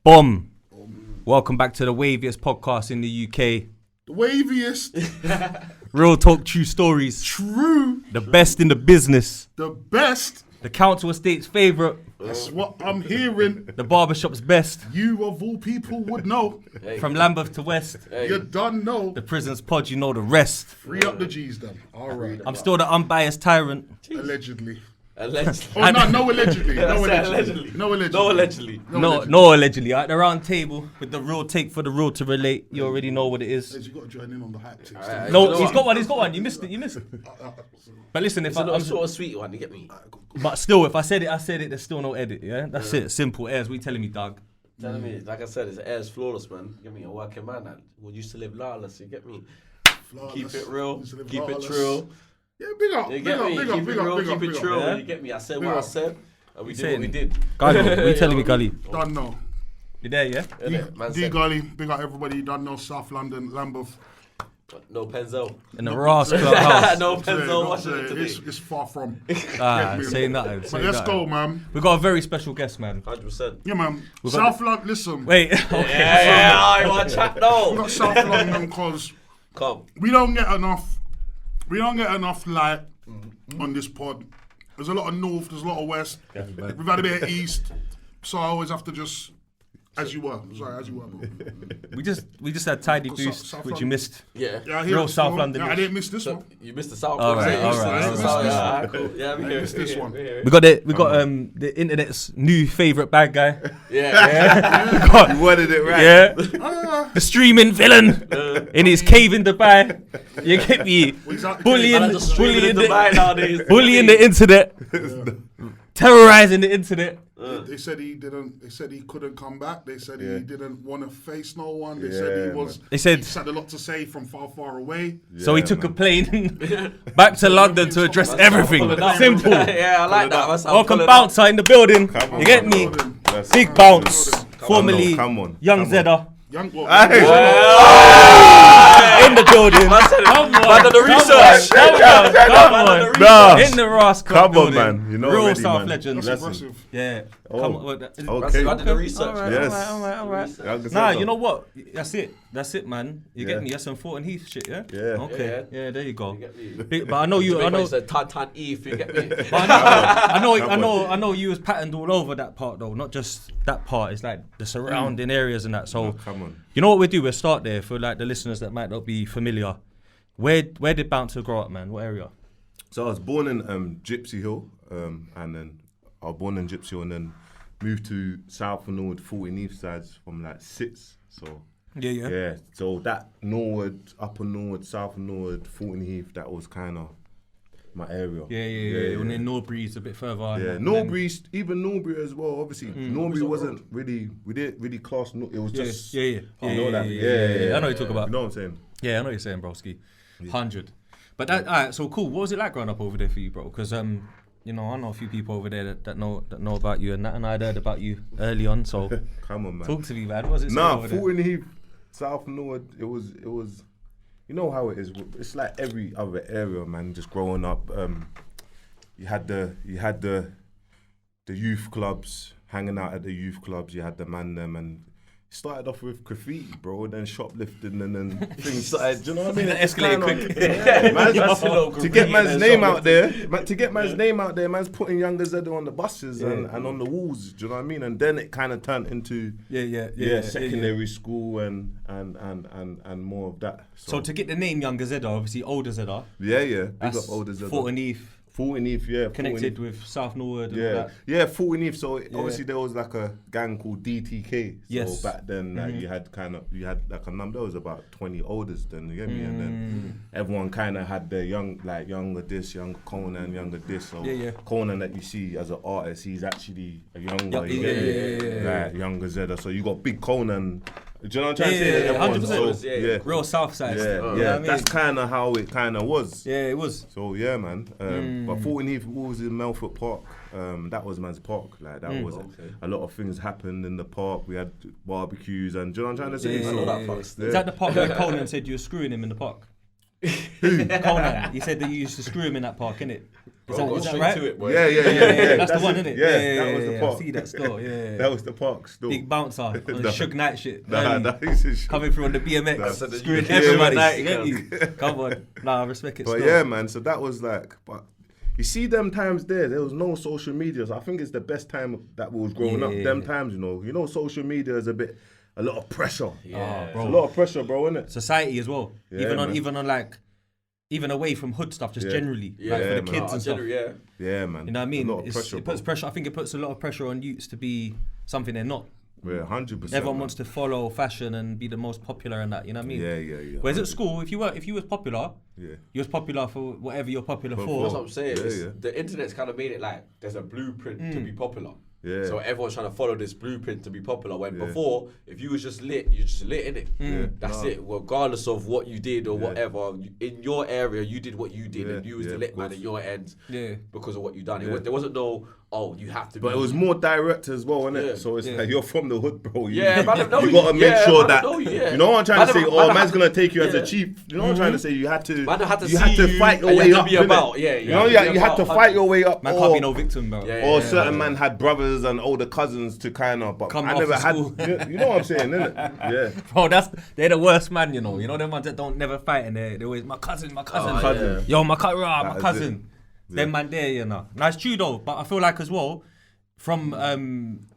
Boom. Welcome back to the waviest podcast in the UK. The waviest. Real talk, true stories. True. The best in the business. The best. The council estate's favourite. That's what I'm hearing. The barbershop's best. You of all people would know. From Lambeth to West. You done know. The prison's pod, you know the rest. Free up the G's then. All right. I'm still the unbiased tyrant. Allegedly. Allegedly. Oh, no, allegedly. No, Allegedly. No, allegedly. No, allegedly. No, allegedly. At the round table with the real take for the real to relate. You already know what it is. You got to join in on the hype thing. No, he's got one. You missed it. But listen, if I'm sort of sweet one, you get me? But still, if I said it, there's still no edit, yeah? That's it. Simple. Airz, what you telling me, dog? Telling me, like I said, it's Airz flawless, man. You get me? A working man that used to live lawless, you get me? Flawless. Keep it real, keep flawless. it true. Yeah, big up. You get me? Keep it real, keep it true. Yeah? You get me? I said what I said, and we did what we did. Gully, what you telling me, Gully? Done know. You there, yeah? Dee Gully, big up everybody. Done know. South London, Lambeth. No Penzel. In the Ross Clubhouse. No Penzel watching it today. It's far from. Say nothing. But let's go, man. We got a very special guest, man. 100%. Yeah, man. South London, listen. Wait. Okay. Yeah, you want to chat now? We got South London because we don't get enough light on this pod. There's a lot of north, there's a lot of west. We've had a bit of east, so I always have to just, as you were, bro. We just had Tidy Boost, South which London. you missed. Yeah. I hear Real it South still. London. Yeah, I didn't miss this one. You missed the South. All right. Cool. Yeah, we missed this one. We got the internet's new favourite bad guy. Yeah. You wanted it right. Yeah. The streaming villain in his cave in Dubai. You get me? Bullying the internet. Terrorizing the internet. They said he didn't. They said he couldn't come back. They said he didn't want to face no one. They said he was. They said he just had a lot to say from far away. So he took a plane back to London to address everything. Simple. Yeah, I like that. Welcome Bouncer in the building. You get me? Big Bounce, formerly Young Zeder. Young In the building. Come on. the research. Come on. Nah. In the Ross Club Come on, building. man. You know Real already, South man. legends. That's impressive. Yeah. Oh. Come on. Okay. I did the research. All right. Nah, you know what? That's it, man. You get me? That's some Thornton Heath shit, yeah? Yeah. Okay. Yeah, there you go. You get me? But I know you. I know. said Tan Eve, you get me? I know you was patterned all over that part though, not just that part. It's like the surrounding areas and that. So Come on. you know what we do? We'll start there for like the listeners that might not be familiar. Where did Bouncer grow up, man? What area? So I was born in Gipsy Hill, and then I was born in Gipsy Hill, and then moved to South and Norwood, 14 East sides from like 6. So yeah. So that Norwood, Upper Norwood, South and Norwood, 14 Heath, that was kind of my area. Yeah. And then Norbury's a bit further. Yeah, Norbury, even Norbury as well. Obviously, Norbury wasn't really. We didn't really class. It was just. Yeah. You know that. Yeah. I know what you talk about. You know what I'm saying? Yeah, I know what you're saying, broski. 100. But that, alright, so cool. What was it like growing up over there for you, bro? Because you know, I know a few people over there that know about you, and I'd heard about you early on. So Come on, man. talk to me, man. What was it? Over there? 14 Heath, South Norwood. It was. You know how it is. It's like every other area, man. Just growing up, you had the youth clubs, hanging out at the youth clubs. You had the man them, and started off with graffiti, bro. Then shoplifting, and then things started. Do you know what I mean? That escalated quick. Yeah, man, to get man's name out there, man's putting younger Zeder on the buses and on the walls. Do you know what I mean? And then it kind of turned into secondary school and more of that. So to get the name Younger Zeder, obviously older Zeder. Yeah. Big up older Zeder. 14 Heath. 14 Heath, yeah. Connected with South Norwood and all that. Yeah, 14 Heath. So obviously there was like a gang called DTK. Yes. So back then you had like a number. There was about 20 olders then, you get me? And then everyone kind of had their younger this, younger Konan, younger this. So Konan that you see as an artist, he's actually a younger, like younger Zeder. So you got big Konan. Do you know what I'm trying to say? 100%. Real South side. Yeah. That's kind of how it kind of was. Yeah, it was. So yeah, man. But 14 Heath was in Melfort Park. That was man's park. Like that was a lot of things happened in the park. We had barbecues and do you know what I'm trying to say? Is that the park where Conan said you were screwing him in the park? Konan. He said that you used to screw him in that park, innit? Is that right? To it, boy. Yeah. That's the one, innit? Yeah, that was the park. I see that still, yeah. That was the park still. Big bouncer on the Suge Knight shit. Coming through on the BMX, screwing yeah, everybody. man. You get me? Come on. Nah, I respect it But still. yeah, man, so that was like, but you see them times there was no social media, so I think it's the best time that we was growing up, them times, you know, social media is a lot of pressure. Yeah, bro. It's a lot of pressure, bro, isn't it? Society as well. Yeah, even on like, even away from hood stuff, just generally, like for the kids and stuff. Yeah, man. You know what I mean? A lot of pressure, it puts pressure. I think it puts a lot of pressure on youths to be something they're not. Yeah, 100%. Everyone wants to follow fashion and be the most popular and that. You know what I mean? Yeah. Whereas at school, if you was popular, you was popular for whatever you're popular for. That's what I'm saying. The internet's kind of made it like there's a blueprint to be popular. Yeah. So everyone's trying to follow this blueprint to be popular. When before, if you was just lit, you just lit, innit? That's it. Regardless of what you did or whatever, in your area, you did what you did, and you was the lit man at your end because of what you done. There wasn't no, you have to. But it was more direct as well, innit? So it's like you're from the hood, bro. You gotta make sure that you know what I'm trying to say. Man's gonna take you as a chief. You know what I'm trying to say. You had to fight your way up. You had to fight your way up. Man can't be no victim, bro. Or certain man had brothers and older cousins to kind of, but I never had. You know what I'm saying, innit? Yeah. Bro, they're the worst man, you know. You know them ones that don't never fight and they always my cousin. Yeah. Yo, my cousin. Them man there, you know. Now it's true though, but I feel like as well, from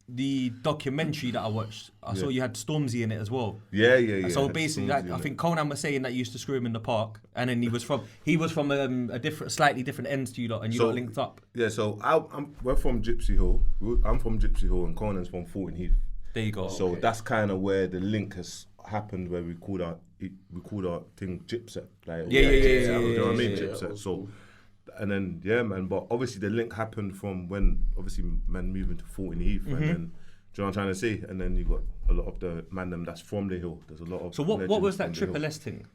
the documentary that I watched, I saw you had Stormzy in it as well. Yeah. So basically, I think Konan was saying that you used to screw him in the park, and then he was from a slightly different ends to you lot, and you got linked up. Yeah, so we're from Gipsy Hill. I'm from Gipsy Hill, and Conan's from Thornton Heath. There you go. So that's kind of where the link has happened, where we called our thing Gipset. Like, you know what I mean? Gipset. So. And then, man, but obviously the link happened from when, obviously, man moving to Thornton Heath, and then, do you know what I'm trying to say? And then you got a lot of the man that's from the hill. There's a lot of. So what was that Triple S thing?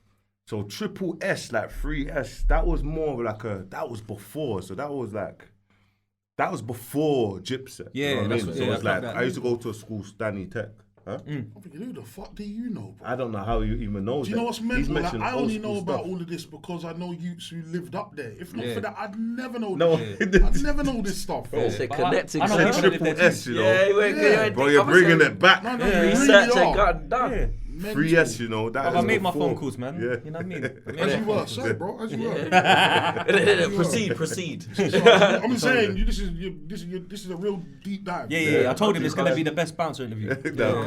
So Triple S, like 3S, that was more like that was before. So that was before Gipset. Yeah, you know what I mean? So yeah, it's like, I used to go to a school, Stanley Tech. Huh? I'm thinking, who the fuck do you know, bro? I don't know how you even know. Do you know what's mental? Like, I only know stuff. about all of this because I know youths who lived up there. If not for that, I'd never know. No, I'd never know this stuff, bro. It's a connecting. I know Triple S, you know. Yeah, bro, you're bringing it back. No, research really and got done. 3S, you know. That I made my phone calls, man. Yeah. You know what I mean? As you were, sir, bro. As you were. Proceed. I'm saying, this is a real deep dive. Yeah. I told him it's gonna be the best bouncer interview.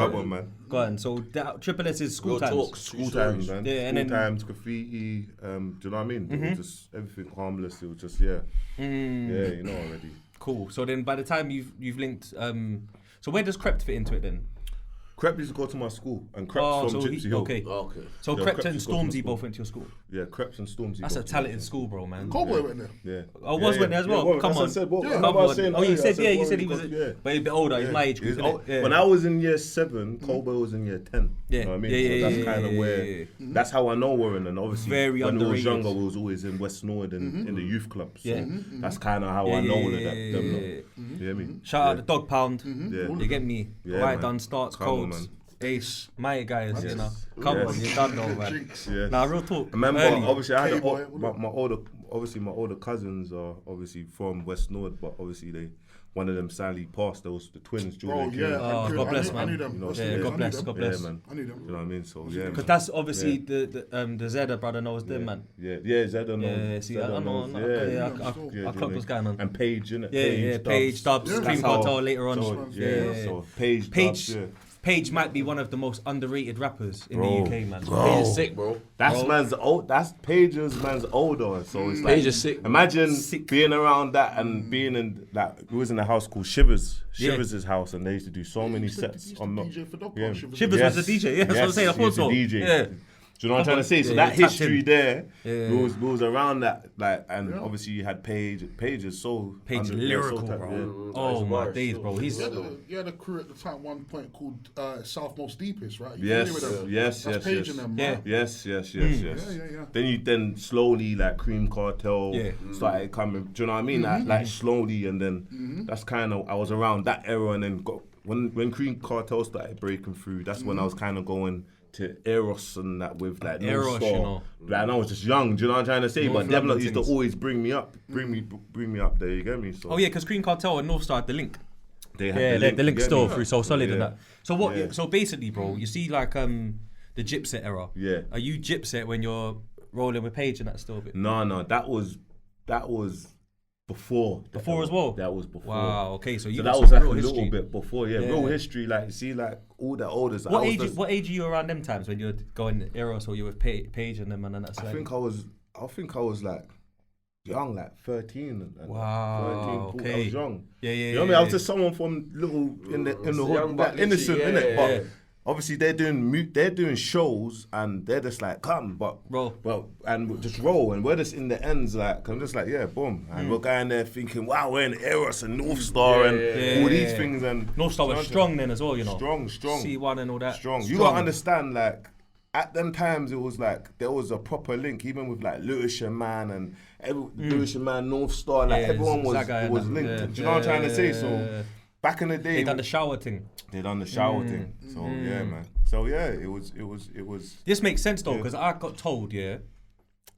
Come on, man. Go on. So Triple S is school times. School times, man. Yeah, and school then times, graffiti. Do you know what I mean? It was just everything harmless. It was just you know already. Cool. So then, by the time you've linked, so where does Krept fit into it then? Krept used to go to my school, and Krept's from Gipsy Hill. Okay. So Yeah, Krept and Krept Stormzy both went to your school. Yeah, Krept and Stormzy. That's a talented school, bro, man. Cowboy went there. Yeah. Oh, went there as well. Come on. Oh, you said you said he was, but he's a bit older. He's my age group. When I was in year 7, Cowboy was in year 10. Yeah. You know what I mean? So that's kind of where. That's how I know Warren, and obviously Very when we was underrated. younger, we was always in West Norwood and in the youth club. So that's kind of how I know all of that. You hear me? Shout out the Dog Pound. Yeah. You get me? Yeah, Right man. done starts Come on, codes. man. Ace, my guys, you know. Come on, you're done though, man. Yes. Nah, real talk. Remember, Early. obviously, I had K-boy, my older cousins are obviously from West Norwood, but obviously one of them sadly passed. Those the twins, Bro, Jordan. yeah. God bless, man. I knew them. You know, Yeah, God bless, God bless. Yeah, man. I knew them. Mm. You know what I mean? So yeah, Because that's obviously the zeder brother knows them, man. Yeah, Zeder knows. Yeah, see, I don't know. I clocked what's going on. And Paige, innit? Yeah, Paige, Dubs, Yeah. Cream That's Cartel later on. So Paige, Dubs, yeah. Paige might be one of the most underrated rappers in the UK, man. Paige is sick, bro. Man's old. That's Paige's man's older, so it's like Paige is sick. Imagine being around that and being in that. We was in a house called Shivers' house, and they used to do so many sets. DJ for Dog Pound, Shivers. Shivers was a DJ, yeah, that's what I'm saying. I thought so. DJ. Yeah. Do you know what I'm trying to say? So Yeah, that tapped history in. there, Yeah. we was around that, like, and obviously you had Paige. Paige is so Paige lyrical, bro. Oh my days, bro. He's You had a crew at the time, one point called Southmost Deepest, right? You Yes, familiar with them? yes, That's yes, Paige yes. and them, Yeah. right? Yes. Yeah. Then you slowly like Cream Cartel started coming. Do you know what I mean? Like slowly, and then that's kind of I was around that era, and then when Cream Cartel started breaking through, that's when I was kind of going Eros and that with like Eros, Star. you know. Like, and I was just young. Do you know what I'm trying to say? North But them lot London used to things. always bring me up. Bring me up there. You get me? So Oh yeah, because Cream Cartel and North Star had the link. they had The link you get still me? through So Solid and Yeah. that. So what? Yeah. So basically, bro, you see like the Gipset era. Yeah. Are you Gipset when you're rolling with Paige and that still a bit? No, that was before. Before as well? That was before. Wow. Okay, so you So got that was some like a real little history. bit before, yeah. Real history, like see, like all the oldest. What age are you around them times when you're going Eros or you with Paige and them and that? I think I was like young, like 13. And Wow, 13, 14. okay. I was young. Yeah. You know what I mean? I was just someone from little in the young hood, but like innocent, literally, innit? yeah. But obviously they're doing shows and they're just like come, but Roll. and we'll just roll and we're just in the ends like I'm just like yeah, boom, and we're going there thinking wow, we're in Eros and North Star and all these things and North Star was strong then as well, you know. strong. C1 and all that. Strong. You gotta understand, like, at them times it was like there was a proper link, even with like Lewisham Man and Lewisham Man, North Star, like everyone was Zaga and was that. linked. Yeah. Do you know what I'm trying to say? So back in the day, They done the shower thing. thing. So yeah, man. So yeah, it was. This makes sense though, because I got told,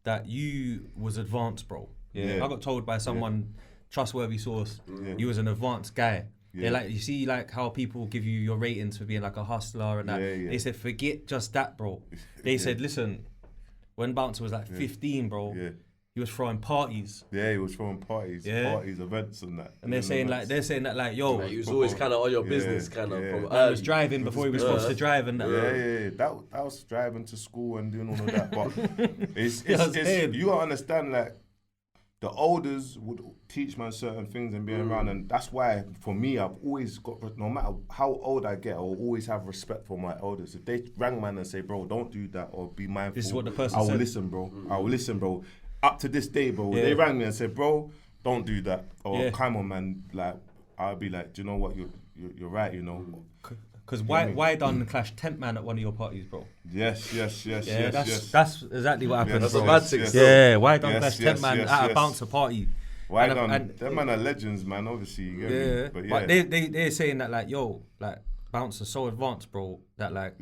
that you was advanced, bro. Yeah. I got told by someone trustworthy source, you was an advanced guy. They're like, you see, like how people give you your ratings for being like a hustler and that. Yeah. They said, forget just that, bro. They said, listen, when Bouncer was like 15, bro, he was throwing parties. Yeah, he was throwing parties, events and that. And they're saying that, yo, Like, he was always kind of on your business, kind of. From man was driving before he was supposed to drive and that. Yeah. That was driving to school and doing all of that. But it's saying. you gotta understand, like the elders would teach man certain things and being around, and that's why for me I've always got, no matter how old I get, I will always have respect for my elders. If they rang man and say, bro, don't do that or be mindful, This is what the person I will said. listen, bro. I will listen, bro. Up to this day, bro. They rang me and said, bro, don't do that, or come on, man. Like I'll be like, do you know what, you're right, you know. Because why done clash tent man at one of your parties, bro? Yes. That's exactly what happened. That's bro. a bad thing. Yeah, why done clash tent man at a bouncer party? Why And- done? and- Them man are legends, man. Obviously, you get me. But But they're saying that like, yo, like Bouncer's so advanced, bro, that like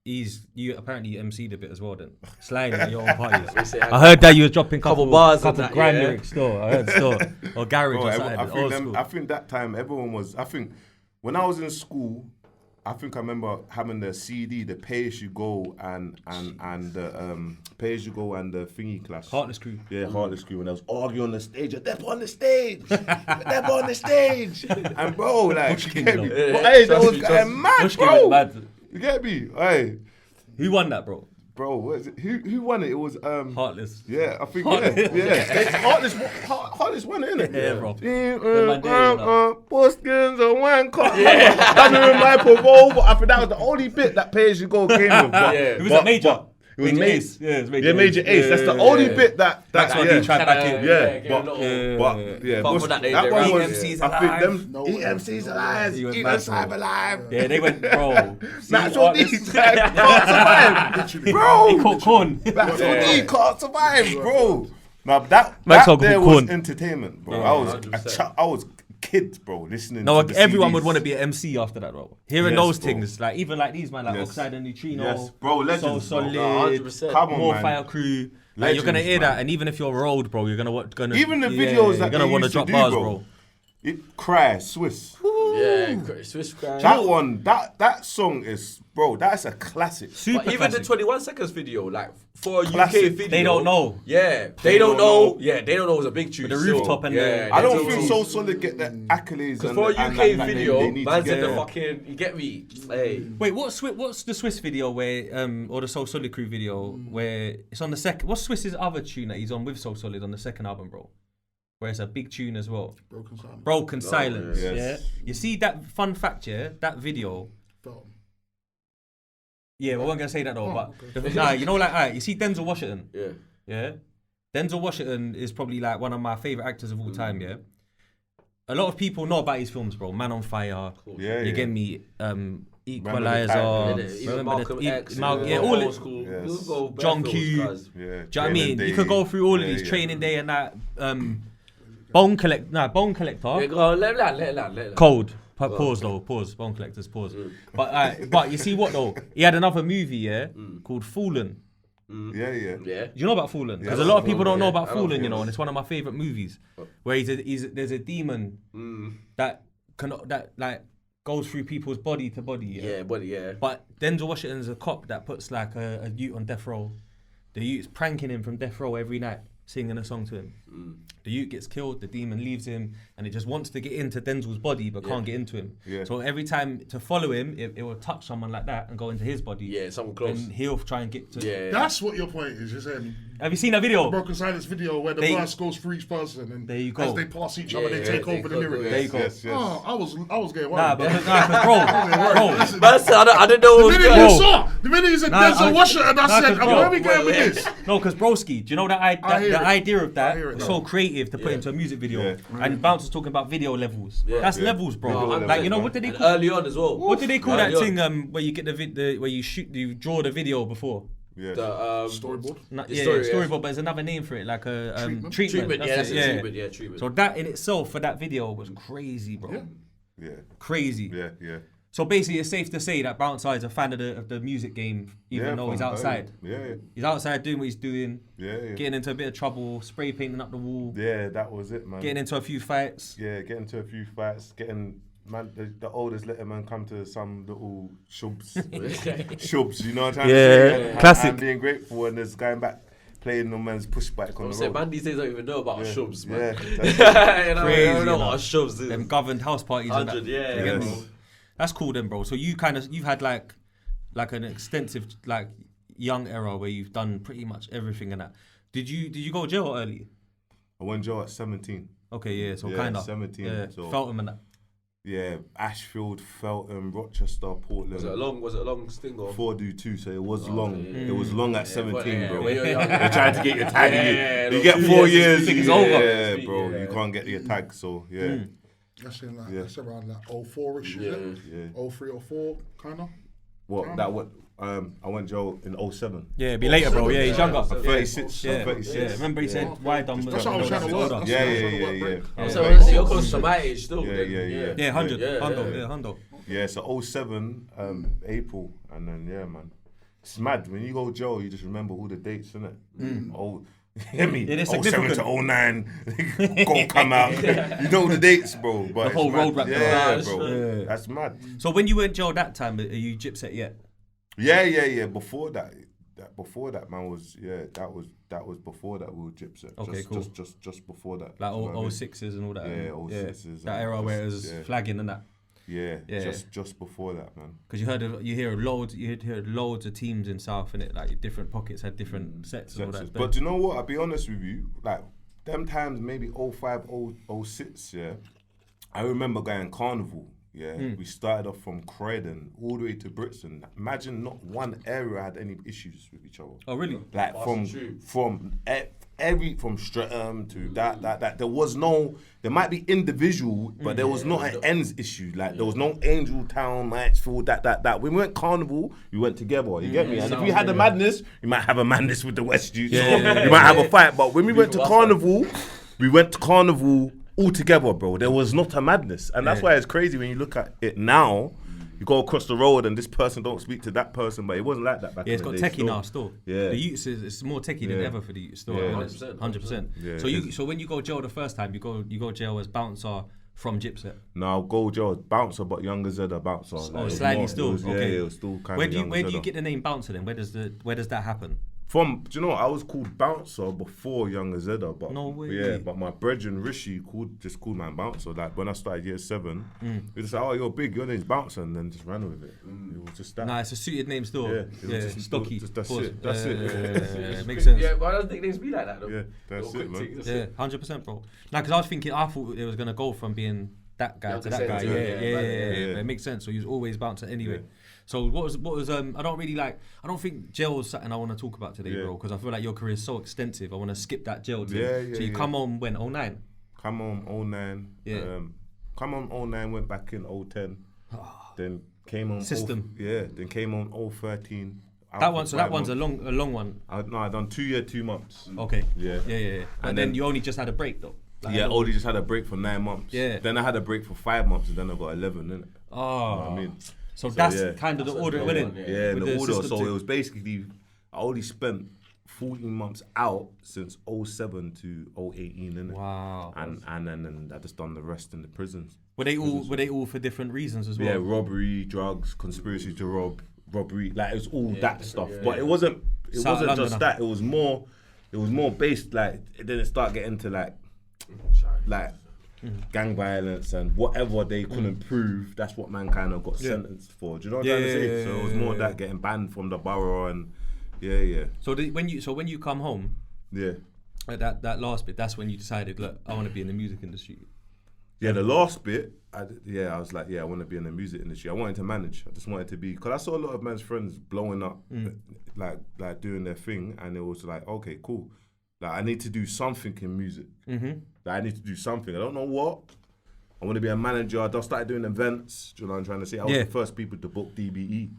you apparently MC'd a bit as well then. Sliding at your own parties. I heard that you was dropping couple bars and couple that, grime yeah. lyrics still. I heard still. Or garage bro, or something. Old school. I think that time everyone was. I think when I was in school, I think I remember having the CD, the Pay As You Go and the Pay As You Go and the thingy class. Heartless Crew. Yeah, Heartless Crew. And I was arguing on the stage. They're on the stage. They're on the stage. And bro, like, you get me? Hey, that was mad, bro. You get me? Hey. Who won that, bro? Bro, what is it? Who won it? It was Heartless. Yeah, I think Heartless won it, innit? Yeah, bro. Buskins and one cut. That didn't my parole, but I think that was the only bit that Pay As You Go came with. But, It was a major. It was Major Ace. Ace. Yeah, it was Major Ace. Major Ace. That's the only bit that That's what he tried back in. Apart from that, they that one was. EMC's I think them alive. EMC's alive. He was Even mad, Cyber bro. alive. Yeah, they went, bro. Natural D can't survive, bro. He caught corn. Natural D can't survive, bro. Now that Max there Hoggle was corn. entertainment, bro. Yeah, I was kids, bro, listening. No, to the everyone CDs. would want to be an MC after that, bro. Hearing Yes, those bro. things, like even like these man, like Yes. Oxide and Neutrino, Yes, bro, legends, So bro. Solid, No, 100%. Come on, More man. Fire Crew. Like, you're gonna Legends, hear that, man. and even if you're old, bro, you're gonna Even the videos you're that gonna they wanna used to drop do, bars, bro. Cry, Swiss. Yeah, Swiss crime. That one, that song is, bro, that's a classic. Super But even the classic. 21 seconds video, like for a Classic. UK video, They don't know. Yeah, they don't know. Yeah, they don't know it was a big tune. With the still. rooftop and yeah, the- I they don't think So Solid get the accolades. Because for a and UK that video, they need to man's get. in the fucking. You get me? Hey. Wait, what's the Swiss video where or the Soul Solid Crew video where it's on the second? What's Swiss's other tune that he's on with Soul Solid on the second album, bro? Where it's a big tune as well. Broken Silence. yes. Yeah. You see that fun fact, yeah? That video. Yeah, we weren't gonna say that though, but nah, you know, like, alright, you see Denzel Washington. Yeah. Denzel Washington is probably like one of my favorite actors of all time. Yeah. A lot of people know about his films, bro. Man on Fire. Yeah, You yeah. get me. Equalizer. Even Malcolm X. Yeah, all old it. school. Yes. We'll go John bare Q. films, Yeah, Do you know what I mean? Training You could Day. go through all of Yeah, these yeah. Training Day and that. Bone Collector. Yeah, go on, let. Cold. Pause though, pause. Bone Collectors, pause. But you see what though? He had another movie, called Fallen. Yeah. Yeah. Do you know about Fallen? Because a lot of people don't know about Fallen, you know, and it's one of my favorite movies. Where there's a demon that goes through people's body to body. Yeah. But Denzel Washington's a cop that puts like a youth on death row. The youth's pranking him from death row every night, singing a song to him. The youth gets killed, the demon leaves him, and it just wants to get into Denzel's body but can't get into him. Yeah. So every time to follow him, it will touch someone like that and go into his body. Yeah, someone close. And he'll try and get to. Yeah. That's what your point is. You're saying. Have you seen that video? Broken Silence video where the verse goes for each person, and there you go. As they pass each other, they take over the lyrics. There you go. Yes. Oh, I was getting worried. Nah, because bro. I didn't know. The minute you said Denzel Washington, I said, where are we going with this? No, because broski, do you know the idea of that was so creative to put into a music video, and Bouncer's talking about video levels. That's levels, bro. Like, you know, what did they call early on as well? What did they call that thing where you get where you draw the video before? Yeah. Storyboard? Storyboard, but there's another name for it, like a treatment. Treatment. So that in itself for that video was crazy, bro. Yeah. Crazy. Yeah. So basically, it's safe to say that Bouncer is a fan of the music game, even though he's outside. Yeah. He's outside doing what he's doing. Yeah. Getting into a bit of trouble, spray painting up the wall. Yeah, that was it, man. Getting into a few fights. Yeah, getting the oldest Likkleman come to some little shubs, you know what I'm trying to say? Yeah, classic. I'm being grateful, and there's going back playing no man's pushback on the road. Man these days don't even know about shubs, man. Yeah, crazy. I don't know what shubs is. Them governed house parties. 100, yeah. That's cool then, bro. So you've had like an extensive like young era where you've done pretty much everything and that. Did you go to jail early? I went to jail at 17. Okay, yeah. So kind of 17. Yeah, so Feltham and that. Yeah, Ashfield, Feltham, Rochester, Portland. Was it a long sting or? 4-2, so it was long. Yeah. It was long at 17, bro. They're trying to get your tag. You get 4 years. It's over. Yeah, bro. You can't get your tag, so yeah. That's around like 04-ish, yeah. 03 or 04, kind of. What? That what? I went jail in 07. Yeah, it'd be later, bro. Yeah, he's younger. 36. Yeah, 36. Yeah. Remember he said why done? That's what I was trying to work. Yeah. So you're close to my age still. Yeah, 100. Yeah, 100. Yeah, so 07 April, and then man, it's mad when you go jail. You just remember all the dates, innit? Hear me? It is 07 to 09, go come out. You know the dates, bro. But the whole road rap. Yeah, bro. Yeah. That's mad. So when you went jail that time, are you Gipset yet? Yeah. Before that, man, was that was before that we were Gipset. Okay, cool. Just before that. Like 06s and all that. Yeah, 06s. That era where it was flagging and that. Yeah. Just before that, man. Because you hear loads of teams in South, innit? Like different pockets had different sets and all that. But do you know what? I'll be honest with you. Like them times, maybe 05, 06. Yeah, I remember going carnival. Yeah, we started off from Croydon all the way to Brixton. Imagine not one area had any issues with each other. Oh, really? Like from Streatham to that. There was no. There might be individual, but there was not an ends issue. Like there was no Angel Town, Mansfield, that. When we went carnival, we went together. You get me? And if we had a madness, you might have a madness with the West Youth. You might have a fight. But when we went to carnival, all together, bro. There was not a madness, and that's why it's crazy when you look at it now. You go across the road and this person don't speak to that person, but it wasn't like that back in the day. Yeah, it's got techie now still. Yeah. The youths it's more techie than ever for the youths still. 100%. Yeah, so when you go jail the first time, you go jail as Bouncer from Gipset. No, I'll go jail as Bouncer, but younger zeder Bouncer. Slightly still. Okay. Yeah, it was still kind of Where do you get the name Bouncer then? Where does that happen? Do you know what? I was called Bouncer before younger zeder, but no way. Yeah, but my brethren Rishi just called man Bouncer. Like when I started year 7, he just said, "Oh, you're big. Your name's Bouncer," and then just ran with it. It was just that. Nah, it's a suited name still. Yeah, just stocky. That's it. Makes sense. Yeah, why don't nicknames be like that though? Yeah, that's it, man. Yeah, 100%, bro. Nah, because I thought it was gonna go from being that guy to that guy. Yeah. It makes sense. So he was always Bouncer anyway. Yeah. So what was I don't think jail was something I want to talk about today, bro, because I feel like your career is so extensive. I want to skip that jail thing. So you come on when 09? Come on 09. Yeah. Come on 09, went back in 010. Then came on system. Then came on 013. That one's a long one. I done 2 years, 2 months. Okay. Yeah. And then you only just had a break though. Like, yeah, Oli just had a break for 9 months. Yeah. Then I had a break for 5 months, and then I got 11, innit? Oh. You know what I mean? So that's yeah. kind of the order, good isn't one, it? Yeah, With the order. system So thing. it was basically, I only spent 14 months out since 07 to 018, innit? Wow. And then I just done the rest in the prisons. Were they all for different reasons as well? Yeah, robbery, drugs, conspiracy to rob, robbery, like it was all that stuff. But it wasn't South just London. that. It was more based, like it didn't start getting to like gang violence and whatever they couldn't prove. That's what man kind of got sentenced for. Do you know what I'm trying to say? So it was more that getting banned from the borough and So when you come home, yeah. that last bit, that's when you decided, look, I want to be in the music industry. Yeah, the last bit, I was like, I want to be in the music industry. I wanted to manage. I just wanted to be, because I saw a lot of man's friends blowing up, like doing their thing, and it was like, okay, cool. Like, I need to do something in music. Like, I need to do something. I don't know what. I want to be a manager. I just started doing events. Do you know what I'm trying to say? I was the first people to book DBE.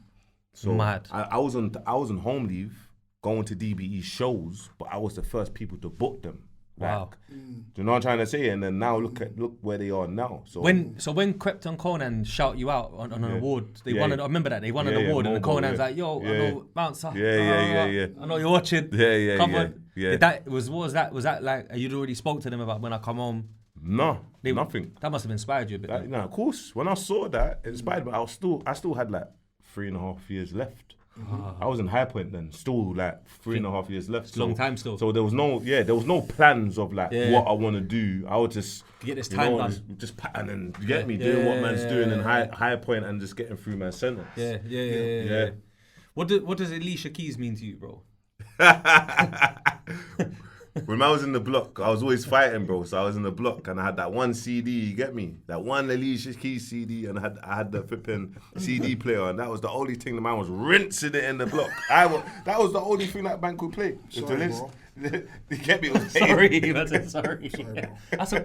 So Mad. I was on home leave, going to DBE shows, but I was the first people to book them. Wow. Do you know what I'm trying to say? And then now look where they are now. So when Krept Konan shout you out on an award, they won. I remember that they won an award, and the Mobile, Konan's like, "Yo, I know Bouncer. Yeah. I know you're watching. Yeah. Come on." Yeah. What was that? Was that like you'd already spoke to them about when I come home? No, nothing. That must have inspired you a bit. Of course. When I saw that, it inspired me. I still had like 3.5 years left. I was in High Point then, still like 3.5 years left. It's a long time still. So there was no plans of like what I want to do. I would just get this time done. Just pattern and you get me doing what man's doing in High Point and just getting through my sentence. Yeah. What does Alicia Keys mean to you, bro? When I was in the block, I was always fighting, bro. So I was in the block and I had that one CD, you get me? That one Alicia Keys CD, and I had the flipping CD player, and that was the only thing the man was rinsing it in the block. That was the only thing that man could play. Sorry, bro. You get me? Sorry.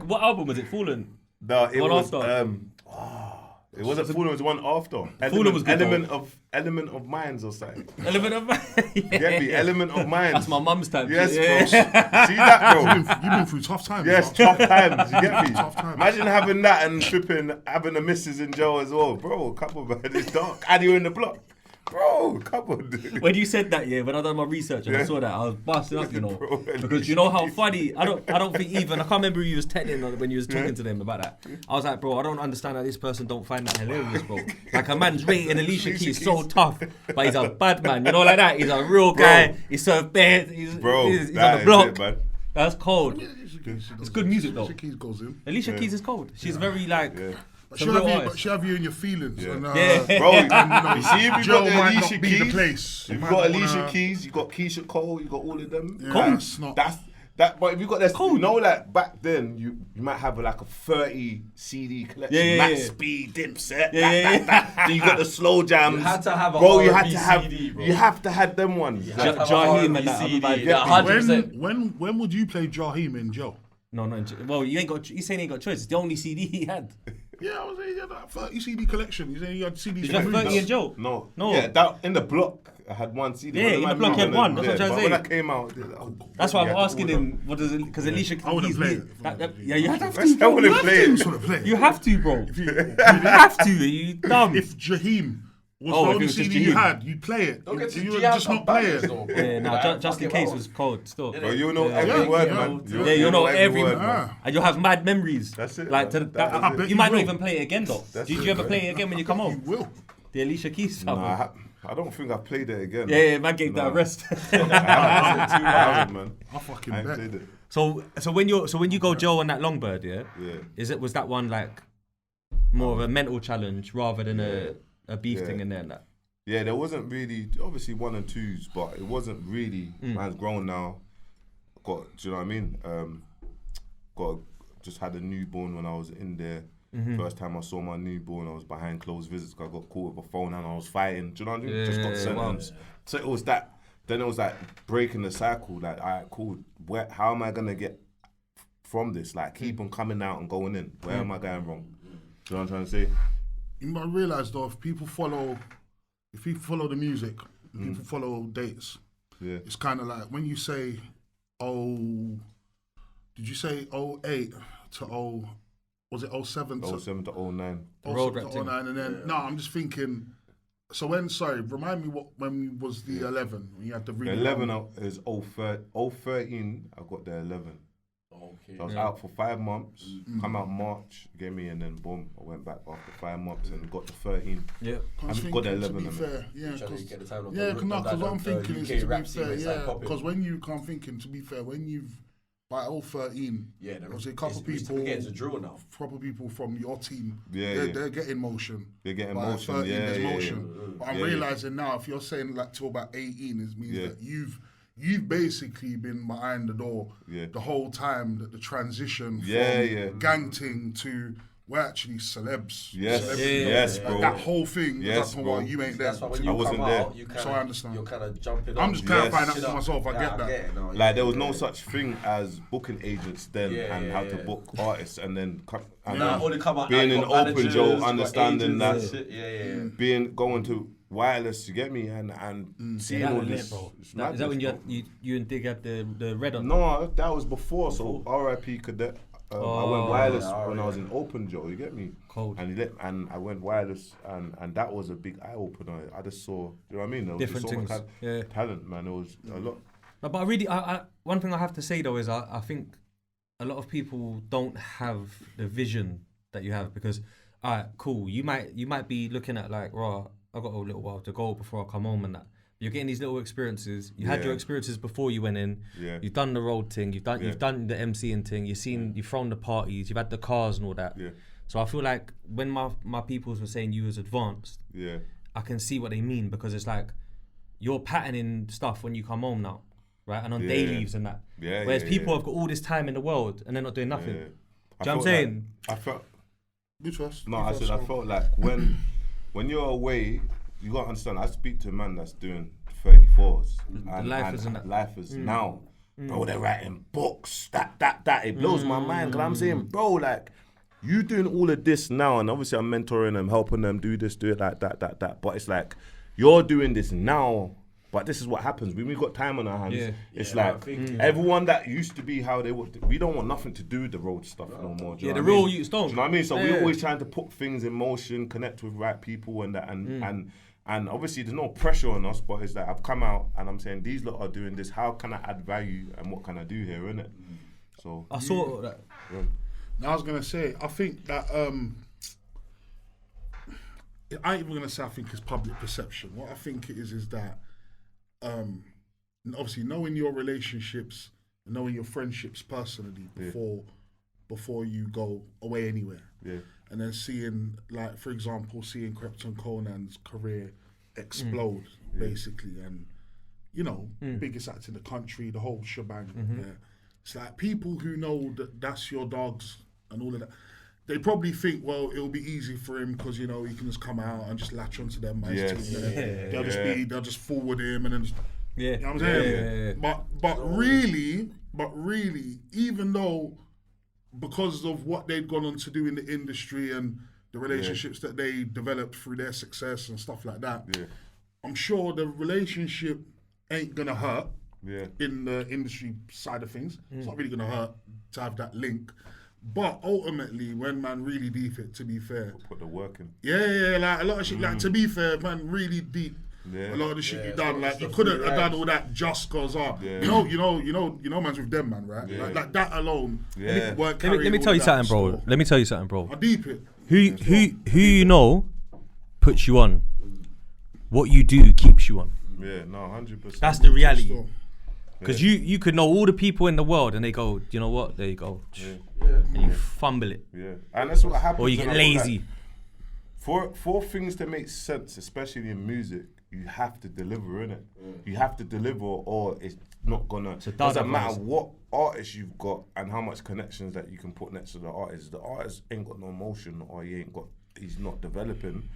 What album was it? Fallen? No, it One was. after? It wasn't Fallen, it was one after. Fallen was good, Element of Minds or something. Element of You get me? Element of Minds. That's my mum's type. Yes, Yeah. bro. See that, bro? You've been through tough times. Yes, bro. tough times. You get me? Tough times. Imagine having that and flipping, having a missus in jail as well, bro. Come on, man. It's dark. And you're in the block, bro. Come on, dude. When you said that, when I done my research and I saw that, I was busting up, Bro, because you know how funny. I don't think even I can't remember who you was telling when you was talking to them about that. I was like, bro, I don't understand how this person don't find that hilarious, bro. Like a man's rating Alicia Keys so tough, but he's a bad man, you know, like that. He's a real guy. He's so bad. He's on the block. Man. That's cold. It's good music, though. Alicia Keys goes in. Alicia Keys is cold. She's very like. But She'll have you in your feelings. Yeah. And, Bro, you see if you Joe got the might Alicia not be the Keys, place. you've Might got not Alicia wanna- Keys, you got Keisha Cole, you got all of them. Yeah, Cold. it's not- But if you got this, you know, like back then, you might have like a 30 CD collection, Max Speed, Gipset, that. Then you got the slow jams. You had to have a bro. You R&B had to have, CD, bro. you have to have them ones. You had to have a Jaheim R&B and that, CD, like, that 100%. When would you play Jaheim in Joe? No. Well, you saying he ain't got choice. It's the only CD he had. Yeah, I was saying he had that 30 CD collection. You saying he had CDs. Did you have 30 in Joe? No. No. Yeah, that, in the block, I had one CD. Yeah, in the block you had one. That's what I'm trying to but say. when I came out, That's why I'm asking all him. What does it? Because Alicia Keys. I wouldn't play it. Yeah, you have to. I Bro. wouldn't You play have it. Sort of play. to. You have to, bro. If you have to. You dumb. if Jaheim was Oh, the if it only was just CD you Jaheim. had, you'd play it. Don't get to You would Jihad just some not play bangers it. though, bro. Yeah, no, Like, just in fucking case hell. was cold still. Bro, you know every word, man. Yeah, you know every word, word, man. and you'll have mad memories. That's it, Like man. that, I bet you you might not will. even play it again though. That's Did it, you ever man. play it again when you come You home? will. The Alicia Keys album. Nah, I don't think I played it again. Yeah, man gave that a rest. I haven't, man. I fucking I ain't bet. played it. So when you go Joe on that Longbird, was that one like more of a mental challenge rather than a beef thing in there and that? Yeah, there wasn't really, obviously 1 and 2s, but it wasn't really. Man's grown now. Do you know what I mean? Just had a newborn when I was in there. First time I saw my newborn, I was behind closed visits. I got caught with a phone and I was fighting. Do you know what I mean? Just got sentenced. So it was that. Then it was like breaking the cycle. Like, all right, cool. How am I gonna get from this? Like, keep on coming out and going in. Where am I going wrong? Do you know what I'm trying to say? You might realise though, if people follow the music, people follow dates. Yeah. It's kind of like when you say, "Oh, Did you say 08 to was it 07 to 07 to 09? Road 07 to 09, and then no, I'm just thinking. So remind me when was the 11 when you had the really the 11 is 013. I got the 11. Okay. So I was out for 5 months. Come out March, gave me, and then boom, I went back after 5 months and got the 13. Yeah, I got the 11. To be fair, because what I'm thinking is to be fair, because when you come thinking, to be fair, when you've by 013, there's a couple people getting to drill now. Proper people from your team, they're getting motion. They're getting by motion. 13, there's motion. Yeah. But I'm realizing now, if you're saying like till about 18, it means that you've basically been behind the door the whole time. That the transition from gang ting to we're actually celebs. Yes, bro. That whole thing. Yes, bro. You ain't there. That's why when you come out, so I understand. You're kind of jumping. I'm just clarifying that for myself. I get that. Like there was no such thing as booking agents then and how to book artists and then only come out being now, in open Joe, understanding that, going to wireless, you get me, and seeing all this. Bro. Is that when you and Dig had the red on? No, that was before. So R.I.P. Cadet. I went wireless when I was in open Joe. You get me? Cold. And I went wireless, and that was a big eye opener. I just saw, you know what I mean? There was different so things. much talent, man. It was a lot. No, but I really, one thing I have to say though is I think a lot of people don't have the vision that you have because, alright, cool. You might be looking at like, raw. I got a little while to go before I come home and that. You're getting these little experiences. You had your experiences before you went in. Yeah. You've done the road thing. You've done the MCing thing. You've thrown the parties. You've had the cars and all that. Yeah. So I feel like when my peoples were saying you was advanced, I can see what they mean because it's like you're patterning stuff when you come home now, right? And on day leaves and that. Yeah. Whereas people have got all this time in the world and they're not doing nothing. Yeah. Do you know what I'm saying? I felt. Which was? No, I said I felt like when you're away. You gotta understand. I speak to a man that's doing 34s, and lifers now, bro. They're writing books. That it blows my mind. Cause I'm saying, bro, like you doing all of this now, and obviously I'm mentoring them, helping them do this, do it like that. But it's like you're doing this now. But this is what happens when we got time on our hands. Yeah. It's like everyone that used to be how they would. We don't want nothing to do with the road stuff no more. Do you know the real youths don't. Do you know what I mean? So we're always trying to put things in motion, connect with right people, and that, and obviously there's no pressure on us. But it's like I've come out and I'm saying these lot are doing this. How can I add value and what can I do here, innit? So I saw that. Now I was gonna say I think that I ain't even gonna say I think it's public perception. What I think it is that. Obviously knowing your relationships and knowing your friendships personally before you go away anywhere, and then seeing, like, for example, seeing Krept Konan's career explode basically, and you know, biggest act in the country, the whole shebang. It's like people who know that that's your dogs and all of that. They probably think, well, it'll be easy for him because, you know, he can just come out and just latch onto them. They'll just forward him and then just, you know what I'm saying? But really, even though because of what they'd gone on to do in the industry and the relationships that they developed through their success and stuff like that, I'm sure the relationship ain't gonna hurt in the industry side of things. It's not really gonna hurt to have that link. But ultimately, when man really deep it, to be fair, put the work in. Like a lot of shit. Like to be fair, man, really deep. A lot of the shit you done, like you couldn't have done all that just cause you know, man's with them, man, right? Like that alone. Let me tell you something, bro. Let me tell you something, bro. I deep it. Who you know puts you on. What you do keeps you on. Yeah, no, 100%. That's the reality. Because you could know all the people in the world and they go, you know what? There you go. And you fumble it. Yeah. And that's what happens. Or you get lazy. Like, for things to make sense, especially in music, you have to deliver, innit? You have to deliver or it's not gonna... It doesn't matter what artist you've got and how much connections that you can put next to the artist. If the artist ain't got no emotion or he's not developing,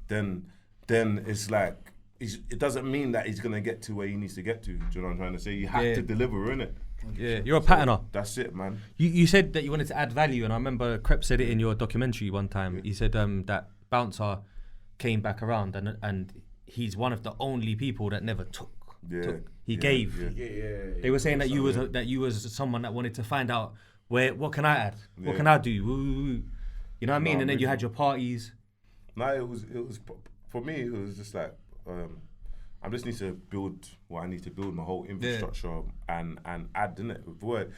then it's like... It doesn't mean that he's gonna get to where he needs to get to. Do you know what I'm trying to say? You have to deliver, innit? Yeah, you're a patterner. That's it, man. You said that you wanted to add value, and I remember Krept said it in your documentary one time. He said that Bouncer came back around, and he's one of the only people that never took. he gave. They were saying that you was someone that wanted to find out what can I add, what can I do, you know what I mean? And then you had your parties. No, it was for me. It was just like I just need to build what I need to build, my whole infrastructure and add, innit? With word.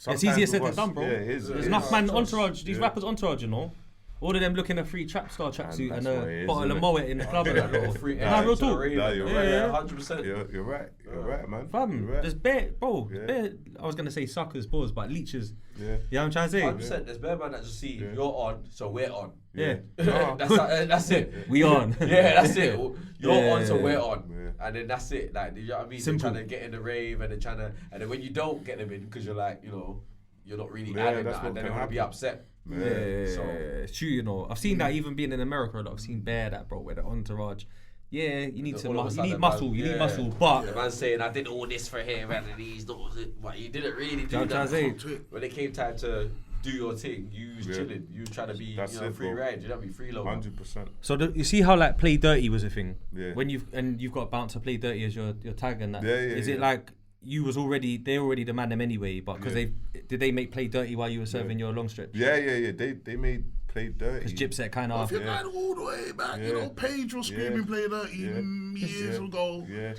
It's easier said than done, bro. Yeah, it is. There's enough man entourage. These rappers entourage, you know. All of them looking at free trap star tracksuit and a bottle of Moet in the club. Real talk. No, you're right. 100%. You're right. You're right, man. Fam, there's bare, bro. Bare, I was gonna say suckers, balls, but leeches. Yeah. You know what I'm trying to say? 100%. There's bare man that just see you're on, so we're on. Yeah. That's it. We on. Yeah, that's it. You're on, so we're on. And then that's it. Like, you know what I mean? Simple. They're trying to get in the rave and and then when you don't get them in because you're like, you know, you're not really adding that, and then they're gonna be upset. So it's true, you know. I've seen that even being in America. I've seen that, bro, where the entourage. Yeah, you need muscle. You need muscle, but the man saying I did all this for him and he's not. But you didn't really do that. When it came time to do your thing, you was chilling. You was trying to be free ride. You know, be free low. 100%. So you see how like Play Dirty was a thing. Yeah. When you've got Bouncer Playdirty as your tag and that. Is it like? They're already the man them anyway, but because did they make Play Dirty while you were serving your long stretch? Yeah. They made Play Dirty. Because Gipset kind of. If you're going all the way back, you know, Paige was screaming Play Dirty years ago. Yeah.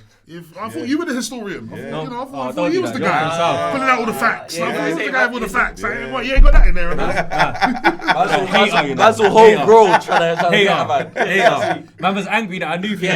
I thought you were the historian. I thought you was the guy pulling out all the facts. I thought you was the guy with all the facts. What, you ain't got that in there, man? That's all whole bro trying to man. Man was angry that I knew things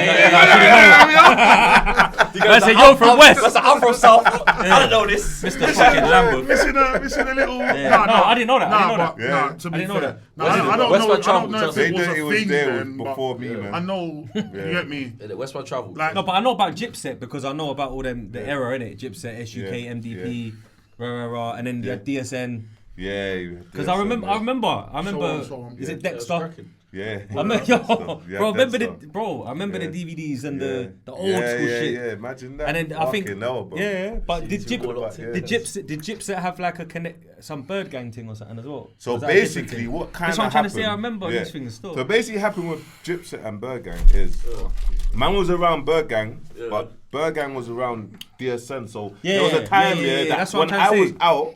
I said, yo, from West. I'm from South. I don't know this. Mr. fucking Lambo. Missing a little. No, I didn't know that. To be fair. I don't know if it was a thing then, before me, man. I know, you get me. Westbound Travel. No, but I know about Gipset because I know about all them the era, innit? Gipset, SUK, MDP, and then you had DSN. Yeah, because I remember. Is it Dexter? Yeah. I remember the DVDs and the old school shit. Yeah, imagine that. And then I think but did Gipset have like some bird gang thing or something as well? So basically, what kind of happened? That's what I'm trying to say. I remember these things still. So basically, happened with Gipset and Bird Gang is man was around Bird Gang, but Bird Gang was around DSN. So there was a time that when I was out.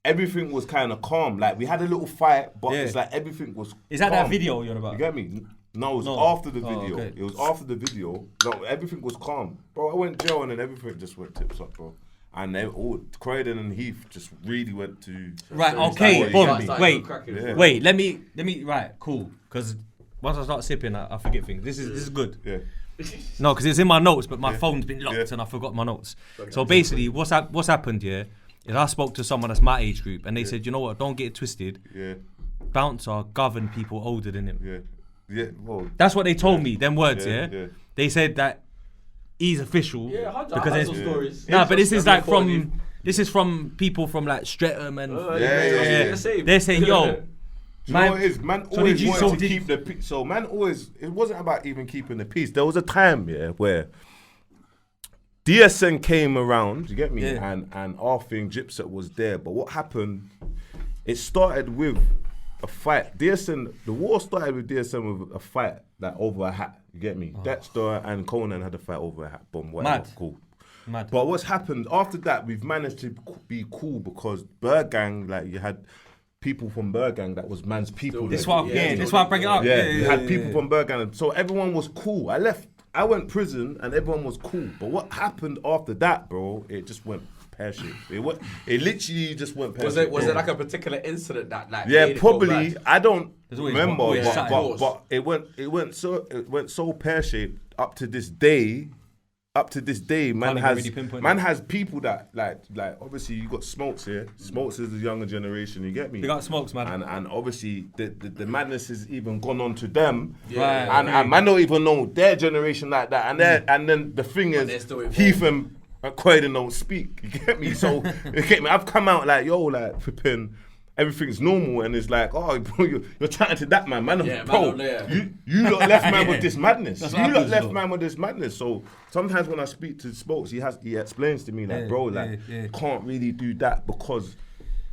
Everything was kind of calm. Like, we had a little fight, but it's like everything was Is that calm. that video you're about? You get me? No, it was after the video. Okay. It was after the video. No, everything was calm. Bro, I went jail and then everything just went tips up, bro. And they all, Croydon and Heath just really went to... Right, okay, wait, let me, right, cool. Because once I start sipping, I forget things. This is good. Yeah. No, because it's in my notes, but my phone's been locked and I forgot my notes. So basically, what's happened here is I spoke to someone that's my age group and they said, you know what, don't get it twisted. Yeah. Bouncer governed people older than him. Yeah. Yeah. Well, that's what they told me, them words, yeah. They said that he's official. Yeah, because there's some stories. Nah, but this is like from people from like Streatham and they're saying, yo, you know what it is? Man always wanted to keep the peace. So man always, it wasn't about even keeping the peace. There was a time, where DSN came around, you get me? Yeah. And our thing, Gipset was there. But what happened, it started with a fight. DSN, the war started with DSN with a fight like over a hat, you get me? Dexter and Konan had a fight over a hat. Boom, whatever. Mad. Cool. Mad. But what's happened after that, we've managed to be cool because Bird Gang, like you had people from Bird Gang that was man's people. This why I bring it up. You had people from Bird Gang. So everyone was cool. I went prison and everyone was cool. But what happened after that, bro, it just went pear-shaped. It literally just went pear-shaped. Was it like a particular incident that like yeah, probably. I don't remember, but it went so pear-shaped up to this day. Man has people that like obviously you got Smokes here. Smokes is the younger generation, you get me? You got Smokes, man. And obviously the madness has even gone on to them. Yeah. And man don't even know their generation like that. And then the thing is Heath and Croydon don't speak. You get me? So you get me? I've come out like, yo, like flipping everything's normal and it's like, oh, bro, you're chatting to that man. Bro, you lot left man with this madness. Man with this madness. So sometimes when I speak to Spokes, he explains to me like, bro, like can't really do that because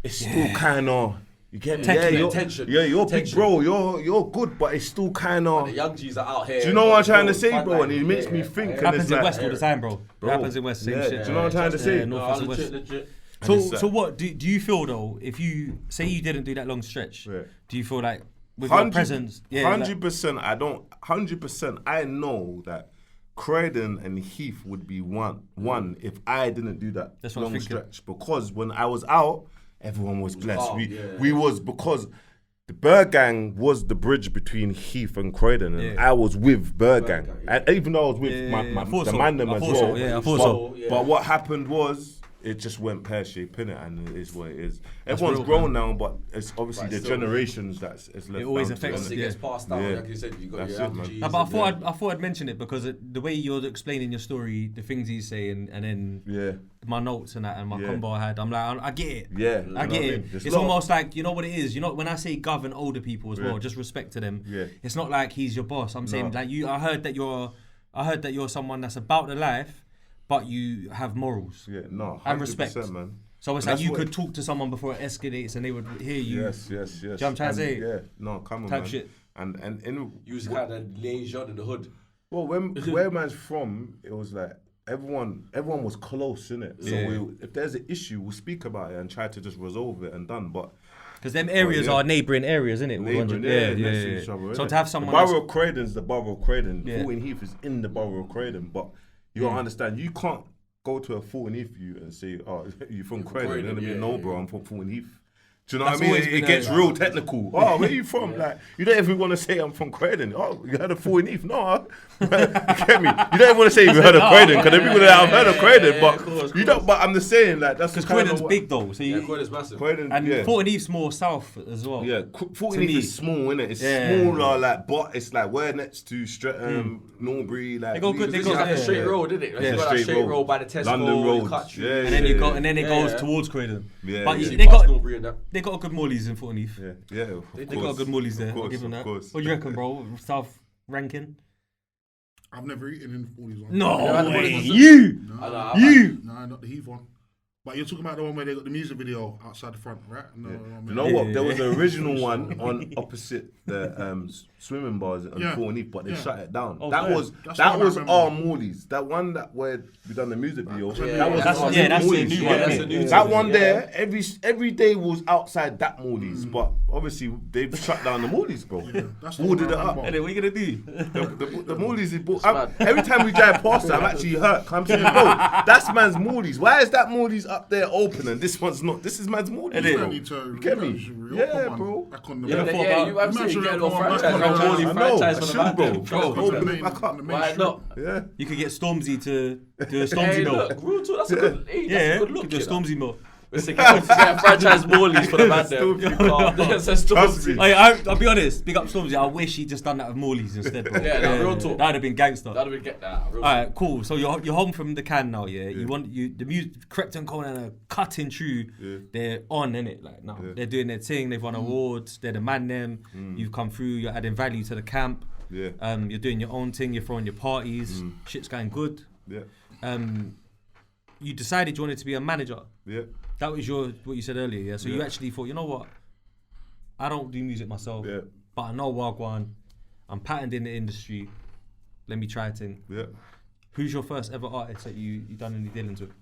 it's still kind of You get me? Tension. You're big, bro. You're good, but it's still kind of. The young G's are out here. Do you know what I'm trying to say, bro? And it makes me think. It happens in West all the time, bro. It happens in West, same shit. Do you know what I'm trying to say? Legit. So what do you feel though? If you say you didn't do that long stretch, do you feel like with your presence? 100%. I don't. 100%. I know that Croydon and Heath would be one if I didn't do that long stretch, because when I was out, everyone was blessed. We was, because the Bird Gang was the bridge between Heath and Croydon, and I was with Bird Gang. And even though I was with the man them as well. But what happened was, it just went pear-shaped, innit? And it is what it is. Everyone's grown now, but it's obviously the generations that's left. It always affects. Once it gets passed down, like you said, you got your G's. But I thought I'd mention it because the way you're explaining your story, the things he's saying, and then my notes and that, and my combo I had, I'm like, I get it. Yeah, I get it. It's almost like, you know what it is. You know, when I say govern older people as well, just respect to them. Yeah. It's not like he's your boss. I'm saying like I heard that you're someone that's about the life, but you have morals and respect. Man. So it's like you could talk to someone before it escalates and they would hear you. Yes. Do you know what I'm trying to say? Yeah, no, come on, type man. shit. And you was kind of liaison in the hood. Well, where man's from, it was like everyone was close, innit? So if there's an issue, we'll speak about it and try to just resolve it and done. But because them areas are neighbouring areas, innit? Yeah. So to have someone, the borough of Croydon's the borough of Croydon. Thornton Heath is in the borough of Croydon, but you gotta understand, you can't go to a Thornton Heath and say, "Oh, you from Croydon?" You're gonna be no, bro. I'm from Thornton Heath. Do you know what I mean? It gets real technical. Oh, where you from? Like, you don't even want to say I'm from Croydon. Oh, you heard of Thornton Heath? No, you get me? You don't even want to say you heard of Croydon, because the people that I've heard of Croydon, but you don't. But I'm just saying, like, that's because Croydon's big though. So Croydon's massive. And Thornton Heath's more south as well. Yeah, Thornton Heath is small, innit? It's smaller, like, but it's like we're next to Streatham, Norbury, like. They got like a straight road, isn't it? You got that straight road by the Tesco, London Road, and then it goes towards Croydon. Yeah, but they got a good Morleys in Thornton Heath. Yeah, they got a good Morleys there. I'll give them that. What do you reckon, bro? South ranking? I've never eaten in the Morleys one. No way. You. No, not the Heath one. But you're talking about the one where they got the music video outside the front, right? No, you know what? There was an original one on opposite the swimming bars in Thornton Heath, but they shut it down. That was our Morleys. That one where we done the music video. That's the new one. That one there, every day was outside that Morleys, but obviously they've shut down the Morleys, bro. Boarded it up. Anyway, what are you gonna do? The Morleys is every time we drive past it, I'm actually hurt. I'm saying, bro, that's man's Morleys. Why is that Morleys up there open and this one's not? This is man's Morleys, bro. You get me? Yeah, bro. Back on the you have to get a little franchise on the bro. Open it back up. Why not? Yeah. You could get Stormzy to do a Stormzy mill. Look, real talk, that's a good look. Do a Stormzy mill. Listen, get a franchise Morleys for the man there. I'll be honest, big up Stormzy. I wish he'd just done that with Morleys instead, bro. Real talk. That'd have been gangster. That'd have been that. Alright, cool. So you're home from the can now, yeah? The music, Krept Konan are cutting through. They're on, innit? Like now, they're doing their thing. They've won awards. They're the man them. You've come through. You're adding value to the camp. Yeah. You're doing your own thing. You're throwing your parties. Shit's going good. Yeah. You decided you wanted to be a manager. Yeah. That was what you said earlier, yeah? So you actually thought, you know what? I don't do music myself, but I know Wagwan. I'm patterned in the industry. Let me try a thing. Yeah. Who's your first ever artist that you done any dealings with?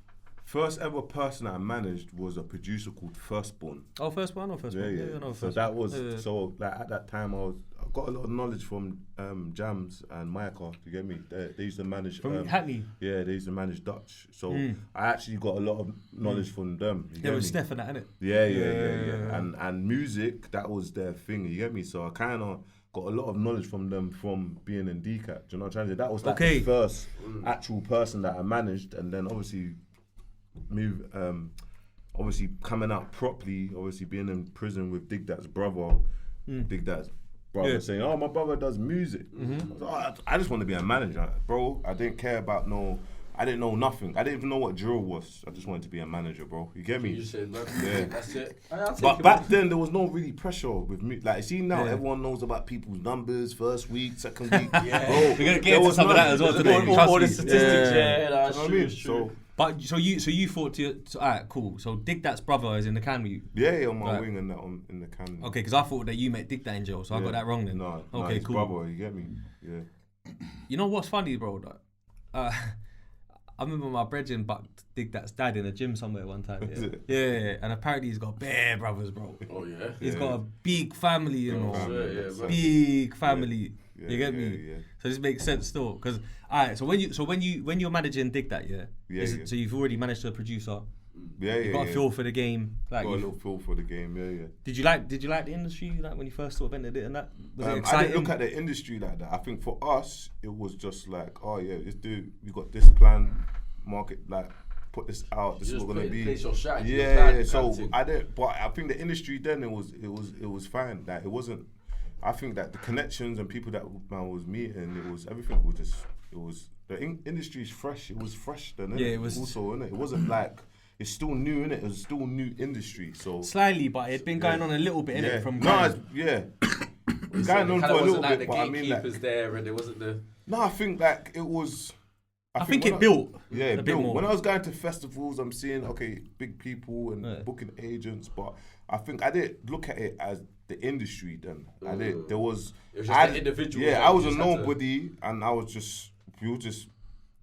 First ever person that I managed was a producer called Firstborn. Oh, Firstborn? Yeah. So that was, so like at that time I got a lot of knowledge from Jams and Micah, you get me? They used to manage... From Hackney? Yeah, they used to manage Dutch. So I actually got a lot of knowledge from them. There was Steph and that, innit? Yeah. And music, that was their thing, you get me? So I kind of got a lot of knowledge from them from being in DigDat. Do you know what I'm trying to say? That was like the first actual person that I managed, and then obviously obviously coming out properly, obviously being in prison with DigDat's brother, saying, "Oh, my brother does music." I just want to be a manager, bro. I didn't care about I didn't know nothing. I didn't even know what drill was. I just wanted to be a manager, bro. You get me? You said, that's it. But back then, there was no really pressure with me. Like, see now, everyone knows about people's numbers, first week, second week. Bro, we're gonna get into some of that as well today. All the statistics, you know what I mean? So But so you thought alright, cool. So DigDat's brother is in the can with you. Yeah, on my wing and that in the can. Okay, because I thought that you met DigDat in jail, so I got that wrong then. No, okay, his cool. brother, you get me? Yeah. You know what's funny, bro? I remember my brethren bucked DigDat's dad in a gym somewhere one time. Yeah, and apparently he's got bare brothers, bro. Oh yeah. He's got a big family, you know. Yeah, big family. Yeah, you get me? Yeah. So this makes sense still, because alright. So when you're managing DigDat, so you've already managed a producer. You got a feel for the game. Like got a little feel for the game. Yeah. Did you like the industry like when you first sort of entered it and that? Was it I exciting? didn't look at the industry like that. I think for us it was just like, oh yeah, we got this plan, market, like put this out. This is what we're gonna be. Place your strategy, Yeah. So I didn't. But I think the industry then it was fine. Like it wasn't. I think that the connections and people that man was meeting, everything was just. It was the industry's fresh. It was fresh then. Yeah, it was also innit? It wasn't like. It's still new, innit? It was still new industry, so... Slightly, but it'd been going on a little bit, innit? From going on for a little bit, but I mean, like... there and there wasn't the... No, I think, like, it was... I think it built. Yeah, it a built. Bit more. When I was going to festivals, I'm seeing, okay, big people and booking agents, but I think I didn't look at it as the industry then. I did. There was... It was just the individual. Yeah, I was a nobody, and I was just... We were just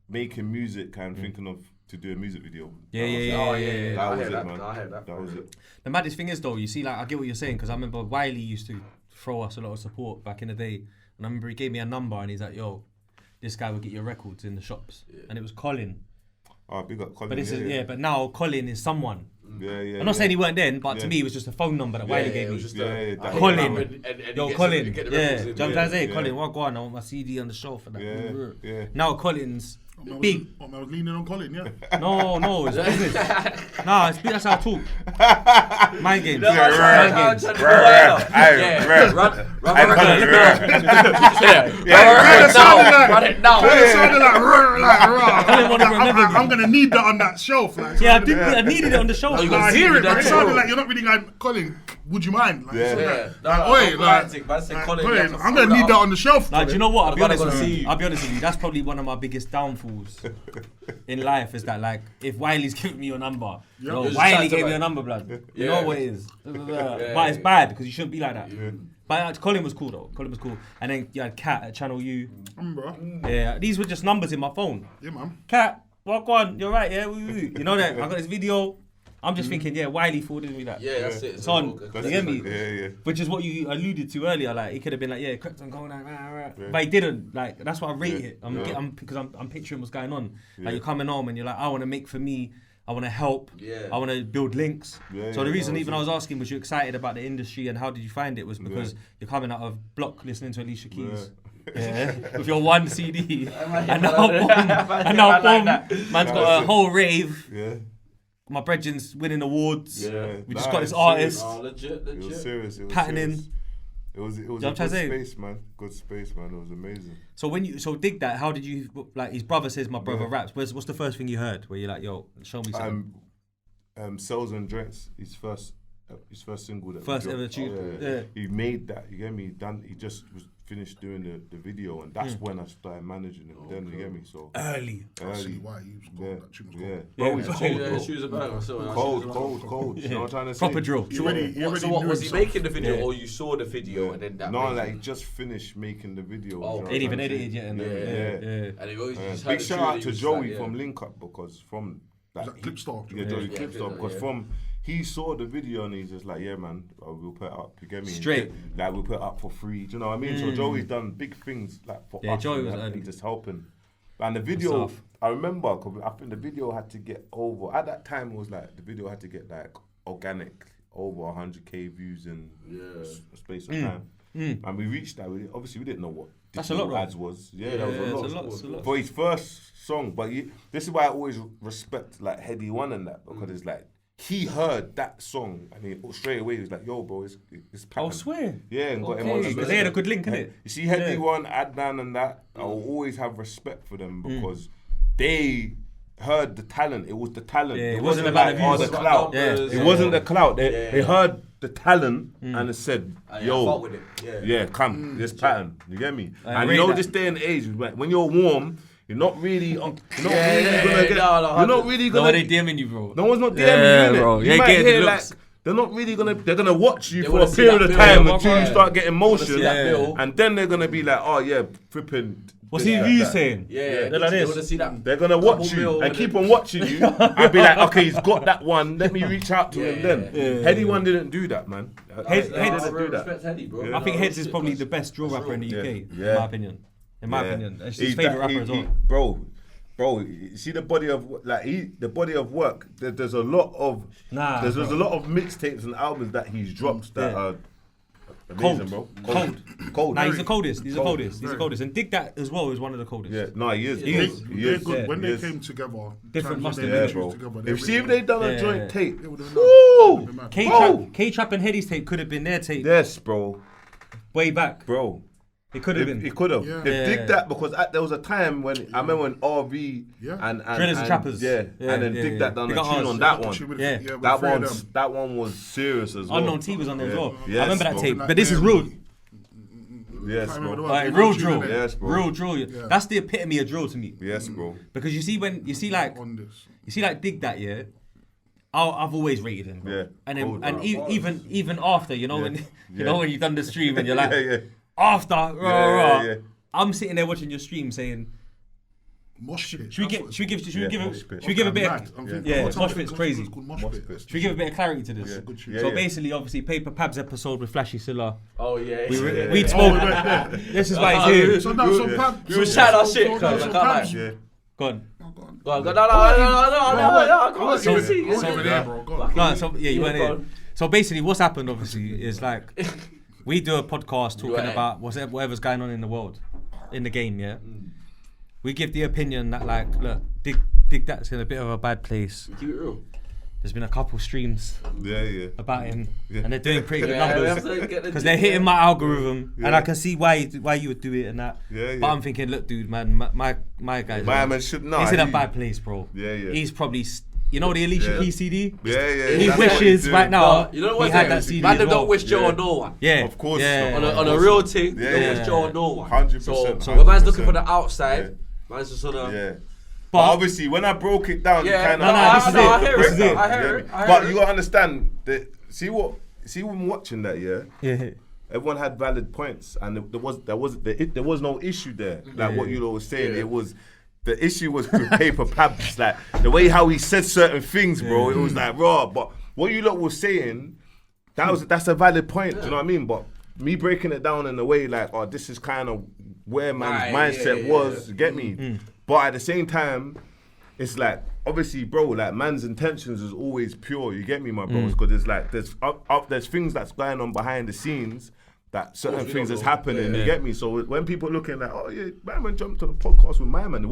making music and thinking of... to do a music video. Yeah. That was it, man. I heard that. That was it. The maddest thing is though, you see, like I get what you're saying because I remember Wiley used to throw us a lot of support back in the day, and I remember he gave me a number and he's like, "Yo, this guy will get your records in the shops," and it was Colin. Oh, big up Colin. But but now Colin is someone. Yeah. I'm not saying he weren't then, but to me it was just a phone number that Wiley gave me. Colin. Yo, Colin. Yeah. Do Jump say, Colin, what go on? I want my CD on the shelf and that. Yeah. Now Colin's big. I was leaning on Colin, yeah. No, it's business. Nah, that's how I talk. Mind games. Run it now. I'm gonna need that on that shelf. Like, yeah, I needed it on the shelf. I hear it, but it sounded like you're not really going, Colin, would you mind? Like, I'm gonna need that on the shelf. Like, do you know what? I'll be honest with you. That's probably one of my biggest downfalls in life is that, like, if Wiley's giving me your number, Wiley gave me your number, blood. You know what it is. But it's bad because you shouldn't be like that. But Colin was cool though. Colin was cool. And then you had Kat at Channel U. Yeah, these were just numbers in my phone. Yeah, man. Kat, walk on. You're right, yeah. You know that? I got this video. I'm just thinking, Wiley forwarded me that. Yeah, that's it. It's on. You get me? Yeah. Which is what you alluded to earlier. Like, he could have been like, Krept Konan, but he didn't. Like, that's why I rate it. Because I'm picturing what's going on. Like, you're coming home and you're like, I want to make for me. I want to help. I want to build links. So the reason even I was asking was you excited about the industry and how did you find it was because you're coming out of block listening to Alicia Keys. With your one CD. and now boom, man's got a whole rave. My brethren's winning awards. We just got this artist. Legit. It was serious. It was patterning. Serious. It was a good space, man. Good space, man. It was amazing. So DigDat, how did you, like, his brother says my brother raps. What's the first thing you heard where you're like, yo, show me something? Cells and Drinks, his first single that first ever tune. He made that, you get me? He just was finished doing the video and that's when I started managing him. Then you get me? So early. Why he was cold. That tune was cold. Bro, he's cold. She was a banger. Cold. You know what I'm trying to say? Proper drill. So what was he making the video or you saw the video and then that? No, like he just finished making the video. Ain't even edited yet. And it always big shout out to Joey from Link Up because from that Clip Star. Yeah, Joey Clip Star because from he saw the video and he's just like, yeah, man, we'll put it up. You get me? Straight. Like we'll put it up for free. Do you know what I mean? So Joey's done big things like for us. Joey was early. Just helping. And the video, I remember, cause I think the video had to get over. At that time, it was like the video had to get like organic over 100k views in a space of time. And we reached that. We didn't know what that's a lot ads was. That was a lot. For his first song, but this is why I always respect like Heady One and that because it's like. He heard that song and he straight away he was like, "Yo, bro, it's pattern." I swear. Yeah, and got him on. Because they had a good link, innit? You see, Heady One, Adnan, and that. I will always have respect for them because they heard the talent. It was the talent. It wasn't about the clout. It wasn't the clout. They heard the talent and it said, "Yo, come, this pattern." You get me? And you know, this day and age, when you're warm. You're not really gonna get. No, You're not really No, gonna. they DMing you, bro. No one's not DMing you, bro. innit? You Yeah, might getting hear the like looks. they're not really gonna. They're gonna watch you They for wanna a see period that of bill, time yeah, until you yeah. start getting motion, see that bill. and then they're gonna be like, oh yeah, flipping. What's this, his that, view that. saying? Yeah, They're like they this. want to see that. They're gonna watch you mil and with keep it. on watching you and be like, okay, he's got that one. Let me reach out to him then. Yeah. Heady one didn't do that, man. Heads- didn't do Respect that. Heady, bro. I think Heads is probably the best drill rapper in the UK, in Yeah. my opinion. In my opinion, it's his He's favorite that- rapper as well. Bro, you see the body of the body of work. There's a lot of there's a lot of mixtapes and albums that he's dropped that are amazing, bro. Cold. Nah, he's the coldest. He's the Cold. coldest. He's the coldest. And DigDat as well is one of the coldest. Yeah, no, he is. He bro. is. He They're is. good. When He they is. came together, Different times when mustard. they Yeah, made bro. tunes together, If see if they done a Yeah. joint tape, they would've woo, done. K-Trap and Heady's tape could have been their tape yes, bro, way back. bro. It could have been. He could have. Yeah. If Yeah. Dig that because there was a time when I remember when RV Yeah. and Drillers and Trappers. yeah, Yeah, and then yeah, Dig yeah. that done They a got tune ours. on that one. Yeah. That one was serious as well. Unknown T was on there as well. Yes, I remember that bro. tape. Like But this is them. real. Yes, bro. Like real drill. Yes, bro. Real drill. That's the epitome of drill to me. Yes, bro. Because you see like On this. DigDat, yeah. I've always rated him. Bro. Yeah. And then, Cold, and bro. even after, you know, when you know when you've done the stream and you're like, Yeah. after, Yeah. I'm sitting there watching your stream saying, Mosh pit. should we give Mosh pit. a bit of, Mosh pit's crazy. Mosh pit. should we give a bit of clarity to this? Good tune. Yeah, So yeah. basically, obviously, Paper Pab's episode with Flashy Silla. Oh yeah. We spoke. This is why he's here. So now, so Pab. We were chatting our shit, cuz. I can't lie. Yeah. Go on. Go on, go. No, I can't So- see. I was over there, bro. Go on. No, so yeah, you weren't go here. on. So basically, what's happened obviously is like we do a podcast talking Right. about whatever's going on in the world, in the game. Yeah, we give the opinion that like, look, DigDat's in a bit of a bad place. Keep it real. There's been a couple streams Yeah. about him, Yeah. and they're doing pretty good Yeah, we have numbers to get the because they're hitting my algorithm, and Yeah. I can see why you would do it and that. Yeah. But I'm thinking, look, dude, man, my guy, My man should know. he's in a bad place, bro. Yeah. He's probably, you know, the Alicia Yeah. Keys CD. Yeah. He That's what he's wishes doing. right now You know he what? had that CD Man, as they well. don't wish Joe Yeah. on no one. Yeah, Of course. Yeah. On a real thing, Yeah, they don't yeah. wish Joe on no one. 100%. So when man's looking for the outside, man's just on a. Yeah. But- But obviously, when I broke it down, Yeah, kind no, of. this is it. I hear This is it. it. I hear it. But you gotta understand that. See when watching that, yeah. Yeah. Everyone had valid points, and there was no issue there. Like what you lot was saying, Yeah. it was. The issue was with Paper Pabs, like the way how he said certain things, bro. It was like raw. But what you lot was saying, that's a valid point. Do you know what I mean? But me breaking it down in a way like, oh, this is kind of where man's mindset was. You get me? But at the same time, it's like obviously, bro, like man's intentions is always pure. You get me, my bros? Because it's like there's things that's going on behind the scenes. That certain things is happening, you get me? So when people looking like, oh yeah, my man jumped on a podcast with my man,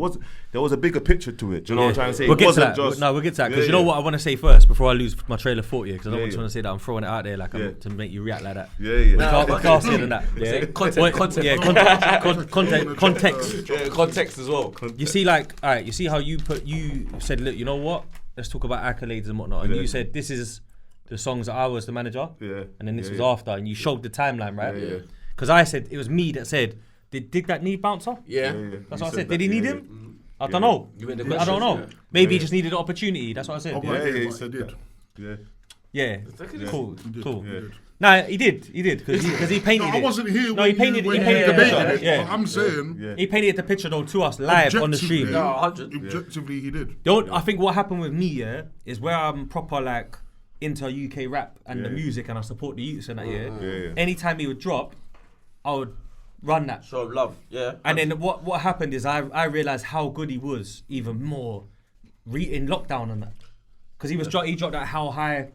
there was a bigger picture to it. Do you know what I'm trying to say? We'll It get to wasn't that. just- We'll get to that because Yeah, you know yeah. what I want to say first before I lose my trailer of thought here because I don't Yeah, want yeah. to say that I'm throwing it out there like Yeah. to make you react like that. Yeah. Classier than that. Say Yeah. context. Yeah, context. Yeah, context as well. You see, like, all right, you see how you said, look, you know what? Let's talk about accolades and whatnot. And Yeah. you said this is the songs that I was the manager. Yeah. And then this Yeah, was yeah. after, and you showed the timeline, right? Yeah. Because I said it was me that said, did DigDat need Bouncer? Yeah. That's You what I said. that, Did he yeah, need yeah. him? I don't know. You made the I don't know. questions, Maybe he just needed an opportunity. That's what I said. Yeah, he he said did. Yeah. Yeah. Yeah. Cool. Cool. Yeah. Nah, he did because he painted No, it. I wasn't here No, when he painted when the debated picture. it. Yeah. But I'm saying, Yeah. He painted the picture though to us live on the stream. objectively, No, 100. Objectively, he did. I think what happened with me, yeah, is where I'm proper like into UK rap and the music and I support the youths and that, Yeah. Anytime he would drop, I would run that. Show of love. Yeah. And then what happened is I realised how good he was even more in lockdown and that. Because he dropped that How High,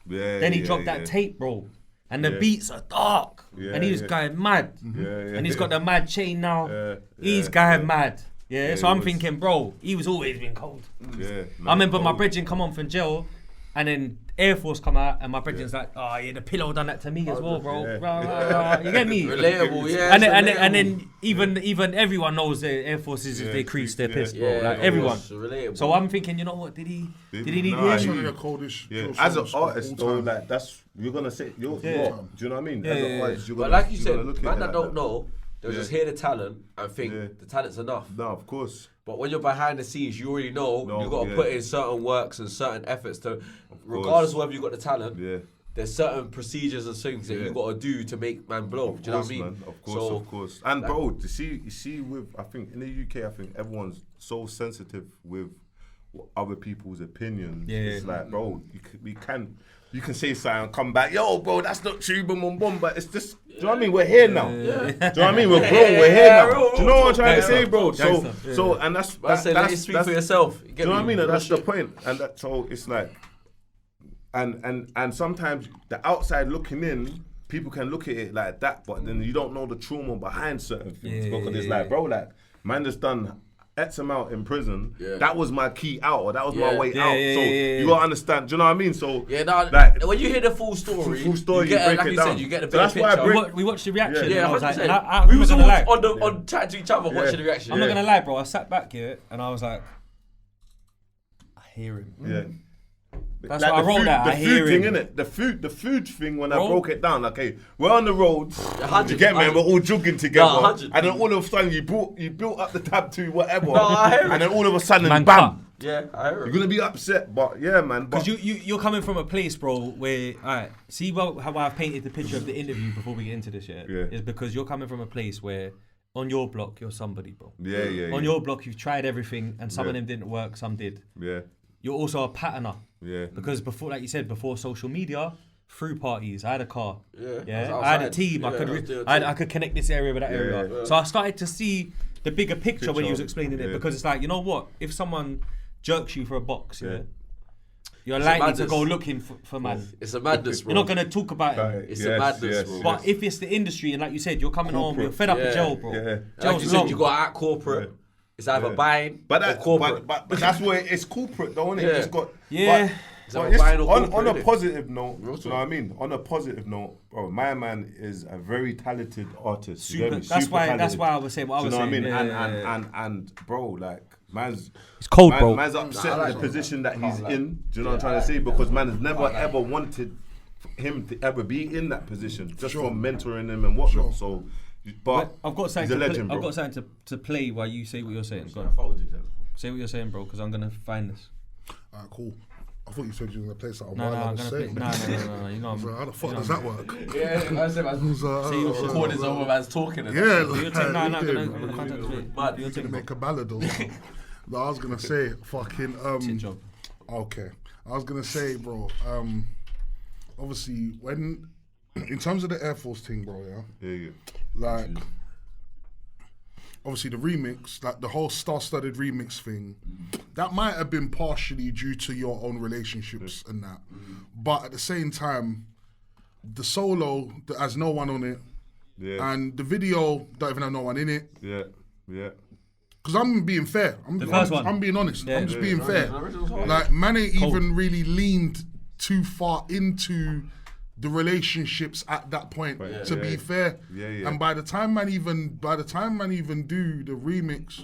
Yeah. then he dropped that tape, bro. And the beats are dark. Yeah, and he was yeah. going mad. Yeah. And he's got the mad chain now. Yeah, He's yeah, going mad. Yeah, so he I'm was. thinking, bro, he was always been cold. Yeah. I remember my brethren come on from jail, and then Air Force come out, and my brethren's like, oh yeah, the pillow done that to me as well, bro. yeah. Rah, rah, rah. You get me? Relatable, yeah. And then even everyone knows the Air Force is they crease their piss, bro. Like everyone. Relatable. So I'm thinking, you know what? Did he need Nah, him? It's one of the coldest. Yeah. drill As an songs of artist, all though, time. like that's you're gonna say you're. Yeah. Do you know what I mean? Yeah, As yeah, an artist, you're But gonna. like you you're said, gonna look at man it that like don't know, They'll just hear the talent and think the talent's enough. No, of course. But when you're behind the scenes, you already know you've got to put in certain works and certain efforts to, regardless of whether you've got the talent. Yeah. There's certain procedures and things that you've got to do to make man blow. Do you know what I mean? Man. Of course. And like, bro, you see, with I think in the UK, I think everyone's so sensitive with other people's opinions. Yeah. It's like, bro, you can say something and come back, yo, bro, that's not true, boom, but it's just, do you know what I mean? We're here now. Yeah. Do you know what I mean? We're grown, we're here now. Do you know what I'm trying to say, bro? So, and that's let you speak for yourself. Do you know what I mean? And that's the point. And so it's like, and sometimes the outside looking in, people can look at it like that, but then you don't know the trauma behind certain things. Because it's like, bro, like, man just done X amount in prison. Yeah. That was my key out, or that was my way out. So you gotta understand. Do you know what I mean? So like, when you hear the full story, you break like it down. Said, you get the bigger picture. We watched the reaction. Yeah, I was like, we was all on chatting to each other watching the reaction. I'm not gonna lie, bro. I sat back here and I was like, I hear him. Yeah. That's like why I wrote that. I hear thing, him. Innit? The food thing, when I broke it down, okay, we're on the road, you get me, and we're all jogging together, and then all of a sudden you built up the tab to whatever, and then all of a sudden, man, bam. Yeah, I hear it. You're gonna be upset, but yeah, man. Because you're coming from a place, bro, where, alright, see how I've painted the picture of the interview before we get into this, is because you're coming from a place where on your block, you're somebody, bro. Yeah. On your block, you've tried everything, and some of them didn't work, some did. Yeah. You're also a patterner. Yeah. Because before, like you said, before social media, through parties, I had a car. Yeah. I had a team. I could connect this area with that area. Yeah. So I started to see the bigger picture when you was explaining it, because it's like, you know what? If someone jerks you for a box, you're likely to go looking for man. It's a madness, bro. You're not going to talk about it. It's a madness, bro. But if it's the industry, and like you said, you're coming home, you're fed up with jail, bro. Yeah. Like you said, you got to act corporate. It's either buying or corporate. But that's where it's corporate, though, isn't it? It's got on a positive note. You know what I mean? On a positive note, bro, my man is a very talented artist. That's why I was saying what I was saying. You know what I mean? And bro, like, man's it's cold, bro. Man's upset in the position that he's in. Do you know what I'm trying to say? Because man has never ever wanted him to ever be in that position, just from mentoring him and whatnot. So. But I've got something. I've got something to play while you say what you're saying. Go on. Say what you're saying, bro, because I'm gonna find this. Alright, cool. I thought you said you were gonna play something. No, I'm gonna play. No. You know, how the fuck does that work? Yeah, I said, recording over man's talking. Yeah, I'm gonna contact it. You're taking make a ballad or something. No, I was gonna say fucking okay. I was gonna say, bro. Obviously, when in terms of the Air Force thing, bro, yeah. Like, obviously the remix, like the whole star-studded remix thing, that might have been partially due to your own relationships and that. But at the same time, the solo that has no one on it, and the video don't even have no one in it. Yeah. Because I'm being fair. I'm being honest. I'm just being fair. Like, man ain't even really leaned too far into the relationships at that point, to be fair. And by the time man even do the remix,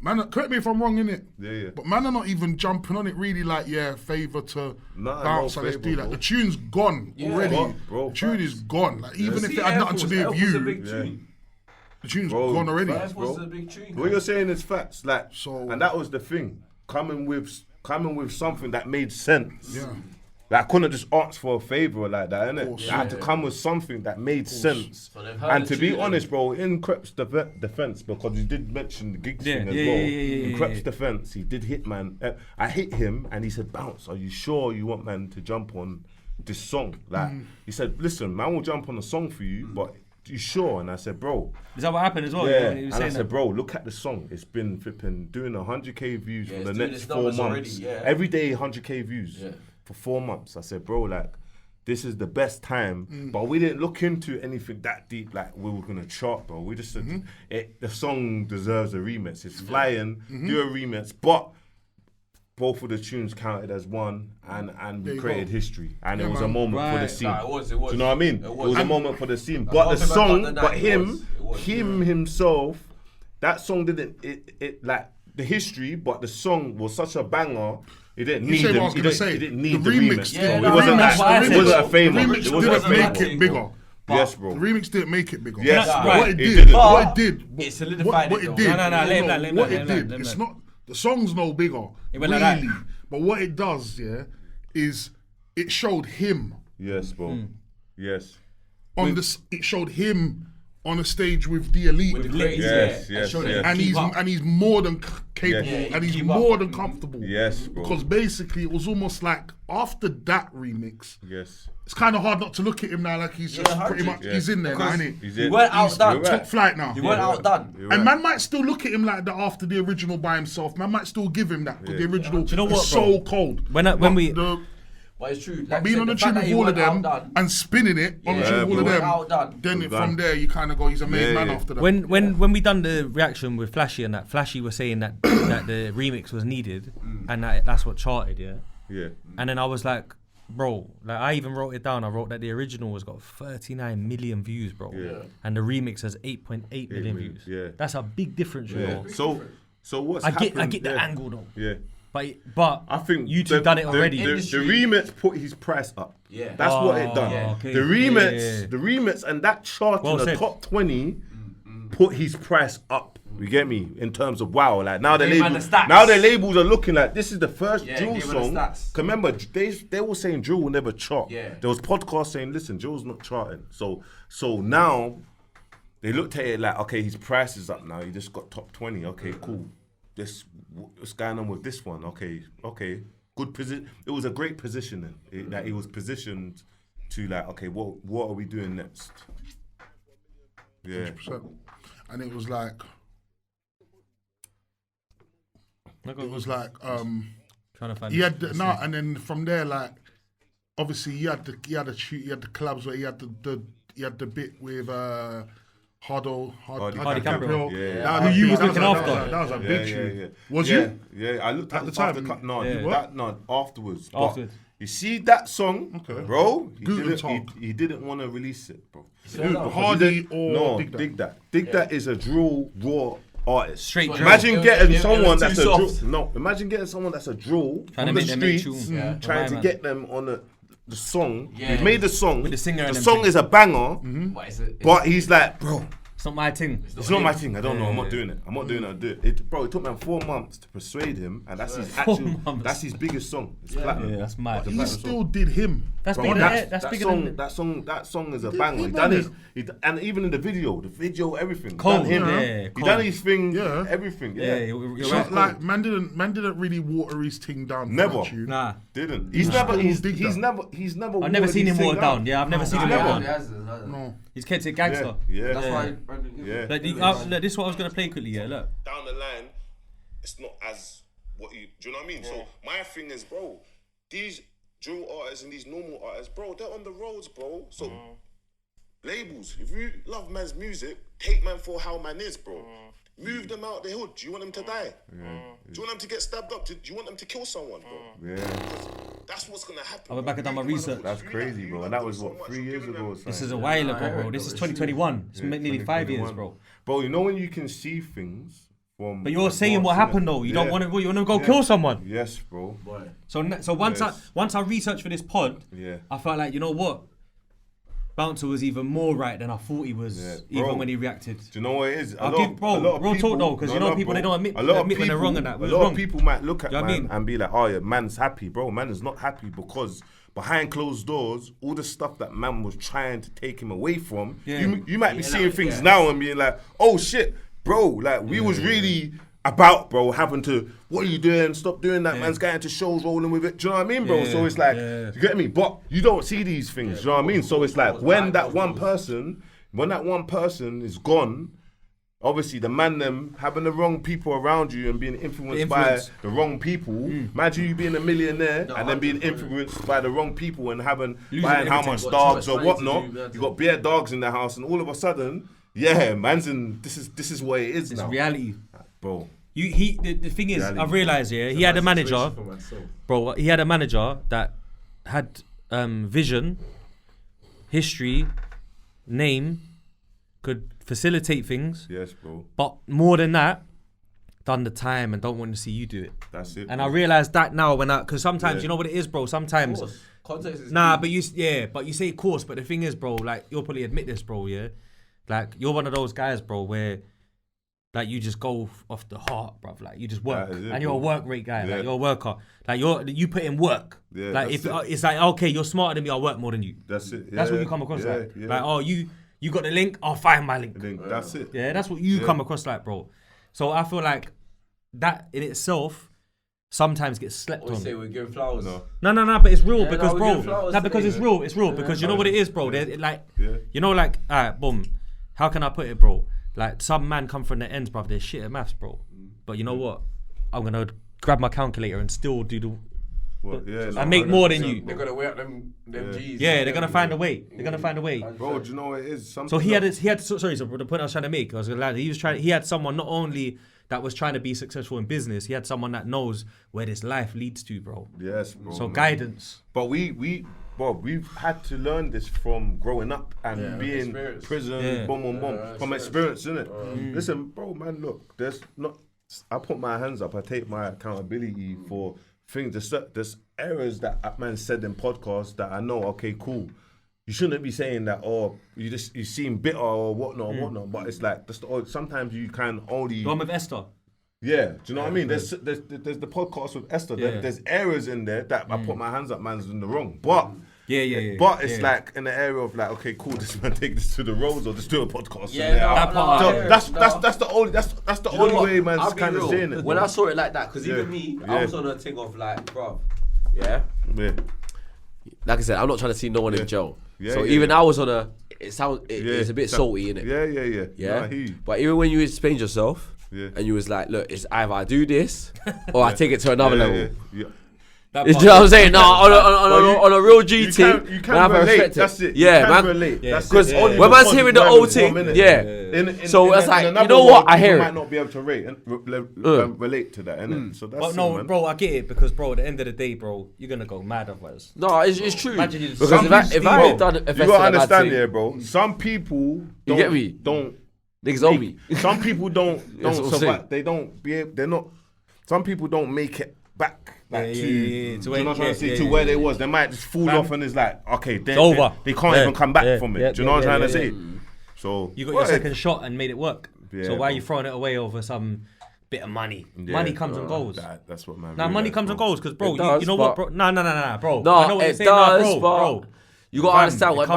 man, correct me if I'm wrong, innit? But man are not even jumping on it really like, favour to bounce, let's do that. The tune's gone already. Bro, the tune is gone. Like, even if it had nothing to do with you, the tune's gone already. What you're saying is facts. Like, and that was the thing. Coming with something that made sense. Like, I couldn't just ask for a favour like that, innit? I had to come with something that made sense. And to be honest, bro, in Krept's defence, because you did mention the gigs thing as well. In Krept's defence, he did hit man. I hit him and he said, Bounce, are you sure you want man to jump on this song? Like, he said, listen, man will jump on a song for you, but you sure? And I said, bro. Is that what happened as well? Yeah. And I said, bro, look at the song. It's been flipping doing 100k views for the next 4 months. Every day 100k views. For 4 months. I said, bro, like, this is the best time. But we didn't look into anything that deep, like we were gonna chart, bro. We just said the song deserves a remix. It's flying, do a remix, but both of the tunes counted as one, and we created history. And it was a moment for the scene. Nah, it was. Do you know what I mean? It was a moment for the scene. But the song, him himself, that song didn't, it like, the history, but the song was such a banger. He didn't need the remix. It wasn't a favour. The remix didn't make it bigger. Yes, bro. The remix didn't make it bigger. Yes, Nah, bro. What it It did, didn't. what it did, It solidified what it, it though. did. No, let him land, let him What land, it let him did, land, it's let him not. The song's no bigger, It went like that. really. But what it does, is it showed him Yes, bro. Yes. on this. It showed him on a stage with the elite. With the greats, Yes, yeah. yes, showed yes. him and keep he's up. and he's more than capable, Yes. and he's Keep more up. than comfortable. Yes, bro. Because basically, it was almost like after that remix, Yes. it's kind of hard not to look at him now like he's just pretty 100. much he's in there now, Because isn't he? He's You in. weren't He's- outdone. you're right. Top flight now. You weren't outdone. You're And right. man might still look at him like that after the original by himself. Man might still give him that because the original you know what, is bro? so cold. When But we- But it's true. but being on the tune with all of them and spinning it on the Yeah, tune with all of bro. them, Outdone. then Well from done. there you kind of go, he's a made Yeah, man yeah. after that. When we done the reaction with Flashy and that, Flashy was saying that that the remix was needed and that's what charted, yeah. Yeah. And then I was like, bro, like I even wrote it down. I wrote that the original has got 39 million views, bro. Yeah. And the remix has 8.8 million views. Yeah. That's a big difference, you Yeah. know. So what's I happened? get the yeah. angle though. Yeah. But I think YouTube done it already. The remix put his price up. Yeah. That's what it done. Yeah. Okay. The remix, Yeah. the remix, and that chart Well in the said. top 20 put his price up. You get me? In terms of wow, like now the Gave man labels, the stats. now the labels are looking like this is the first Yeah, drill gave man song. the stats. 'Cause remember, they were saying drill will never chart. Yeah. There was podcasts saying, listen, drill's not charting. So now they looked at it like, okay, his price is up now. He just got top 20. Okay, cool. What's going on with this one? Okay. Good position. It was a great positioning. That he was positioned to like, okay, what are we doing next? Yeah. 100%. And it was like, trying to find he this- had the, and then from there, like, obviously he had the collabs where he had the bit with Hardy Campbell. Yeah. That Who was you a was big- looking that was after. That was a big Yeah. tune. Was yeah, you? Yeah, I looked At at the the time? time. No, Yeah. no, afterwards. But Afterwards. you see that song, bro? Guten Tag. He didn't want to release it, bro. Hardy or No, DigDat? DigDat is a drill raw artist. Straight drill. Imagine getting it was someone too that's a soft. drill. No, imagine getting someone that's a drill Trying on to the make them make streets, tune. Yeah. trying to Right, get them on the song. Yeah. He made the song. With the singer and The them song things. is a banger, What is it? but he's like, bro. It's not my thing. It's not my thing. I don't know. I'm Yeah. not doing it. I'm not doing it. I'll do it. Bro, it took me 4 months to persuade him, and that's his actual. months. That's his biggest song. It's platinum. Yeah, that's mad. He still did him. That's Bro, bigger that's- than that's that bigger song, than that song is a did banger. him, He done innit? his, and even in the video, everything. Cold, He done him. yeah, He cold. done his thing. Yeah. Everything. yeah, Yeah. you're It's right. not like man didn't really water his thing down. for Never. that tune. Nah, Didn't. He's never. He's DigDat. never. I've never seen him watered down. Yeah, I've never seen him Never. watered down. No. He's kept it gangster. Yeah. That's why. Yeah. Look, this is what I was gonna play quickly. Yeah, look. Down the line, it's not as what you. Do you know what I mean? So my thing is, bro, these drill artists and these normal artists, bro, they're on the roads, bro. So labels, if you love man's music, take man for how man is, bro. Move them out the hood. Do you want them to die? Do you want them to get stabbed up? Do you want them to kill someone, bro? Mm. Yeah. That's what's gonna happen. I went back and done my research. That's crazy, bro. And that was what 3 years ago. Or This something. is a while ago, bro. This is 2021. It's nearly 5 years, 2021. bro. Bro, you know when you can see things from. But you're saying what happened though. You don't want to. You want to go kill someone. Yes, bro. So once I researched for this pod, Yeah. I felt like, you know what, Bouncer was even more right than I thought he was, Yeah, even bro. when he reacted. Do you know what it is? I'll give- bro, real talk though, 'cause you know people, they don't admit when they're wrong and that. A We're lot wrong. of people might look at You know what I man mean? and be like, oh yeah, man's happy. Bro, man is not happy because behind closed doors, all the stuff that man was trying to take him away from, Yeah. you might be Yeah, seeing no, things yeah. now and being like, oh shit, bro, like we was really about, bro, having to, what are you doing? Stop doing that, man's going to shows, rolling with it. Do you know what I mean, bro? Yeah, So it's like, yeah. you get me? But you don't see these things, do you know what I mean? So it's like, when that one person is gone, obviously the man them having the wrong people around you and being influenced by influence. the wrong people. Imagine you being a millionaire and then being influenced by the wrong people and buying how everything. much What dogs too or much money to whatnot. do, man. You got bare dogs in the house and all of a sudden, yeah, man's in. This is what it is It's now, reality. bro. The thing is, Reality. I've realised, yeah, he had a manager, bro. He had a manager that had vision, history, name, could facilitate things, Yes, bro. but more than that, done the time and don't want to see you do it. That's it. And I realize that now because sometimes you know what it is, bro. Sometimes context is key. but you say course, but the thing is, bro, like you'll probably admit this, bro. Yeah, like you're one of those guys, bro, where like you just go off the heart, bruv. Like you just work, and you're a work rate guy. Like you're a worker. Like you put in work. Yeah, like if it's like okay, you're smarter than me, I'll work more than you. That's it. That's what you come across like. Like oh you got the link, I'll find my link. That's it. Yeah, that's what you come across like, bro. So I feel like that in itself sometimes gets slept on. Say we're giving flowers. No, but it's real because, bro. No, because it's real. It's real because you know what it is, bro. You know, like, alright, boom. How can I put it, bro? Like, some man come from the ends, bro. They're shit at maths, bro. But you know what? I'm gonna grab my calculator and still do the. I make more than you. They're gonna weigh up them G's. Yeah, they're gonna find a way. They're gonna find a way. Bro, do you know what it is? So he had. Sorry, so the point I was trying to make, he had someone not only that was trying to be successful in business, he had someone that knows where this life leads to, bro. Yes, bro. So guidance. But we've had to learn this from growing up and being experience. prison, from experience, innit? Listen, bro, man, look, I put my hands up, I take my accountability for things. There's errors that man said in podcasts that I know, okay, cool. You shouldn't be saying that, or you seem bitter or whatnot. But it's like sometimes you can only. The one with Esther. Yeah, do you know what I mean? There's the podcast with Esther. Yeah. There's errors in there that I put my hands up, man's in the wrong. But But it's like in the area of like, okay, cool, this man take this to the roads or just do a podcast. That's the only way man's kind of saying it. When I saw it like that, because even me, I was on a thing of like, bro, like I said, I'm not trying to see no one in jail. Even I was on it's a bit salty, innit? Yeah. But even when you explained yourself, and you was like, look, it's either I do this or I take it to another level. You know what I'm saying? No, on a real G team, you can relate. That's it. Yeah, man. Relate. Because when man's hearing the old thing, so it's like, you know what? I hear it. You might not be able to relate to that, innit? So that's. But no, bro, I get it because, bro, at the end of the day, bro, you're gonna go mad otherwise. No, it's true. Imagine you because if I had done, you gotta understand here, bro. Some people you get me? Niggas owe me. Some people don't survive. They're not. Some people don't make it back. Like to where they was. They might just fall off and it's like, okay, it's over. They can't even come back from it. Do you know what I'm trying to say? So you got your second shot and made it work. So why are you throwing it away over some bit of money? Money comes and goes. That's what man. Now money comes and goes because, bro, you know what, bro? No, bro. No, I know what it does, bro. You gotta understand when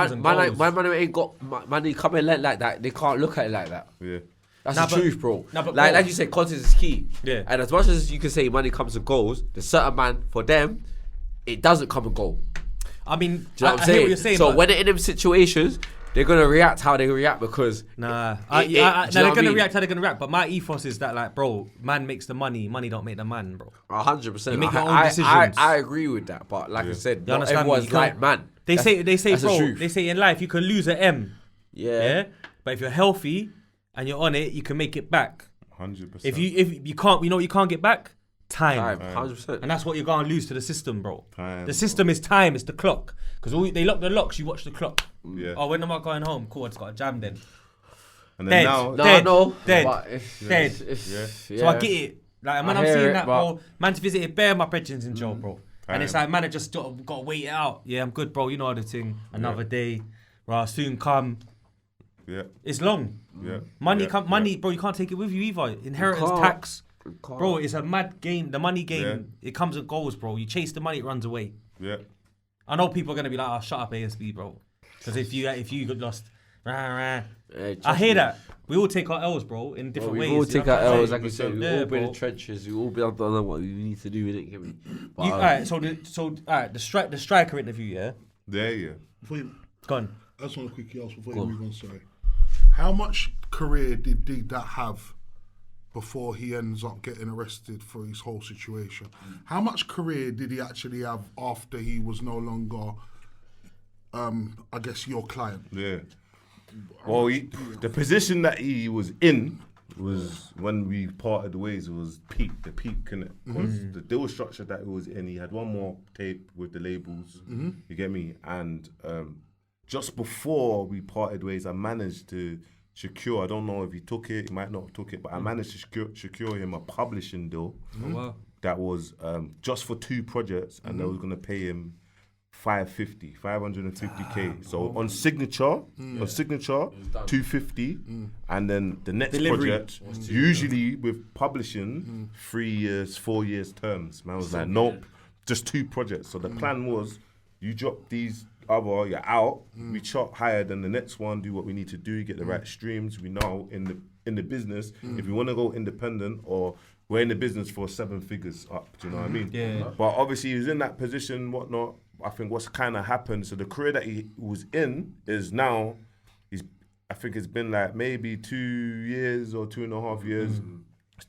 man ain't got money coming like that, they can't look at it like that. Yeah. That's the truth, bro. Like you said, content is key. Yeah. And as much as you can say money comes and goes, the certain man, for them, it doesn't come and go. I mean, do you know what I'm saying? Hear what you're saying, so when they're in them situations, they're gonna react how they react because they're gonna react how they're gonna react. But my ethos is that, like, bro, man makes the money don't make the man, bro. 100%. You make your own decisions. I agree with that, but like I said, not everyone's like man. They say, bro, they say in life you can lose an M. Yeah. But if you're healthy and you're on it, you can make it back. 100%. If you can't, you know what you can't get back? Time. 100%. And that's what you're gonna lose to the system, bro. Time. The system is time. It's the clock. Because they lock the locks. You watch the clock. Yeah. Oh, when am I going home? Cool. I just got a jam then. And then dead. So I get it. Like when I'm seeing that, bro, man's visited bare my brethren in jail, bro. And it's like, man, I just got to wait it out. Yeah, I'm good, bro. You know the thing. Another day. Right, soon come. Yeah. It's long. Yeah. Money, bro, you can't take it with you either. Inheritance tax. Bro, it's a mad game. The money game, it comes and goes, bro. You chase the money, it runs away. Yeah. I know people are going to be like, oh, shut up, ASB, bro. Because if you got lost, I hear that. We all take our L's, bro, in different ways. We all take our L's, like we said. We all been in the trenches. We all done what we need to do in it. Alright, so the striker interview, Yeah. Go on. I just want to quickly ask before you move on, sorry. How much career did DigDat have before he ends up getting arrested for his whole situation? How much career did he actually have after he was no longer, I guess, your client? Yeah. Well, the position that he was in was when we parted ways. It was the peak, innit? Because the deal structure that he was in, he had one more tape with the labels. You get me? And just before we parted ways, I managed to secure. I don't know if he took it. He might not have took it, but I managed to secure him a publishing deal. Oh, wow. That was just for 2 projects, and they was gonna pay him 550k. So on signature, 250, and then the next project, usually with publishing, 3 years, 4 years terms. Man was like, nope, just 2 projects. So the plan was, you drop these other, you're out. We chart higher than the next one. Do what we need to do. Get the right streams. We know in the business, if we want to go independent or we're in the business for 7 figures up. Do you know what I mean? Yeah. But obviously, he was in that position, whatnot. I think what's kind of happened, so the career that he was in is now, I think it's been like maybe 2 years or 2.5 years.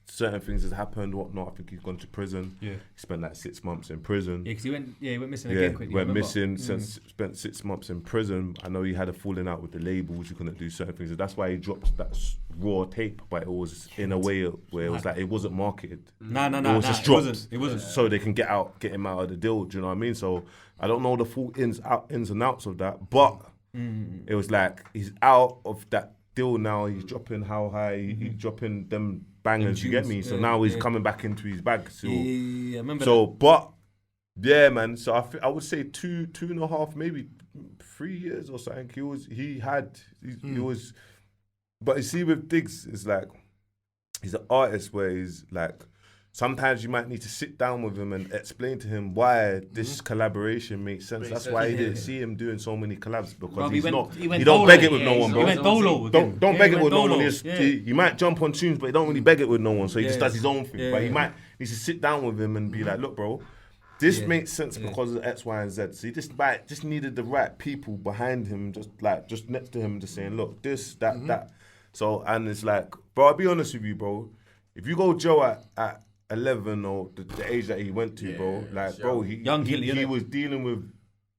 Certain things has happened, whatnot. I think he's gone to prison. Yeah. He spent like 6 months in prison. Yeah, because he went missing again quickly. Went missing, spent 6 months in prison. I know he had a falling out with the labels, he couldn't do certain things. That's why he dropped that raw tape, but it was in a way where it was like, it wasn't marketed. No, it was just dropped. It wasn't. So they can get him out of the deal, do you know what I mean? So I don't know the full ins and outs of that, but it was like, he's out of that deal now. He's dropping how high, he's dropping them bangers, you get me? So now he's coming back into his bag. So, I remember but yeah, man. So I would say 2.5, maybe 3 years or something. He was, but you see with Diggs, it's like, he's an artist where he's like, sometimes you might need to sit down with him and explain to him why this collaboration makes sense. That's why you didn't see him doing so many collabs, because he don't beg it with no one, bro. He went dolo. Don't beg it with no one. He might jump on tunes, but he don't really beg it with no one. So he just does his own thing. But he might need to sit down with him and be like, look, bro, this makes sense because of X, Y, and Z. So he just needed the right people behind him, just next to him, just saying, look, this, that. So, and it's like, bro, I'll be honest with you, bro. If you go Joe at 11 or the age that he went to, bro, like, bro, he was dealing with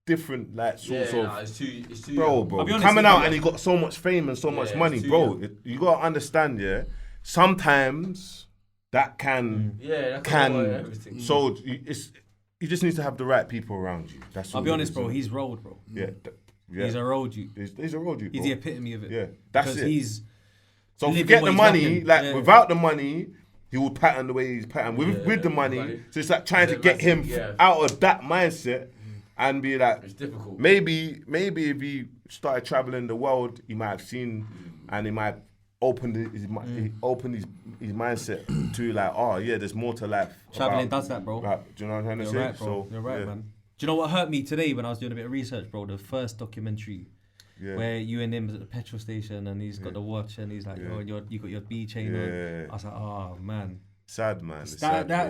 different, like, sorts of, it's too bro, coming out and he got so much fame and so much money, bro. You gotta understand, sometimes that can, so you just need to have the right people around you. That's all. I'll be honest, bro. He's rolled, bro. Yeah. He's a road you. He's a road you. He's the epitome of it. Yeah, that's because it. He's so forget the money. Without the money, he will pattern the way he's patterned. With the money, so it's like trying to get him out of that mindset and be like, it's difficult. Maybe if he started traveling the world, he might have seen and he might open his mindset to like, oh yeah, there's more to life. Traveling does that, bro. Right, do you know what I'm trying to say? Right, bro. You're right, man. Do you know what hurt me today when I was doing a bit of research, bro? The first documentary where you and him was at the petrol station and he's got the watch and he's like, oh, you got your B chain on. I was like, oh man. Sad, man.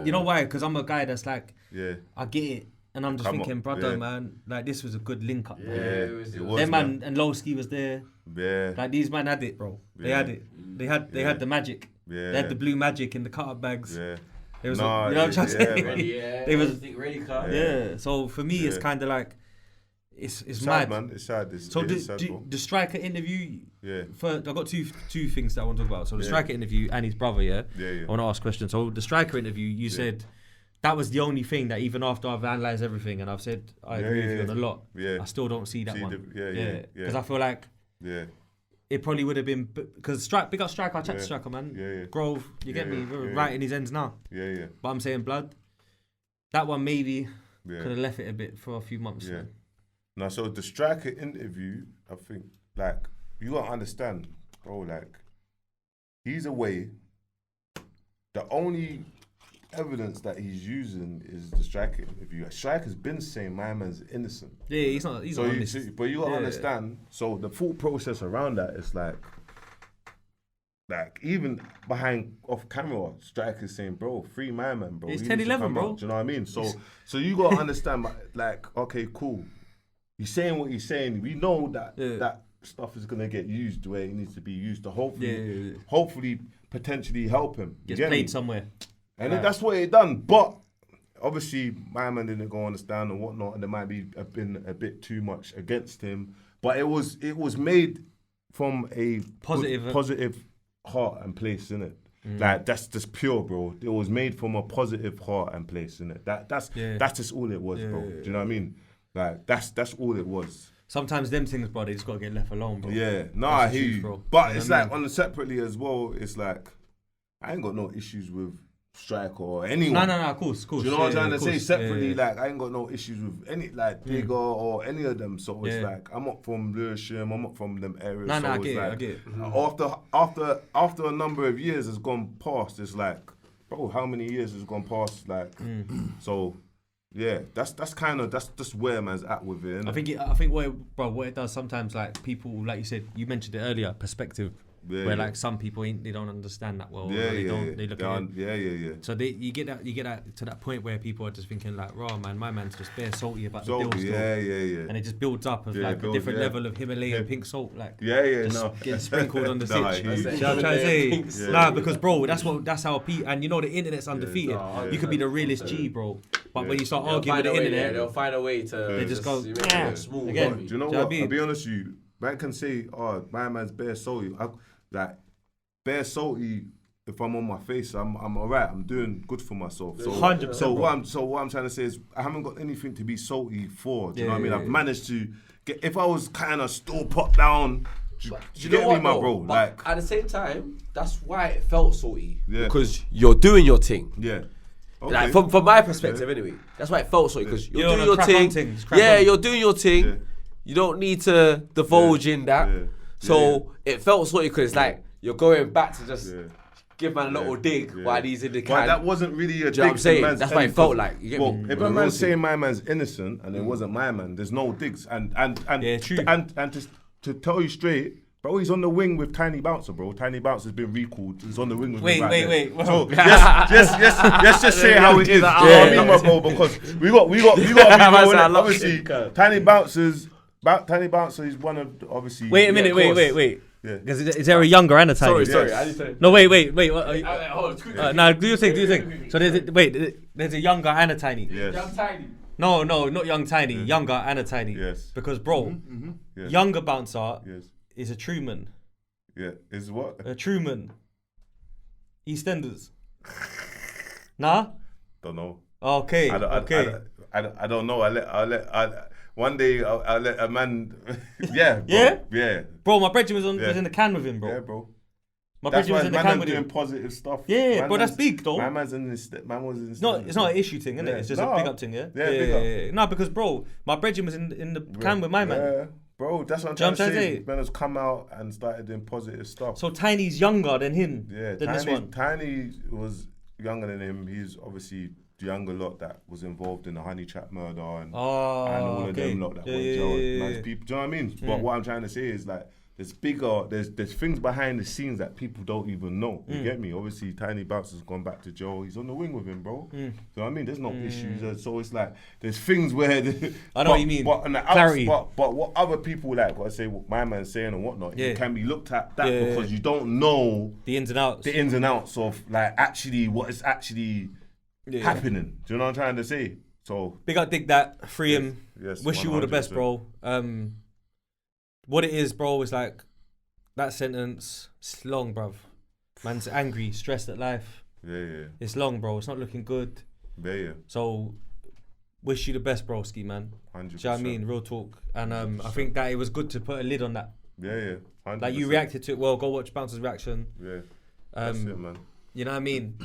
You know why? Because I'm a guy that's like, I get it. And I'm just thinking, brother, man, like this was a good link up, bro. It was them man and Lowski was there. Yeah. Like these man had it, bro. They had it. They had the magic. Yeah. They had the blue magic in the cut-up bags. Yeah. It was, you know what I'm trying to say? They was ready cut. Yeah. So for me, it's kind of like, it's sad, mad, man. It's sad. So the striker interview. First, I got two things that I want to talk about. So the striker interview and his brother. I want to ask questions. So the striker interview, you said that was the only thing that even after I've analysed everything and I've said I agree with you on a lot, I still don't see that one. Because I feel like it probably would have been, because big up Striker, I chat to Striker, man. Grove, you get me? We're right in his ends now. But I'm saying blood. That one maybe could have left it a bit for a few months. Now, so the Striker interview, I think, like, you gotta understand, bro, like, he's away. The only evidence that he's using is the Striker interview. Striker's been saying my man's innocent. Yeah, he's not honest. But you gotta understand, so the thought process around that is like even behind off camera, Striker's saying, bro, free my man, bro. It's 10-11, bro. Do you know what I mean? So you gotta understand, like, okay, cool. He's saying what he's saying. We know that that stuff is gonna get used where it needs to be used to hopefully potentially help him. Gets played somewhere. And that's what he done. But obviously, my man didn't go on the stand and whatnot, and there might been a bit too much against him. But it was made from a positive heart and place, innit? Like that's just pure, bro. It was made from a positive heart and place, innit? That's just all it was, bro. Do you know what I mean? Like that's all it was. sometimes them things, bro, they just gotta get left alone, bro. Yeah, I hear you. Bro. But it's like on the separately as well. It's like I ain't got no issues with Strike or anyone. No, of course. Do you know what I'm trying to say? Separately, like I ain't got no issues with any like Digga or any of them. So it's like I'm not from Lewisham, I'm not from them areas. No, so I it's get like, it. After a number of years has gone past, it's like, bro, how many years has gone past? Like, so yeah, that's just where man's at with it. I think what it does sometimes, like people, like you said, you mentioned it earlier, perspective. Yeah, where like some people they don't understand that well. They look at it. So you get that to that point where people are just thinking like, raw man, my man's just bare salty about the deal still. And it just builds up of like a different level of Himalayan pink salt, like getting sprinkled on the sitch. You know what I'm trying to say? Nah, because bro, that's how people, and you know the internet's undefeated. You could be the realest G, bro, but when you start arguing with the internet, they'll find a way to. They just go small. Again, do you know what? I'll be honest with you. Man can say, oh, my man's bare salty. Like, bare salty, if I'm on my face, I'm alright. I'm doing good for myself. So 100%. So what I'm trying to say is, I haven't got anything to be salty for. Do you know what I mean? I've managed to get. If I was kind of still put down, do you get me, my bro? But like at the same time, that's why it felt salty. Yeah. Because you're doing your thing. Yeah. Okay. Like from my perspective, anyway, that's why it felt salty because you're doing your thing. You're doing your thing. Yeah. You don't need to divulge in that. Yeah. So it felt salty because like you're going back to just give man a little dig while he's in the can. But that wasn't really a dig. You know what I'm saying? That's what it felt like. You get me? If a man's saying my man's innocent and it wasn't my man, there's no digs. And true. And to tell you straight, bro, he's on the wing with Tiny Bouncer, bro. Tiny Bouncer's been recalled. He's on the wing with me. Wait. So let's just say how it is. I mean, my bro, because we got to be real. Obviously, Tiny Bouncer is one of obviously. Wait a minute. Wait. Yeah. Is there a younger and a tiny? Sorry. I need to. No, wait. No, do you think? So there's a younger and a tiny. Yes. Young tiny. No, not young tiny. Yeah. Younger and a tiny. Yes. Because bro, younger Bouncer is a Truman. Yeah. Is what? A Truman. EastEnders. Nah. Don't know. Okay. I don't know. One day I'll let a man. Yeah. Bro, my brother was in the can with him, bro. Yeah, bro. My brother was in the can with him. Doing positive stuff. Yeah, bro, that's big though. My man's in this. Man was in. It's not an issue thing, isn't it? It's just a big up thing, yeah. Yeah. No, because bro, my brother was in the can with my man. Yeah, bro, that's what I'm trying to say. Man has come out and started doing positive stuff. So Tiny's younger than him. Yeah, than this one. Tiny was younger than him. He's obviously the younger lot that was involved in the Honey Trap murder and all of them lot that went to jail. Nice people. Do you know what I mean? But what I'm trying to say is like there's things behind the scenes that people don't even know. You get me? Obviously, Tiny Bouncer's gone back to jail. He's on the wing with him, bro. So you know what I mean, there's no issues. So it's like there's things where I know what you mean. But on the clarity. But what other people like, what I say, what my man's saying and whatnot, it can be looked at because you don't know the ins and outs of like actually what is actually happening. Do you know what I'm trying to say? So big up DigDat, free him. Yes, wish you all the best, bro. What it is, bro, is like that sentence. It's long, bruv. Man's angry, stressed at life. Yeah. It's long, bro. It's not looking good. Yeah. So wish you the best, broski, man. 100%. Do you know what I mean? Real talk. And I think that it was good to put a lid on that. Yeah. 100%. Like you reacted to it well. Go watch Bouncer's reaction. Yeah. That's it, man. You know what I mean?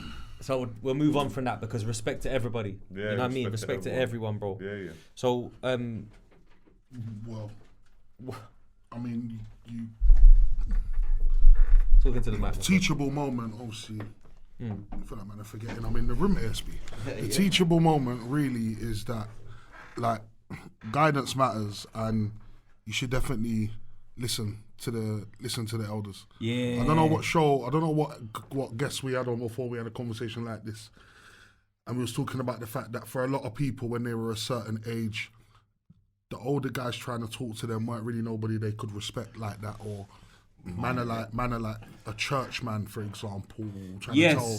So we'll move on from that because respect to everybody. Yeah, you know what I mean? Respect to everyone, bro. Yeah. So well, I mean, you talking to the mic. Teachable moment, obviously. I feel like man, I'm forgetting. I'm in the room, ASB. The teachable moment really is that, like, guidance matters, and you should definitely listen to the elders. Yeah. I don't know what guests we had on before we had a conversation like this, and we was talking about the fact that for a lot of people when they were a certain age, the older guys trying to talk to them weren't really nobody they could respect like that, or manner like a church man, for example, trying to tell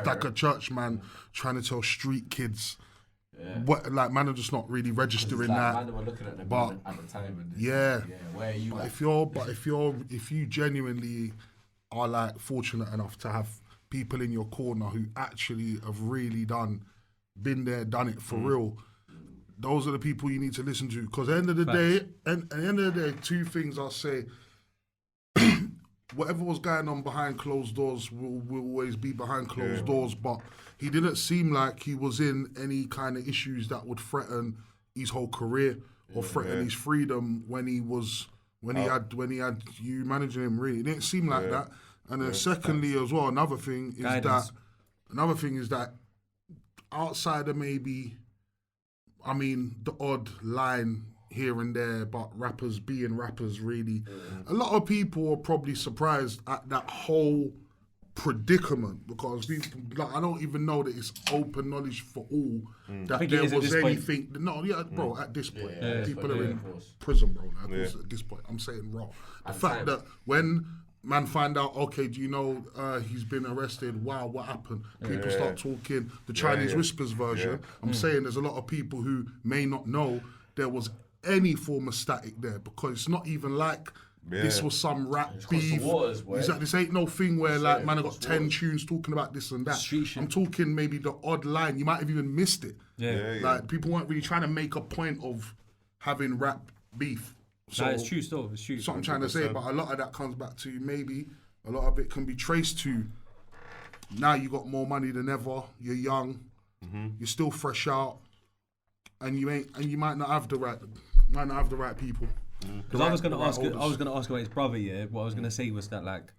like a church man trying to tell street kids. What like man are just not really registering like, that. Man were looking at them at the time. And where are you? If you genuinely are like fortunate enough to have people in your corner who actually have really been there, done it for real, those are the people you need to listen to. Because at the end of the day, at the end of the day, two things I'll say. Whatever was going on behind closed doors will always be behind closed doors, but he didn't seem like he was in any kind of issues that would threaten his whole career or threaten his freedom when he had you managing him. Really, it didn't seem like that. And then secondly, as well, another thing is that outside of maybe, I mean, the odd line here and there, but rappers being rappers, really. A lot of people are probably surprised at that whole predicament because I don't even know that it's open knowledge for all that there was anything. No, bro, at this point, people are in prison, bro. At this point, I'm saying raw. The fact that when man find out, okay, do you know he's been arrested? Wow, what happened? People start talking the Chinese whispers version. I'm saying there's a lot of people who may not know there was any form of static there because it's not even like this was some rap beef. This ain't no thing where like man, I got 10 tunes talking about this and that. I'm talking maybe the odd line. You might have even missed it. Like people weren't really trying to make a point of having rap beef. So it's true still. It's true. So I'm trying to say, but a lot of that comes back to maybe a lot of it can be traced to now you got more money than ever. You're young. You're still fresh out. And you might not have the right people. Because I was gonna ask about his brother. Yeah, what I was gonna say was that like,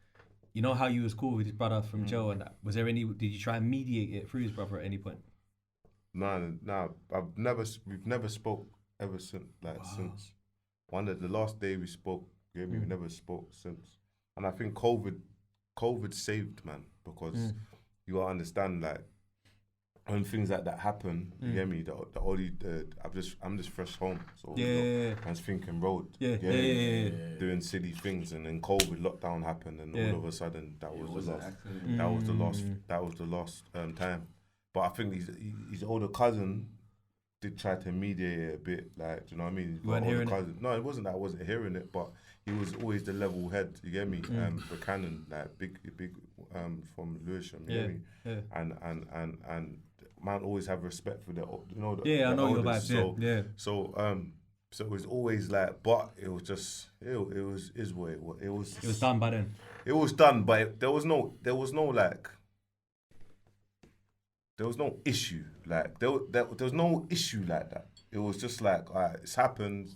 you know how you was cool with his brother from jail, and was there any? Did you try and mediate it through his brother at any point? No. We've never spoke ever since. Since one of the last day we spoke, we've never spoke since. And I think COVID saved man because you gotta understand like. When things like that happen, you get me. I'm just fresh home, so I was thinking road, doing silly things, and then COVID lockdown happened, and all of a sudden that was the last time. But I think his older cousin did try to mediate it a bit, like, do you know what I mean? You weren't hearing it? No, it wasn't that I wasn't hearing it, but he was always the level head, you get me? Buchanan, like big from Lewisham, you get me? And man always have respect for the I know your vibes. So it was always like, but it was just it was done by then. It was done, but there was no issue like there was no issue like that. It was just like, all right, it's happened.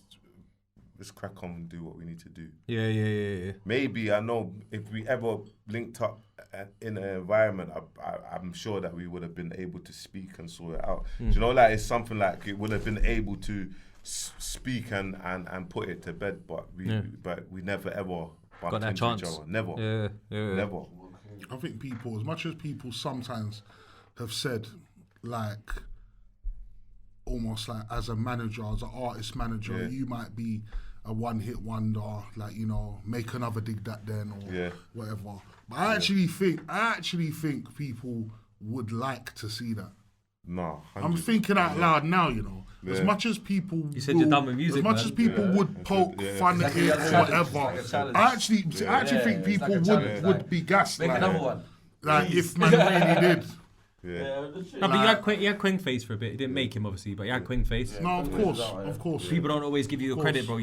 Let's crack on and do what we need to do. Yeah. Maybe I know if we ever linked up in an environment, I'm sure that we would have been able to speak and sort it out. Do you know, like it's something like it would have been able to speak and put it to bed, but we never ever got that chance. Each other. Never. Never. I think people, as much as people sometimes have said, like, almost like as a manager, as an artist manager, you might be a one-hit wonder, like, you know, make another DigDat then or whatever. But I actually think people would like to see that. No, 100%. I'm thinking out loud now, you know. As much as people, you said you're done with music, as people would poke fun at it or whatever, I actually think people would be gassed. Make another one. Like if man really did. No, but you had Quang face for a bit. It didn't make him obviously, but you had Quang face. No, of course. People don't always give you the credit, bro.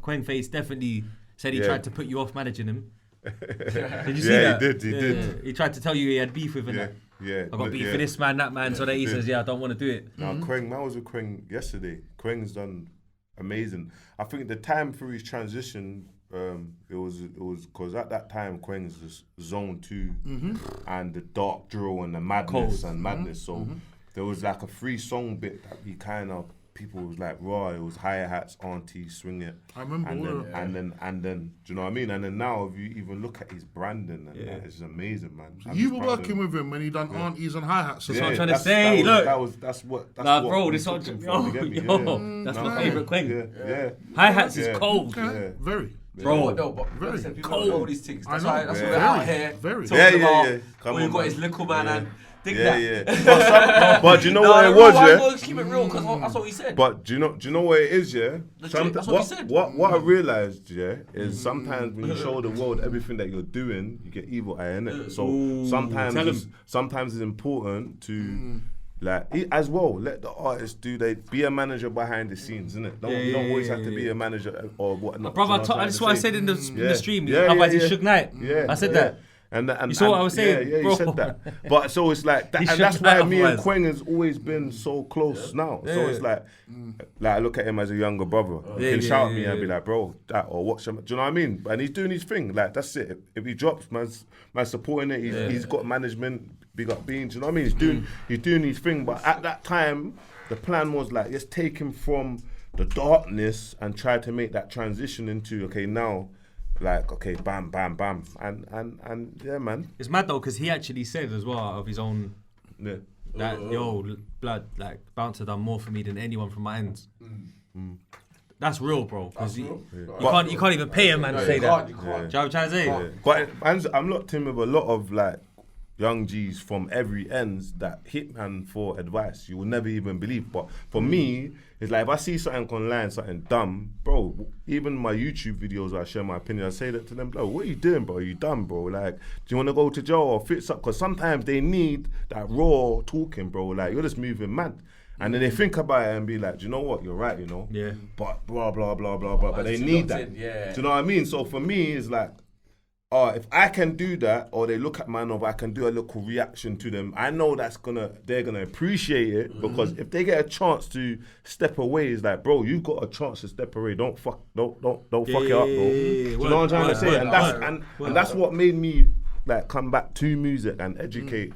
Quang face definitely said he tried to put you off managing him. Did you see that? He did. He tried to tell you he had beef with him. I got beef with this man, that man, so that he says, I don't want to do it. No, Quang, man was with Quang yesterday. Quang's done amazing. I think the time for his transition, it was because at that time Quang's was zone 2 and the dark drill and the madness. So there was like a 3-song bit that he kind of people was like raw. It was hi-hats, auntie, swing it. I remember. And then, do you know what I mean? And then now, if you even look at his branding, and that, it's amazing, man. So you were working with him when he done aunties and hi-hats. That's what I'm trying to say. That's what. Bro, this one. That's my favorite Quang. Hi-hats is cold. Very. Bro, no, but very cold. All these things. That's why we're very, out here. Very. Talking about all you got is Likkleman and DigDat. But do you know what it was, yeah? Keep it real, because that's what he said. But do you know what it is, yeah? That's what he said. What I realised, yeah, is sometimes when you show the world everything that you're doing, you get evil eye, innit? So sometimes it's important to Like as well, let the artists be a manager behind the scenes, innit? You don't always have to be a manager or whatnot. Brother, that's what I said in the stream. Otherwise, it's Suge Knight. I said that. And you saw what I was saying? Yeah, you said that. But so it's like, and that's why me and Queng has always been so close now. So it's like I look at him as a younger brother. He can shout at me and be like, bro, that or watch him. Do you know what I mean? And he's doing his thing. Like, that's it. If he drops, man's supporting it. He's got management. Big up Beans, you know what I mean? He's doing his thing, but at that time, the plan was like, let's take him from the darkness and try to make that transition into, okay, now, like, okay, bam, bam, bam. And yeah, man. It's mad though, because he actually said as well of his own, that, yo, blood, like, Bouncer done more for me than anyone from my ends. That's real, bro. Because you can't even pay a man to say that. You can't. Do you know what I'm trying to say? Yeah. But I'm locked in with a lot of, like, young G's from every ends that hit man for advice you will never even believe. But for me, it's like if I see something online, something dumb, bro, even my YouTube videos where I share my opinion, I say that to them, bro, what are you doing, bro? Are you dumb, bro? Like, do you want to go to jail or fix up? Because sometimes they need that raw talking, bro. Like, you're just moving mad. And then they think about it and be like, do you know what? You're right, you know? Yeah. But blah, blah, blah, blah, blah. But they need that. Do you know what I mean? So for me, it's like, if I can do that, or they look at man, or I can do a little reaction to them, I know they're gonna appreciate it, because if they get a chance to step away, it's like, bro, you've got a chance to step away. Don't fuck it up, bro. Do you know what I'm trying to say? And that's what made me like come back to music and educate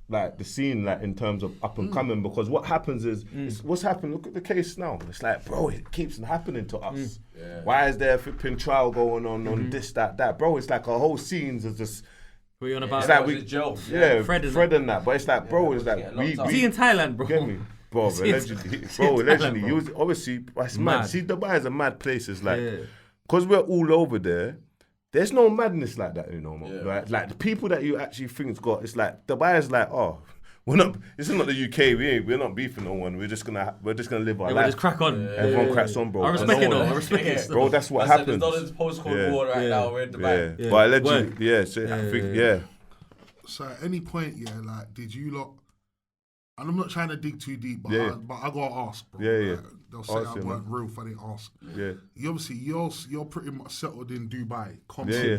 like the scene, like in terms of up and coming, because what happens is what's happened. Look at the case now. It's like, bro, it keeps happening to us. Why is there a flipping trial going on this, that, bro? It's like a whole scenes is just. What are you on about? It's like Fred and that. But it's like, bro, it's like is he in Thailand, bro? Get me, bro? Allegedly, he was obviously. It's mad. See, Dubai is a mad place. It's like, because we're all over there. There's no madness like that, you know, man. Right? Like the people that you actually think's got, it's like Dubai is like, oh, this is not the UK. We're not beefing no one. We're just gonna live our life. We'll just crack on. Everyone cracks on, bro. I respect it though. I respect it, bro. That's what happens. There's not a post-Cold War right now. We're in Dubai. But allegedly, so I think, So at any point, like, did you lot? And I'm not trying to dig too deep, but I gotta ask, bro. Yeah. They'll say I weren't real if I didn't ask. Yeah. You obviously, you're pretty much settled in Dubai. Yeah.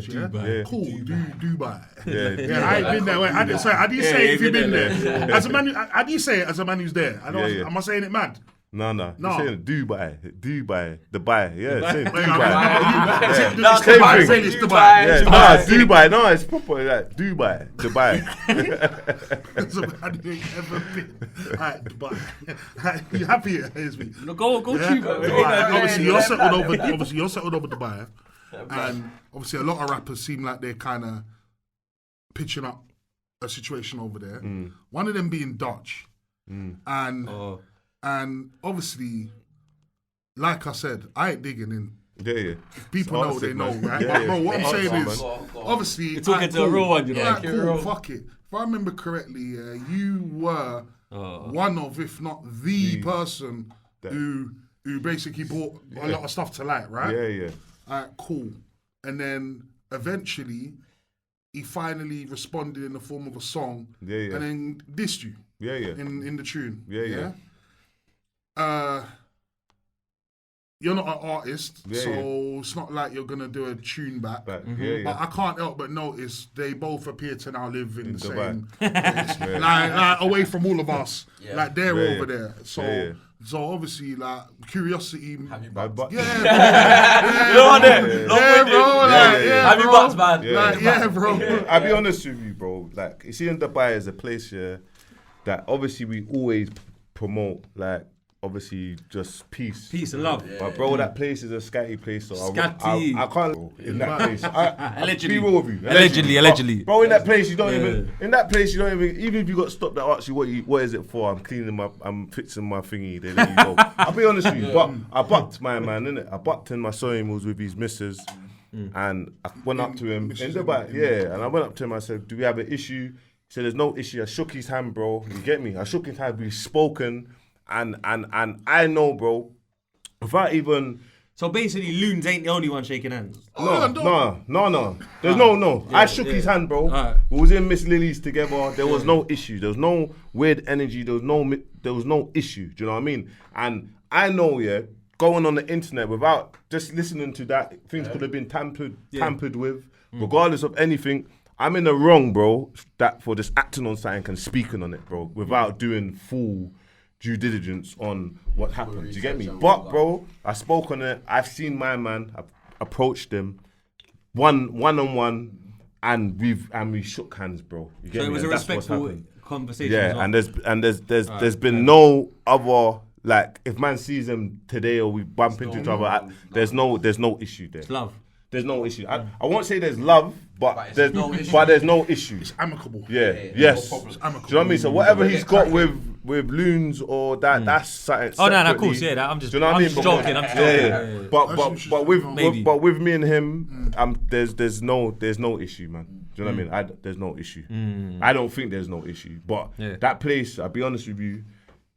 Cool. Dubai. Yeah. I ain't been there. How do you say it if you've been there? As a man, how do you say it as a man who's there? Am I saying it mad? No. You're saying Dubai, Dubai. Yeah, saying Dubai. Same thing. Dubai. No, it's proper like Dubai. As a man who ain't ever been. Alright, Dubai. You happy it is me? No, go Dubai. Obviously, you're settled over Dubai, and obviously a lot of rappers seem like they're kind of pitching up a situation over there. One of them being Dutch, and obviously, like I said, I ain't digging in. If people know, they know, right? Bro, what I'm saying is, obviously, you're talking to a real one, you know. Cool, fuck it. If I remember correctly, you were one of, if not the person who basically brought a lot of stuff to light, right? Yeah. Alright, cool. And then eventually, he finally responded in the form of a song, and then dissed you. In the tune. Yeah. You're not an artist, so it's not like you're gonna do a tune back. But I can't help but notice they both appear to now live in the same place. Like away from all of us. Like they're over there. So obviously, like curiosity. Have you bucked? Bro. Have you bucked, man? Bro. I'll be honest with you, bro. Like, you see, in Dubai is a place here that obviously we always promote, like, obviously just peace and love. But bro, that place is a scatty place, so Scatty. I can't in that place. Allegedly. Be real with you. Allegedly. Bro, in that place you don't even. In that place you don't even if you got stopped to ask you what is it for? I'm fixing my thingy. They let you go. I'll be honest with you, but I bucked my man, innit? I bucked in my sewing was with his missus, and I went up to him in Dubai. And I went up to him. I said, "Do we have an issue?" He said, "There's no issue." I shook his hand, bro. You get me? I shook his hand. We've spoken. And I know, bro, without even So basically, Loons ain't the only one shaking hands. No. There's no. I shook his hand, bro. Right. We was in Miss Lily's together. There was no issue. There was no weird energy. There was no issue. Do you know what I mean? And I know, going on the internet without just listening to that, things could have been tampered with, regardless of anything. I'm in the wrong, bro, that for just acting on something and speaking on it, bro, without doing full due diligence on what happened. Do you get me? But, bro, I spoke on it. I've seen my man. I've approached him one-on-one, and we shook hands, bro. You get so me? it was and a respectful conversation. Yeah, as well. and there's been no other, like, if man sees them today or we bump into each other, there's no issue there. It's love. There's no issue. I won't say there's love, but there's no issue. It's amicable. Yes. No problem. It's amicable. Do you know what I mean? So whatever he's got with Loons or that, that's something. Oh no, of course, yeah. I'm just, do you know what I mean? Joking. I'm joking. But with me and him, there's no issue, man. Do you know what I mean? There's no issue. I don't think there's no issue. But that place, I'll be honest with you,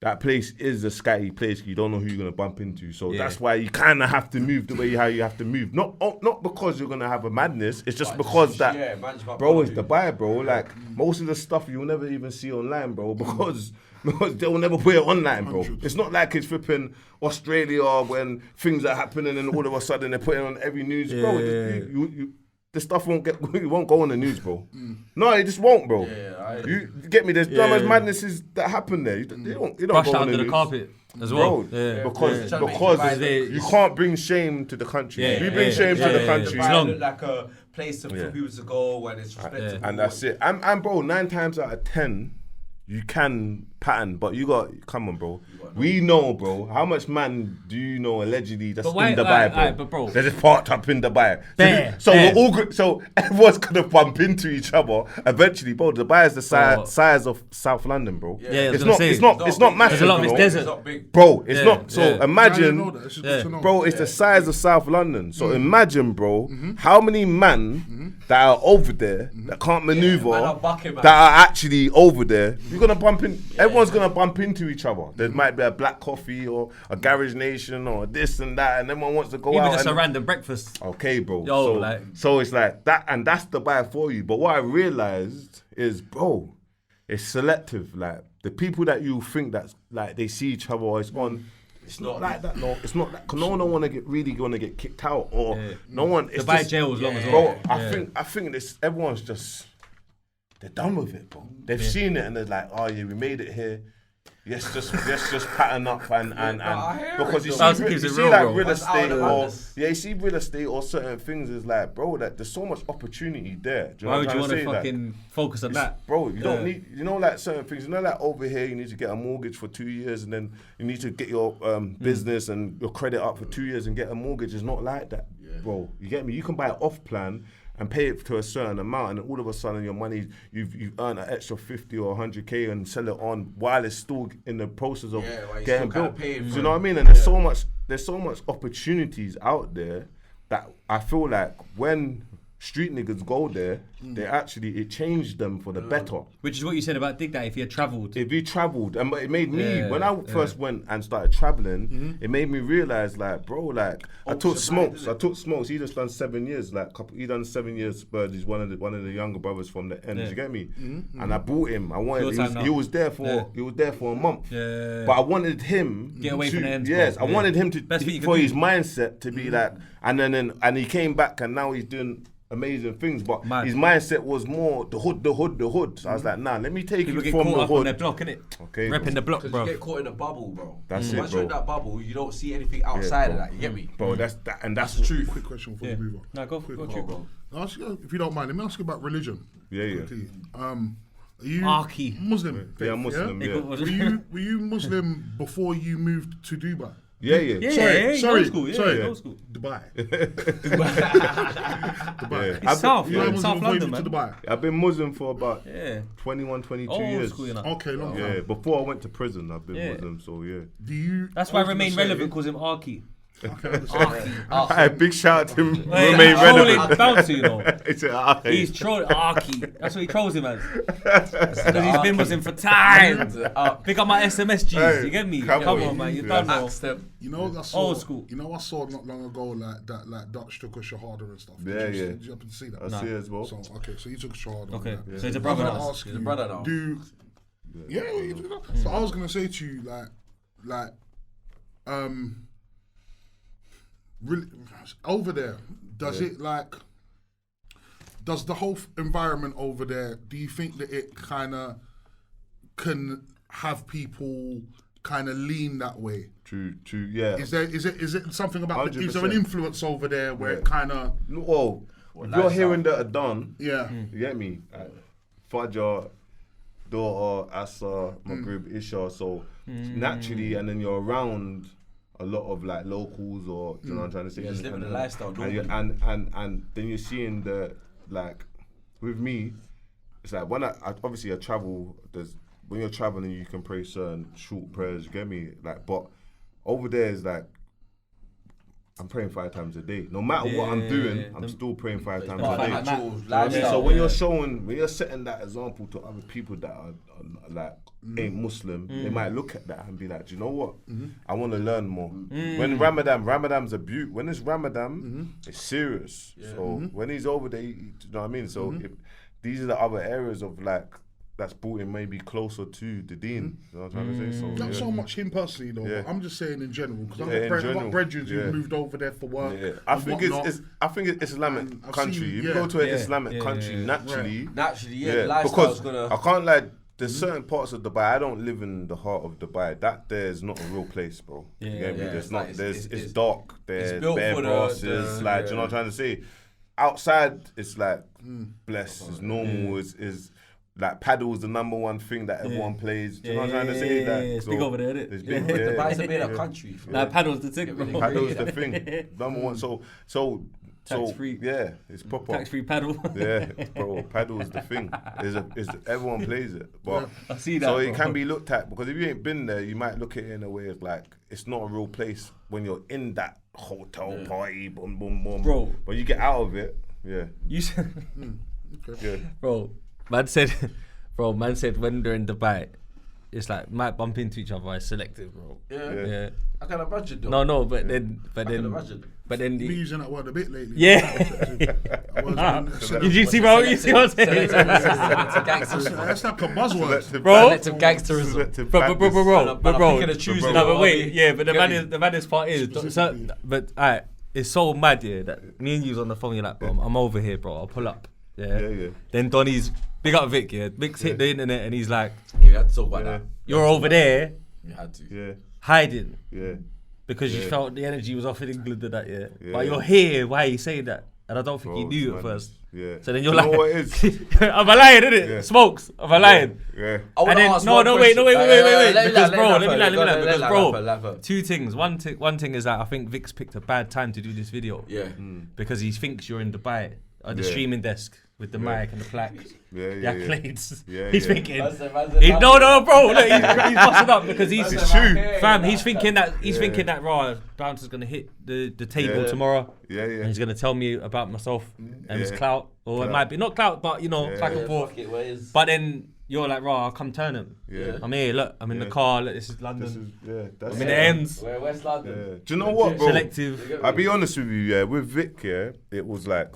that place is a scatty place. You don't know who you're gonna bump into, so that's why you kind of have to move the way how you have to move. Not because you're gonna have a madness. It's just because bro, it's the buy, bro. Like most of the stuff you'll never even see online, bro, because they'll never put it online, bro. It's not like it's flipping Australia when things are happening and all of a sudden they're putting on every news, bro. The stuff won't go on the news, bro. No, it just won't, bro. You get me? There's so much madnesses that happen there. You don't Brush go that on under the news. carpet as well. Bro, because you can't bring shame to the country. We bring shame to the country. It look like a place for people to go when it's respected. And that's it. And bro, 9 times out of 10, you can pattern, but you got, come on, bro. We know, bro. How much man do you know allegedly that's in Dubai, bro? They're just parked up in Dubai. We're all good. So everyone's gonna bump into each other eventually, bro. Dubai is the size of South London, bro. It's not massive. There's a lot of it's desert. It's not big. Bro, it's not. So imagine, bro, it's the size of South London. So imagine, bro, how many men that are over there that can't maneuver, that are actually over there. You're gonna bump in. Everyone's gonna bump into each other. There might be a Black Coffee or a Garage Nation or this and that, and everyone wants to go out. Even just a random breakfast. Okay, bro. Yo, so it's like that, and that's the buy for you. But what I realized is, bro, it's selective. Like the people that you think that's like they see each other or it's on. It's not like that, no. It's not that. Cause no one don't want to get kicked out or no one. It's Dubai jail as long as well. Bro, I think this. Everyone's just. They're done with it, bro. They've seen it and they're like, oh yeah, we made it here. Let's just pattern up and because you see like real estate or you see real estate or certain things is like, bro, that there's so much opportunity there. Do you know Why what would you want to like, fucking focus on that, bro? You don't need, like certain things. Like over here, you need to get a mortgage for 2 years and then you need to get your business and your credit up for 2 years and get a mortgage. It's not like that, bro. You get me? You can buy it off plan and pay it to a certain amount, and all of a sudden your money, you've earned an extra 50 or 100k and sell it on while it's still in the process of getting built. Do you know what I mean? And there's so much opportunities out there that I feel like when street niggas go there, it changed them for the better. Which is what you said about DigDat. If he had travelled, and it made me when I first went and started traveling, it made me realize, like, bro, like I took smokes. He just done 7 years, he done 7 years. Spurs. He's one of the younger brothers from the end. You get me? And I bought him. He was there for a month. But I wanted him get away from the ends. Yes, I wanted him to for his mindset to be like, and he came back and now he's doing amazing things, but his mindset was more the hood. So I was like, nah, let me take you from the hood. On their block, innit? Okay, repping the block, bro. You get caught in a bubble, bro. That's it, Once bro. you're in that bubble, you don't see anything outside of that. You get me, bro? That's the truth. Quick question before we move on. No, go for it, bro. If you don't mind, let me ask you about religion. Yeah. Are you Muslim? Yeah, I'm Muslim. Yeah. Were you Muslim before you moved to Dubai? Yeah. Sorry. Dubai. Dubai. It's South, you were Muslim South London, man. to Dubai. I've been Muslim for about 21, 22 years. School, you know. Okay, long time. Yeah, before I went to prison, I've been Muslim, so yeah. That's why Remain Relevant calls him Arky. Hey, big shout out to him. Wait, Remain he's trolling relevant. Bouncer, you know. It's a He's trolling Arky. That's what he trolls him as. Because he's been with him for time. Pick up my SMS G's. Hey, You get me? come Come on. on, man. You Yeah. don't know. You know, I saw, Old school. You know, I saw not long ago like that, like Dutch took a shahada and stuff. Yeah, yeah. Did you happen to see that? I see it as well. So okay, so you took a shahada. Okay, and that. so he's a I was brother gonna now. ask He's a you, brother now. So I was gonna say to you, really, over there, does it like? Does the whole environment over there? Do you think that it kind of can have people kind of lean that way? True, yeah. Is it something about? Is there an 100%. influence over there where it kind of? Well, if you're hearing that are done, Yeah. you get me? Fajr, daughter, Asa, Maghrib, Isha, so naturally, and then you're around a lot of like locals or, you know what I'm trying to say? You're just living the lifestyle, and, and then you're seeing the, like, with me, it's like when I obviously I travel, when you're traveling you can pray certain short prayers, you get me? Like, but over there is like, I'm praying 5 times a day. No matter what I'm doing, I'm still praying 5 times a day. So when you're when you're setting that example to other people that are like ain't Muslim, they might look at that and be like, do you know what? I want to learn more. When Ramadan's a beaut. When it's Ramadan, it's serious. So when he's over there, you know what I mean? So if, these are the other areas of like that's brought him maybe closer to the deen. You know what I'm trying to say? So, Not so much him personally though. Yeah. But I'm just saying in general because I've in got general, brethren who yeah. moved over there for work. Yeah. I and think whatnot. it's Islamic And I've country. seen- If yeah. you go to an Yeah. Islamic country, naturally, lifestyle's because gonna. I can't like. There's certain parts of Dubai. I don't live in the heart of Dubai. That there is not a real place, bro. You get me? yeah, There's it's not. like- There's it's- it's dark. There's built bare for the- grasses. Like, do you know what I'm trying to say? Outside, it's like blessed. It's normal. Is like paddle is the number one thing that everyone plays. Do you know what I'm trying to say? Like, It's big over there, isn't it? It's big. Dubai's a bit of country. Like paddles the thing, bro. Paddle's the thing. Number one. So Tax-free. Yeah, it's proper. Tax-free paddle. Yeah, bro, paddle is the thing. Everyone plays it, but I see that, so it bro. can be looked at because if you ain't been there, you might look at it in a way of like it's not a real place when you're in that hotel party, boom, boom, boom. Bro. But you get out of it, yeah. You said, Yeah. bro, man said when they're in Dubai, it's like might bump into each other. It's selective, bro. Yeah. I can imagine though. No, but then, imagine. Been using that word a bit lately. yeah. Did you see, bro? You see what I'm saying? That's like a buzzword. Bro. Selective gangsterism. Bro. Picking and choosing. No, but what wait, I mean. yeah, but the Get me? maddest part is, but alright, it's so mad, yeah, that me and you's on the phone, you're like, bro, I'm over here, bro, I'll pull up, yeah. Then Donnie's, big up Vic, yeah, Vic's hit the internet and he's like, Yeah, we had to talk about that. you're over there, You had to. Yeah, hiding, yeah. because you felt the energy was off in England and that, yeah. Yeah. But you're here, why are you saying that? And I don't think Bro, you knew it's at madness. first. Yeah. So then you're Do you like, know what it is? am I lying, innit? Yeah. Smokes, am I lying? Yeah. I wanna And then, ask no, one wait, question. because bro, let me lie, Let because her. bro, two things. One thing is that I think Vic's picked a bad time to do this video. Yeah. Because he thinks you're in Dubai at the Yeah. streaming desk with the mic and the plaques. Yeah, The yeah. accolades. Yeah, He's yeah. thinking. Man, No, bro. Look, he's busting up because he's It's true. fam. He's thinking that raw Bouncer's gonna hit the table Yeah. tomorrow. Yeah, yeah. And he's gonna tell me about myself and his Yeah. clout, or it Clout. might be not clout, but you know, Yeah. back and Yeah, forth. fuck it, where is- But then you're like, raw, I'll come turn him. Yeah. I'm here. Look, I'm in the Yeah. car. Look, this is London. This is that's I'm in the ends. We're West London. Yeah. Do you know what, bro? Selective. I'll be honest with you, yeah. With Vic, yeah, it was like,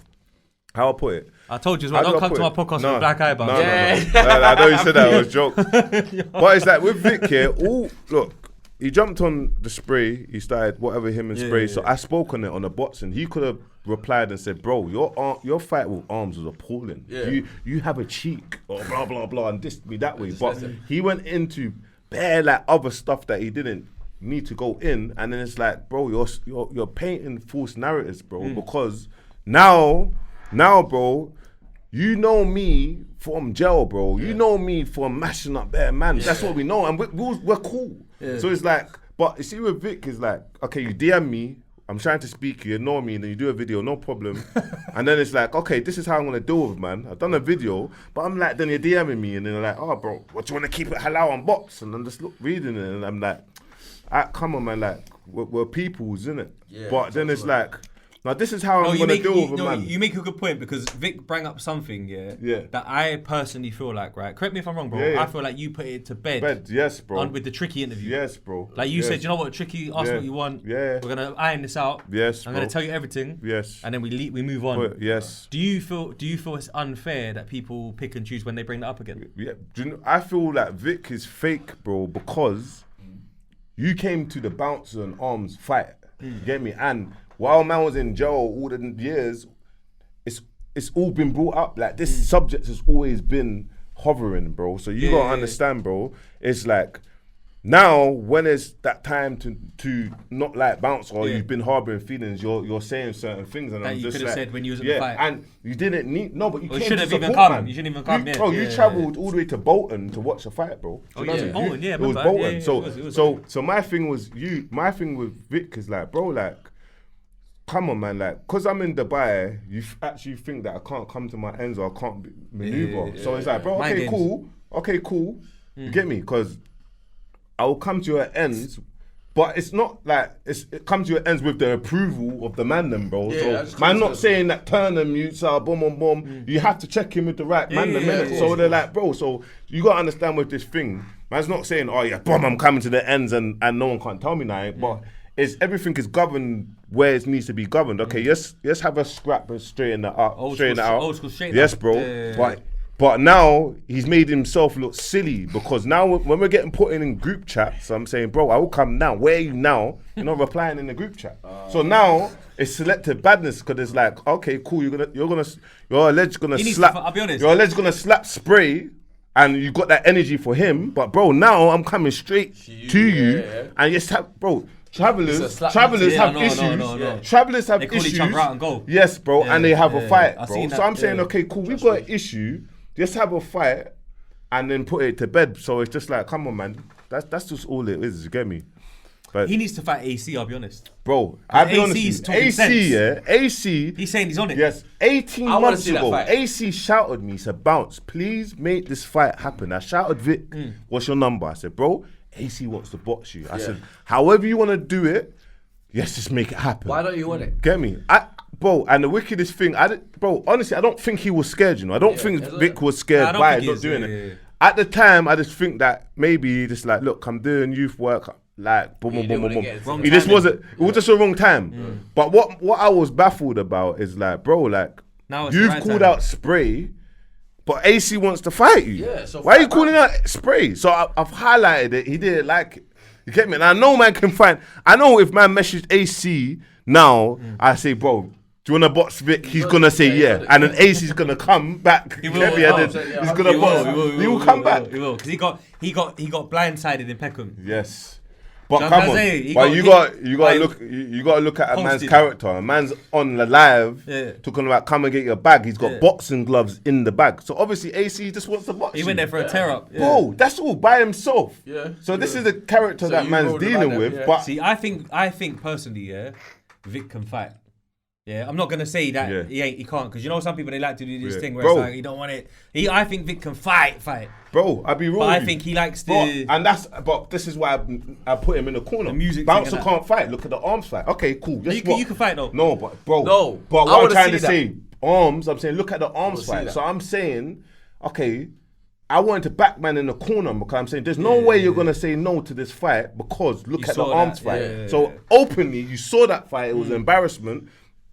how I put it. I told you as well. How do Don't I come to my put it? podcast No, with black eye, No, Bouncer. I know you said that. It was a joke. But it's like with Vic here. Look, he jumped on the spray. He started whatever him and spray. So I spoke on it on the bots, and he could have replied and said, "Bro, your fight with arms was appalling. Yeah. You have a cheek or blah blah blah, and dissed me that way." But he went into bare like other stuff that he didn't need to go in, and then it's like, bro, you're painting false narratives, bro, because now, bro. You know me from jail, bro. You know me from mashing up bare man. That's what we know, and we're cool. So it's like, but you see with Vic, is like, okay, you DM me, I'm trying to speak, you ignore me, and then you do a video, no problem. And then it's like, okay, this is how I'm gonna deal with, man. I've done a video, but I'm like, then you're DMing me, and then you're like, oh, bro, what do you wanna keep it halal on box? And I'm just reading it, and I'm like, come on, man, like we're peoples, innit? Yeah, but then it's like, now this is how I'm gonna deal with a man. You make a good point because Vic bring up something, that I personally feel like, right? Correct me if I'm wrong, bro. I feel like you put it to bed. Yes, bro. With the Tricky interview. Yes, bro. Like you said, you know what, Tricky, ask what you want. Yeah. We're gonna iron this out. Yes, I'm gonna tell you everything. Yes. And then we move on. But, yes. Do you feel it's unfair that people pick and choose when they bring that up again? Yeah. Do you know, I feel like Vic is fake, bro, because you came to the Bouncer and Arms fight. You get me? And while man was in jail all the years, it's all been brought up. Like this subject has always been hovering, bro. So you gotta understand, bro. It's like now when it's that time to not like Bouncer or you've been harboring feelings, you're saying certain things, and that I'm you just could have like, said when you was in the fight. And you didn't need but you came shouldn't to have even support, come. man. You shouldn't even come. Bro, you travelled all the way to Bolton to watch a fight, bro. Oh yeah, Bolton. Yeah, it was remember? Bolton. Yeah, So my thing was my thing with Vic is like, bro, like, come on, man, like, cause I'm in Dubai, you actually think that I can't come to my ends or I can't maneuver. So it's like, bro, okay, cool. You get me? Cause I will come to your ends, but it's not like it comes to your ends with the approval of the man, then, bro. Yeah, so man, not saying that turn them mutes are boom. You have to check him with the right man, innit? So they're like, bro. So you gotta understand with this thing, man's not saying, oh yeah, boom, I'm coming to the ends and no one can't tell me now. But everything is governed where it needs to be governed. Okay, yes, have a scrap and straighten that up, straighten it out. Old school straighten yes, up. bro. Yeah. But now he's made himself look silly because now when we're getting put in group chats, I'm saying, bro, I will come now. Where are you now? You're not replying in the group chat. So now it's selective badness because it's like, okay, cool. Your alleged gonna slap. I'll be honest. Your alleged gonna slap spray, and you got that energy for him. But bro, now I'm coming straight to you, and yes, bro. Travelers have issues. Travelers have they call issues. each other out and go. Yes, bro, and they have a fight, bro. So I'm saying, okay, cool. We've got an issue. Just have a fight, and then put it to bed. So it's just like, come on, man. That's just all it is. You get me? But he needs to fight AC. I'll be honest, bro. I'll be honest. AC. He's saying he's on it. Yes, 18 months ago, AC shouted me. He said, "Bounce, please make this fight happen." I shouted, Vic, what's your number? I said, bro, AC wants to box you. I said, however you want to do it, yes, just make it happen. Why don't you want it? Get me? Bro, and the wickedest thing, honestly, I don't think he was scared, you know. I don't think Vic was scared by not doing it. At the time, I just think that maybe he just like, look, I'm doing youth work, like, boom. He just wasn't, it was just a wrong time. But what I was baffled about is like, bro, like, you've called out Spray, but AC wants to fight you. Yeah, so why are you calling out Spray? So I've highlighted it, he didn't like it. You get me? And I know man can find, I know if man messaged AC now, I say, bro, do you want to box Vic? He's going to say yeah. And then AC's going to come back. He's going to box. He will come back. He will. Because he got blindsided in Peckham. Yes. But come on. You got to look at a man's character. A man's on the live talking about come and get your bag. He's got boxing gloves in the bag. So obviously AC just wants to box. He went there for a tear up. Yeah. Bro, that's all by himself. Yeah. So this is the character that man's dealing with. Yeah. But see, I think personally, Vic can fight. Yeah, I'm not gonna say that he can't, because you know some people they like to do this thing where it's like he don't want it. I think Vic can fight. Bro, I'll be real. But I think he likes to. But this is why I put him in the corner. The music Bouncer can't fight. Look at the arms fight. Okay, cool. You can fight though. No, but bro. No. But what I'm trying to say, arms. I'm saying look at the arms fight. So I'm saying, okay, I wanted to back man in the corner because I'm saying there's no way you're gonna say no to this fight because look at the arms fight. So openly you saw that fight. It was an embarrassment.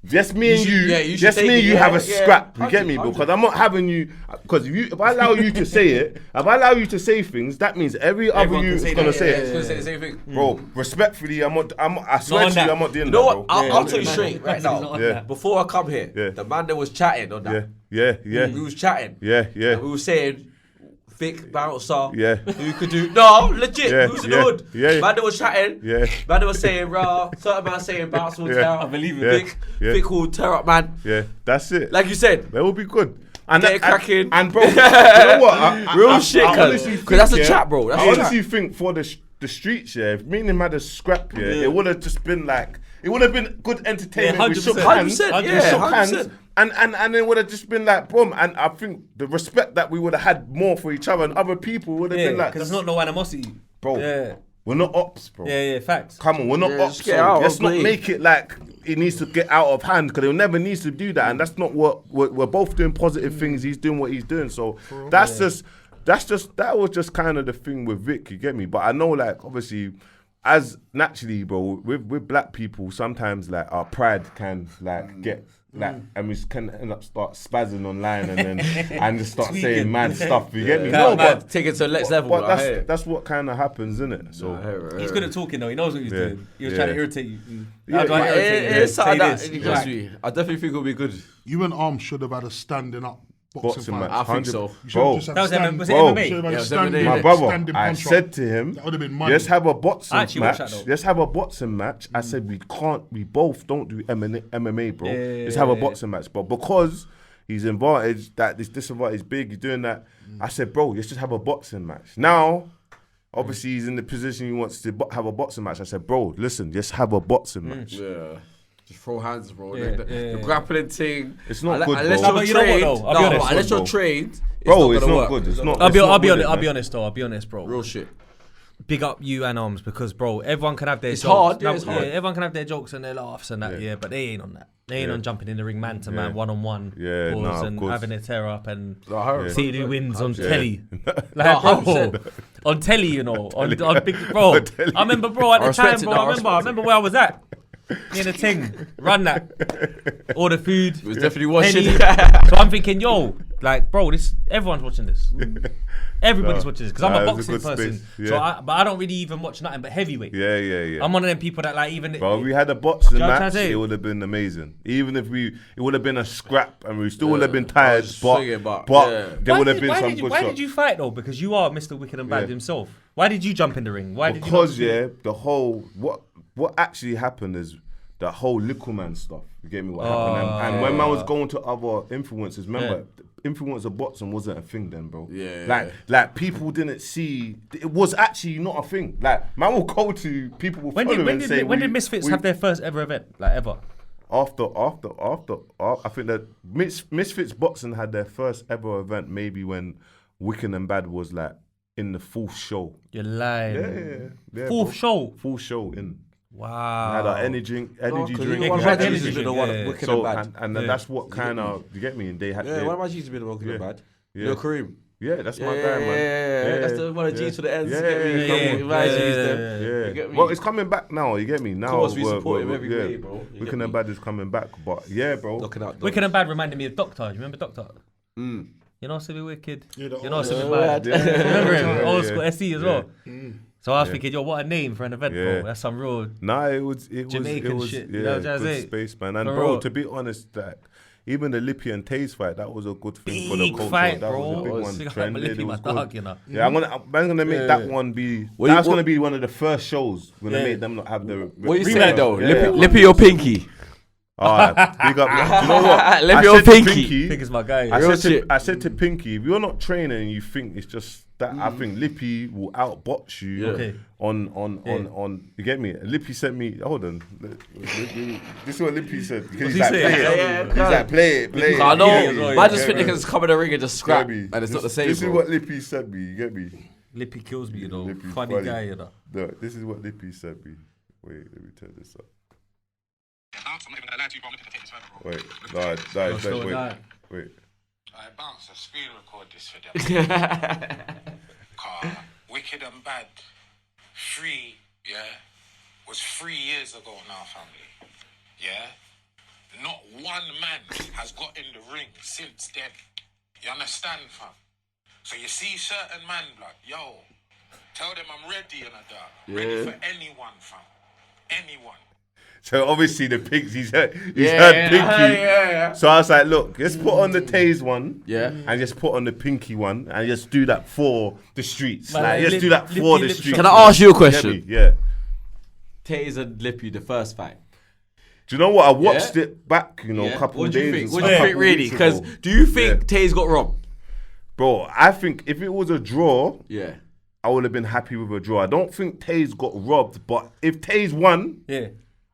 Just me and you have a scrap. You get me? Because I'm not having you. Because if I allow you to say it, if I allow you to say things, that means every other you is gonna say it. It's gonna say the same thing, bro. Respectfully, I swear to you, I'm not doing that. You know what? Bro. I'll tell you straight right now. Before I come here, the man that was chatting on that. Yeah. We was chatting. Yeah. And we were saying. Vic, Bouncer, who could do legit, who's in the hood? Man that was chatting, man that was saying certain man saying Bouncer will tear up. I believe it. Vic will tear up, man. Yeah, that's it. Like you said. That will be good. And get it cracking. And bro, you know what? Real shit, because that's a chat, bro. I honestly think for the streets, if me and him had a scrap, it would have just been like, it would have been good entertainment. We shook hands. 100%. And it would have just been like, boom. And I think the respect that we would have had more for each other and other people would have been like. Because there's not no animosity. Bro, We're not ops, bro. Yeah, facts. Come on, we're not ops. just get out, Let's not please. make it like it needs to get out of hand because it never needs to do that. And that's not what we're both doing positive things. He's doing what he's doing. So that was just kind of the thing with Vic, you get me? But I know, like, obviously, as naturally, bro, with black people, sometimes like our pride can like get like, and we can end up start spazzing online and then and just start saying mad stuff. You get me? No, but take it to the next level. But that's what kind of happens, isn't it? So He's good at talking though. He knows what he's doing. He was trying to irritate you. It's something that interests me. I definitely think it'll be good. You and Arm should have had a standing up boxing fight. I think so. Bro, was MMA. My brother, I said to him, that would have been money. let's have a boxing watched match. that, Let's have a boxing match. I said we both don't do MMA, bro. Let's have a boxing match. But because he's advantage, that this advantage big, he's doing that. I said, bro, let's just have a boxing match. Now, obviously, he's in the position he wants to have a boxing match. I said, bro, listen, let's have a boxing match. Yeah. Just throw hands, bro. The grappling thing. It's not good, unless bro. you're trained. I'll be honest. Unless you're trained, Bro, it's not good. It's not. I'll be honest, bro. Real shit. Big up you and Arms because, bro, everyone can have their It's jokes. hard, yeah, it's hard. Everyone can have their jokes and their laughs and that, but they ain't on that. They ain't on jumping in the ring man to man, one-on-one. Yeah, nah, and of course. having a tear up and Yeah. see who wins on telly. No, Bro, 100%. on telly, you know. On big, bro. I remember, bro, at the time, bro, I remember where I was at. Me and the ting, run that. Order food. It was definitely watching. So I'm thinking, yo, like, bro, everyone's watching this. Everybody's watching this because I'm a boxing person. Yeah. So but I don't really even watch nothing but heavyweight. Yeah. I'm one of them people that like even. Bro, if we had a boxing You know what I'm match, trying to say? it would have been amazing. Even if it would have been a scrap and we still would have been tired, but there would have been some good Why shots. did you fight though? Because you are Mr. Wicked and Bad himself. Why did you jump in the ring? Why did you? Because the whole what actually happened is the whole Likkleman stuff. You get me? What happened? And when man was going to other influencers, remember, influencer boxing wasn't a thing then, bro. Like people didn't see. It was actually not a thing. Like man will go to people will follow and say. When did Misfits have their first ever event? Like ever? After, I think that Misfits boxing had their first ever event maybe when Wicked and Bad was like in the fourth show. You're lying. Yeah. Fourth show. Full show in. Wow. We had our energy drink. Wicked So and Bad. and that's what kind of you get me. And they had. Yeah, one of my G's has been Wicked and Bad. Yeah. Lil Kareem. Yeah, that's my guy, man. Yeah. That's the one of G's for the ends. Yeah. Well, it's coming back now. You get me now. Of course, we support him every way, bro. Wicked and Bad is coming back, but yeah, bro. Wicked and Bad reminded me of Doctor. Do you remember Doctor? You know, Simi Wicked. You know, Simi Bad. Remember him? Old school SE as well. So I was thinking, yo, what a name for an event, bro. That's some real. Nah, it was Jamaican shit. Yeah, good space, man. And bro, to be honest, like even the Lippy and Taze fight, that was a good thing for the culture. Fight, that bro. was a big one. Trended, it was good. You know? Yeah, I'm gonna make that one be. That's gonna be one of the first shows. We're gonna make them not have the. What you saying though? Lippy or Pinky? Alright, big up. You know what? Lippy or Pinky? Pink is my guy. I said to Pinky, if you're not training and you think it's just that, I think Lippy will outbox you on. You get me? Lippy sent me. Hold on. This is what Lippy said. He's like, play it. I know. I just think they can just come in the ring and just scrap, and it's not the same. This is what Lippy sent me. You get me? Lippy kills me, you know. Funny guy, you know. No, this is what Lippy sent me. Wait, let me turn this up. I'm not even gonna lie to you, bro. I'm gonna take this further, bro. Wait. Alright, Bouncer, screen record this for them. Wicked and Bad 3, was 3 years ago now, family. Yeah? Not one man has got in the ring since then. You understand, fam? So you see certain man, blood, yo, tell them I'm ready and ready for anyone, fam. Anyone. So obviously the Pinks, he's heard Pinky. So I was like, look, let's put on the Taze one, and just put on the Pinky one, and just do that for the streets. Like, let's do that for the streets. Can I ask you a question? Yeah. Taze and Lippy, the first fight. Do you know what? I watched it back, a couple of days. What do you think, really? Because do you think Taze got robbed? Bro, I think if it was a draw, I would have been happy with a draw. I don't think Taze got robbed, but if Taze won,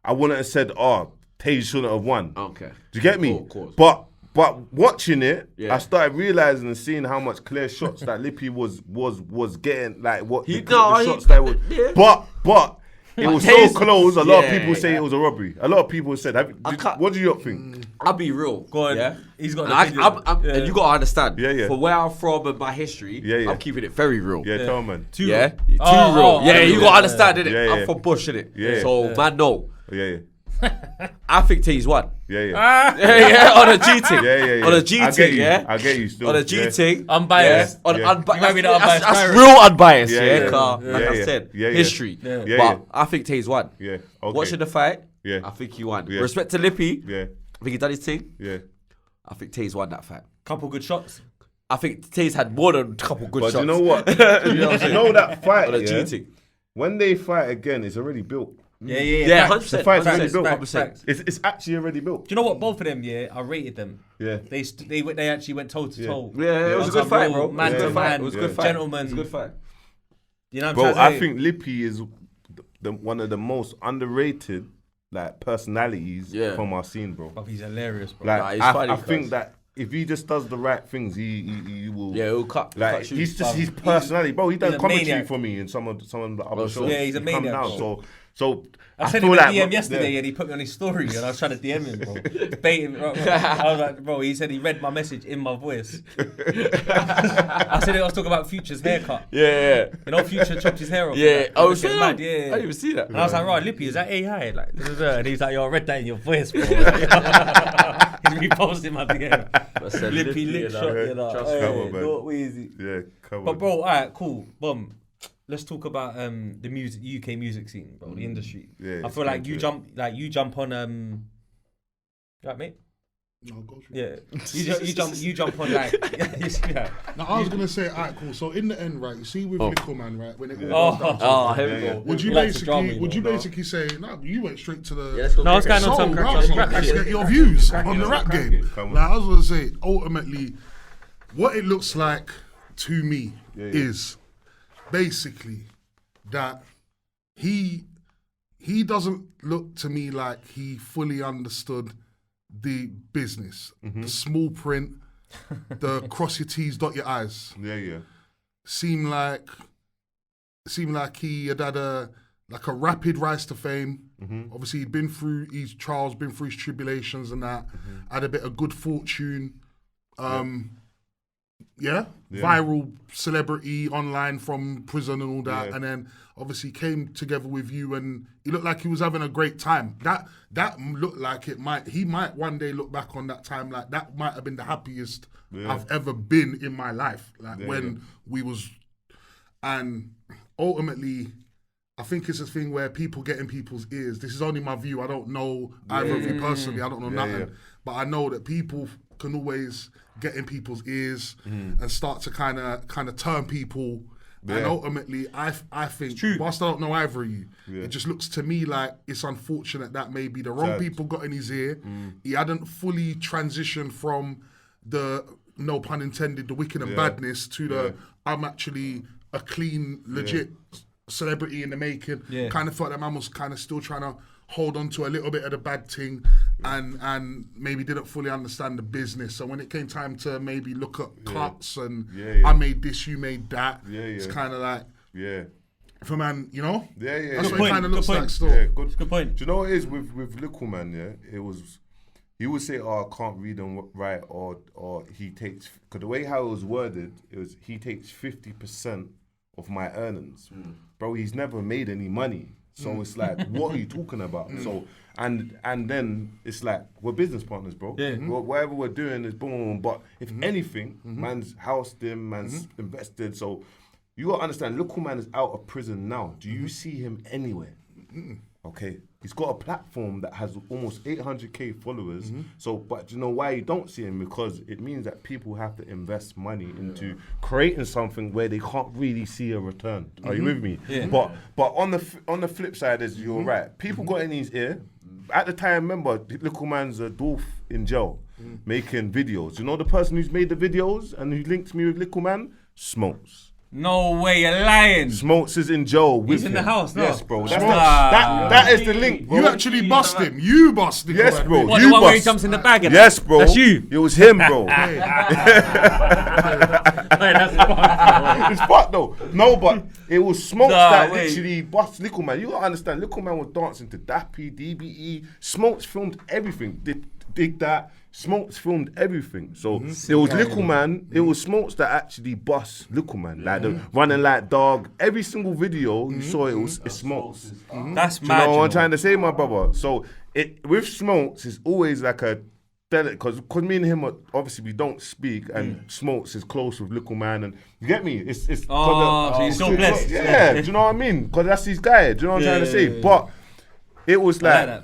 I wouldn't have said, Taze shouldn't have won. Okay. Do you get me? Of course. But But watching it, Yeah. I started realizing and seeing how much clear shots that Lippy was getting, like what the shots that was. Yeah. But it was Taze- so close. A lot of Yeah, people say yeah. it was a robbery. A lot of people said, what do you think? I'll be real. Go on. Yeah? He's got an And opinion. and you gotta understand. Yeah. For where I'm from and my history, I'm keeping it very real. Yeah, tell man. Too Yeah, real. too real. Yeah, you gotta understand it. Yeah, I'm yeah. from Bush, innit? Yeah. So man, no. Yeah. I think Taze won. Yeah. Yeah, on a G thing. Yeah. On a G I get thing, you. yeah. I get you still. On a G thing. Unbiased. On Yeah. unbiased. might be the unbiased That's pirate. real unbiased, Yeah, yeah. yeah. 'cause, Yeah, like I yeah. said, Yeah, yeah. history. Yeah. Yeah, But yeah. I think Taze won. Yeah. Okay. Watching the fight, Yeah. I think he won. Yeah. Respect to Lippy, Yeah. I think he done his thing. Yeah. I think Taze won that fight. Couple good shots. I think Taze had more than a couple good But shots. you know what? you know that fight, On a yeah? G thing. When they fight again, it's already built. Yeah. Yeah, 100%. The fight's already 100%. built. 100%. It's actually already built. Do you know what? Both of them, I rated them. Yeah. They actually went toe to toe. Yeah, it was a good fight, bro. Man It was a to good fight. man, It was a good fight. gentleman. It was a good fight. You know what I'm Bro, trying to I say? think Lippy is one of the most underrated personalities from our scene, bro. Bro, he's hilarious, bro. Like Nah, he's I funny, think cuz. that if he just does the right things, he will. Yeah, he'll cut. Like cut shoes. he's just his personality, bro. He done he's a commentary maniac. for me in some of the other shows. Yeah, he's a He come maniac, down. bro. So I sent feel him a like, DM bro, yesterday yeah. and he put me on his story and I was trying to DM him, bro. Bait him. I was like, bro, he said he read my message in my voice. I said I was talking about Future's haircut. Yeah. You know, Future chopped his hair off. Yeah. Like, Oh, looking shit. mad, I yeah. didn't even see that. And I was like, right, Lippy, is that AI? Like, and he's like, yo, I read that in your voice, bro. He's reposting my DM. Lippy lick shot, you know. Trust Hey, cover, man. not easy. Yeah, come But on. bro, alright, cool. Let's talk about the music, UK music scene, bro, the industry. Yeah, I feel like it's you good. jump on right, mate? No, go through. Yeah. You jump on like yeah. Now I was gonna say, alright, cool. So in the end, right, you see with Likkleman, right, when it all Oh. goes down to Oh, it, here we Yeah, go. would you Like the drama, basically say, no, you went straight to the let's go. No, it's going on So, some right, crack. so let's get your views on the rap game. Come on. Like I was gonna say, ultimately, what it looks like to me is basically that he doesn't look to me like he fully understood the business, the small print, the cross your T's, dot your I's. Yeah. Seemed like he had a rapid rise to fame. Obviously, he'd been through his trials, been through his tribulations and that. Had a bit of good fortune. Viral celebrity online from prison and all that. Yeah. And then obviously came together with you and he looked like he was having a great time. That looked like he might one day look back on that time like that might have been the happiest I've ever been in my life. Like when we was, and ultimately, I think it's a thing where people get in people's ears. This is only my view. I don't know either of you personally. I don't know nothing. Yeah. But I know that people can always get in people's ears and start to kind of turn people. Yeah. And ultimately, I think, whilst I don't know either of you, it just looks to me like it's unfortunate that maybe the wrong people got in his ear. He hadn't fully transitioned from the, no pun intended, the wicked and badness to the, I'm actually a clean, legit celebrity in the making. Kind of felt that man was kind of still trying to hold on to a little bit of the bad thing and maybe didn't fully understand the business. So when it came time to maybe look at cuts and I made this, you made that, it's kind of like, if a man, you know? That's what it kind of looks like still. Yeah, Good point. Do you know what it is with Likkleman, it was, he would say, oh, I can't read and write, or he takes, because the way how it was worded, it was, he takes 50% of my earnings. Bro, he's never made any money. So it's like, what are you talking about? So, and then it's like, we're business partners, bro. Yeah. Whatever we're doing is boom. But if anything, man's housed him, man's invested. So you got to understand, Likkleman is out of prison now. Do you see him anywhere? Okay. He's got a platform that has almost 800k followers. So, but do you know why you don't see him? Because it means that people have to invest money into creating something where they can't really see a return. Are you with me? Yeah. But on the flip side, is you're right. People got in his ear. At the time, remember, Likkleman's a dwarf in jail making videos. You know the person who's made the videos and who linked me with Likkleman? Smokes. No way, you're lying. Smokes is in jail with He's in him. the house, no? Yes, bro. That's Nah. that is the link, bro. You actually bust him. You bust him. Yes, bro. What, You the one where he bust. jumps in the bag? Yes, bro. That's you. It was him, bro. It's fucked though. No, but it was Smokes that literally bust Likkleman. You gotta understand, Likkleman was dancing to Dappy, DBE. Smokes filmed everything. DigDat. Smokes filmed everything. So it was Likkleman, it was Smokes that actually bust Likkleman. Like the running like dog. Every single video you saw it's Smokes. That's Do you mad. know what I'm trying to say, my brother? So it with Smokes, it's always like a because me and him obviously we don't speak, and Smokes is close with Likkleman, and you get me. It's so you're so blessed. Yeah, do you know what I mean? Because that's his guy. Do you know what I'm trying to say? But it was like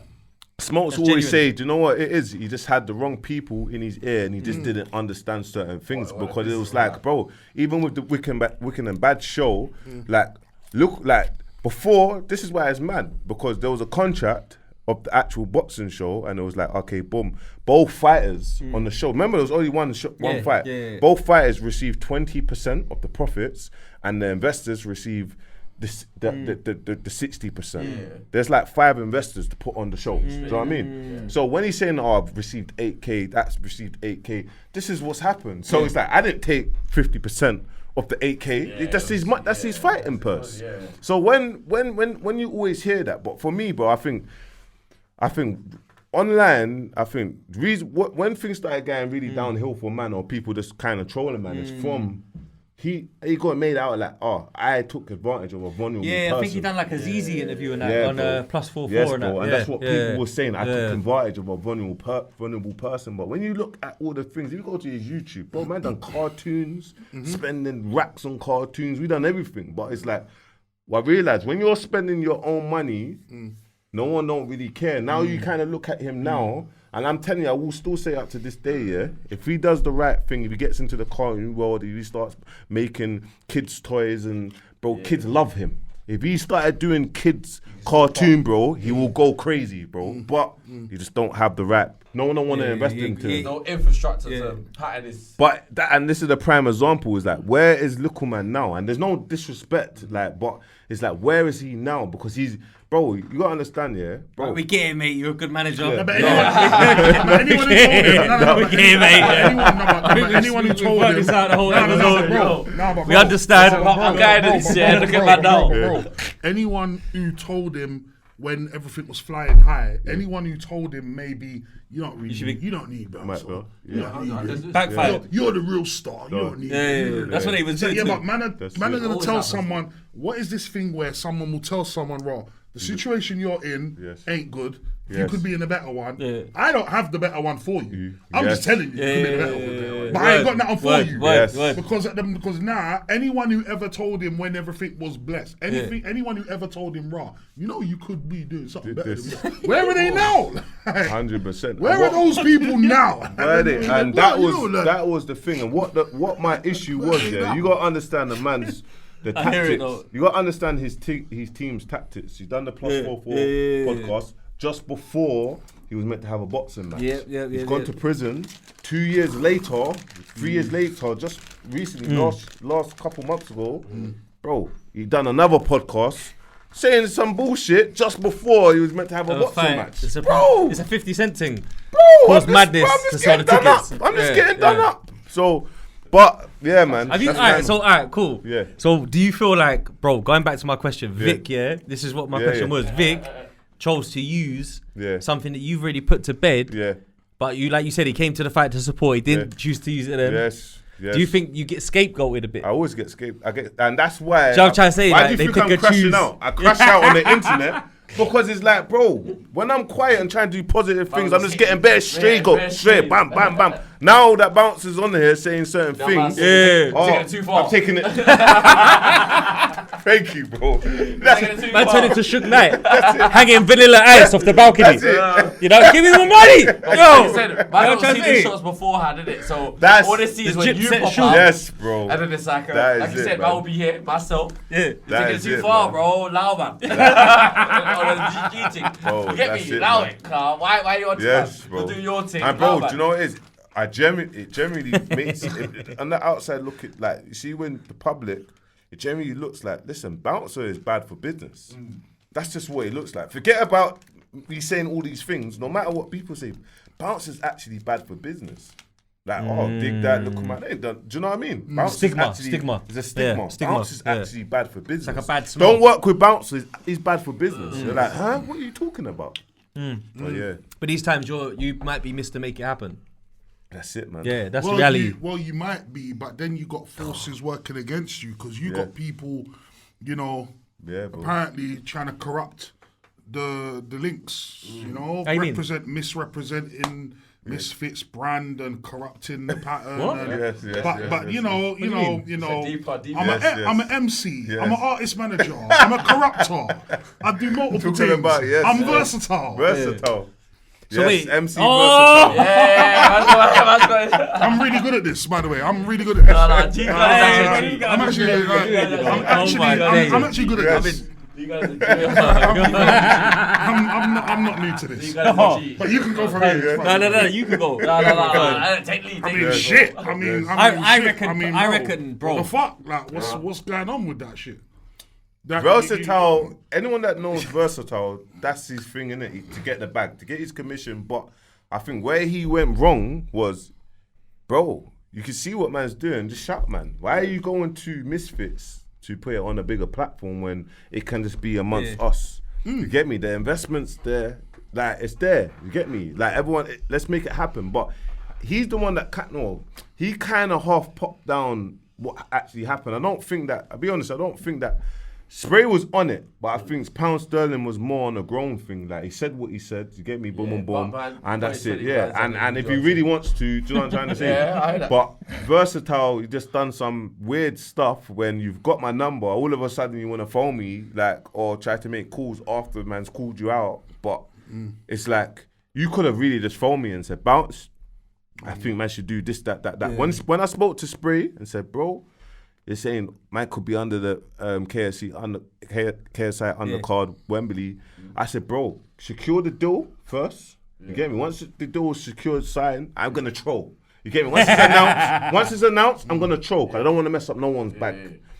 Smokes always say, do you know what it is? He just had the wrong people in his ear, and he just didn't understand certain things because it was like, bro, even with the Wicked and Bad show, like look like before. This is why it's mad, because there was a contract of the actual boxing show, and it was like, okay, boom, both fighters on the show. Remember, there was only one fight. Yeah. Both fighters received 20% of the profits, and the investors receive the 60%. There's like 5 investors to put on the shows. Do you know what I mean? So when he's saying, "Oh, I've received 8K," that's received 8K. This is what's happened. So it's like I didn't take 50% of the 8K. That's his fighting purse. So when you always hear that, but for me, bro, I think online, when things started getting really downhill for man, or people just kind of trolling man, it's from he got made out like, oh, I took advantage of a vulnerable person. I think he done like a ZZ interview and that on +44 yes, and that. and that's what people were saying. I took advantage of a vulnerable person. But when you look at all the things, if you go to his YouTube, bro, man done cartoons, spending racks on cartoons. We done everything. But it's like, well, I realize when you're spending your own money, no one don't really care. Now you kind of look at him now, and I'm telling you, I will still say up to this day, if he does the right thing, if he gets into the cartoon world, if he starts making kids' toys, and bro, kids love him. If he started doing kids' cartoon, bro, he will go crazy, bro. But you just don't have the right. No one don't want to invest into. No infrastructure to pattern his. But and this is the prime example. Is like, where is Likkleman now? And there's no disrespect, like, but it's like, where is he now? Because he's. Bro, you gotta understand, bro. Right, we get it, mate. You're a good manager. Anyone who told him, we understand. I'm guidance, look at that now. Bro, anyone who told him when everything was flying high, anyone who told him maybe you don't need Bouncer. Backfired. You're the real star. You don't need. That's what they was saying. Yeah, but man are gonna tell someone. What is this thing where someone will tell someone, "Raw, the situation you're in ain't good. You could be in a better one. I don't have the better one for you. I'm just telling you, you could be in a better one. But I ain't got nothing for you. Because now, anyone who ever told him when everything was blessed, anyone who ever told him, raw, you could be doing something better than this. Where are they now? 100%. Where are those people now? And that was the thing. And what my issue was, you got to understand the man's the tactics. You got to understand his team's tactics. He's done the +44 podcast just before he was meant to have a boxing match. He's gone to prison 2 years later, 3 years later, just recently, last couple months ago, bro, he done another podcast saying some bullshit just before he was meant to have a boxing match. It's a 50 Cent thing. Bro, madness to sell the tickets. I'm just getting done up. So, but yeah, man. Alright, cool. Yeah. So, do you feel like, bro? Going back to my question, Vic. This is what my question was. Vic chose to use something that you've already put to bed. Yeah. But like you said, he came to the fight to support. He didn't choose to use it. Yes. Do you think you get scapegoated a bit? I always get scapegoated, and that's why. I'm trying to say, why like, do you they think pick I'm crashing out? I crash out on the internet. Because it's like, bro, when I'm quiet and trying to do positive things, I'm just getting better straight, bam, bam, bam. Now that Bouncer's on here saying certain things, taking it too far. I'm taking it. Thank you, bro. Man turned into Suge Knight, hanging vanilla ice off the balcony. You know, give me more money. Yo, man don't see the shots beforehand, innit? So that's all they see is when you Gipset pop shoot. up. Yes, bro. And then it's like That you is said, it, man will man. be here myself. Yeah. Taking it too it, far, man. bro. Loud, man. On the GG thing. Bro, Get that's me, it, allow man. it, car. Why you want to? Yes, bro. Go do your thing. And bro, Loud, do you know what it is? It generally makes it, on the outside look at, like, you see when the public, it generally looks like, listen, Bouncer is bad for business. That's just what it looks like. Forget about me saying all these things. No matter what people say, Bouncer is actually bad for business. Like, DigDat, Likkleman, they ain't done. Do you know what I mean? Stigma. It's a stigma. Bouncer is actually bad for business. It's like a bad smell. Don't work with Bouncer. He's bad for business. You're like, huh? What are you talking about? But these times you might be missed to make it happen. That's it, man. Yeah, that's reality. You might be, but then you got forces working against you because you got people, you know, apparently trying to corrupt the links, you know, misrepresenting Misfits brand and corrupting the pattern. But you know, I'm an MC. Yeah. I'm an artist manager. I'm a corruptor. I do multiple things. I'm versatile. Versatile. So wait, MC versatile. Yeah, I'm really good at this, by the way. I'm really good at this. I'm actually good at this. You guys are I'm not new to this. But you can go from here. No, you can go. No. Take lead. Shit. I reckon, bro. What the fuck? Like, what's going on with that shit? Versatile. Anyone that knows Versatile, that's his thing, innit? To get the bag, to get his commission. But I think where he went wrong was, bro, you can see what man's doing. Just shout, man. Why are you going to Misfits to put it on a bigger platform when it can just be amongst us? You get me? The investment's there. Like, it's there. You get me? Like, everyone, let's make it happen. But he's the one that he kind of half popped down what actually happened. I'll be honest, I don't think that Spray was on it, but I think Pound Sterling was more on a grown thing. Like, he said what he said, you get me, boom, and that's it. Yeah, and if he really wants to, do you know what I'm trying to say? I hear that. But Versatile, you just done some weird stuff when you've got my number, all of a sudden you want to phone me, like, or try to make calls after man's called you out. But it's like, you could have really just phoned me and said, Bounce, I think man should do this, that. Yeah. When I spoke to Spray and said, bro, they're saying man could be under the KSI undercard Wembley. I said, bro, secure the deal first. You get me? Once the deal is secured, signed, I'm gonna troll. You get me? Once it's announced, I'm gonna troll. Cause I don't want to mess up no one's back.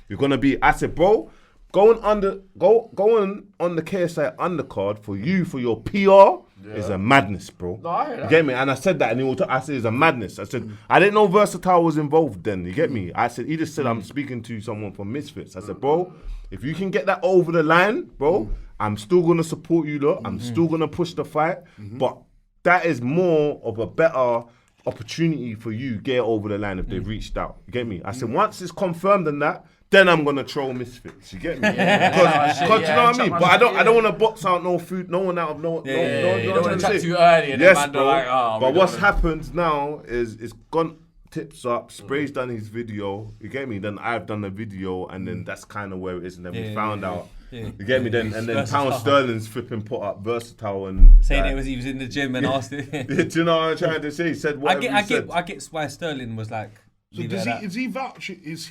You're gonna be. I said, bro, going on the KSI undercard for your PR. Is a madness, bro. No, I hear that. You get me? And I said that, and I said it's a madness. I said I didn't know Versatile was involved then. You get me? I said he just said I'm speaking to someone from Misfits. I said, bro, if you can get that over the line, bro, I'm still gonna support you, lot. I'm still gonna push the fight, but that is more of a better opportunity for you get over the line if they've reached out. You get me? I said once it's confirmed and that. Then I'm gonna troll Misfits. You get me? Because you know what I mean. But I don't want to box out no one out of no. You don't want to chat too early. And yes, bro. Like, but what's happened now is it's gone tips up. Spray's done his video. You get me? Then I've done the video, and then that's kind of where it is. And then we found out. You get me? Then and then Pound Sterling's flipping put up Versatile and saying he was in the gym and asked it. Do you know what I'm trying to say? He said whatever I get why Sterling was like. So is he vouching? Is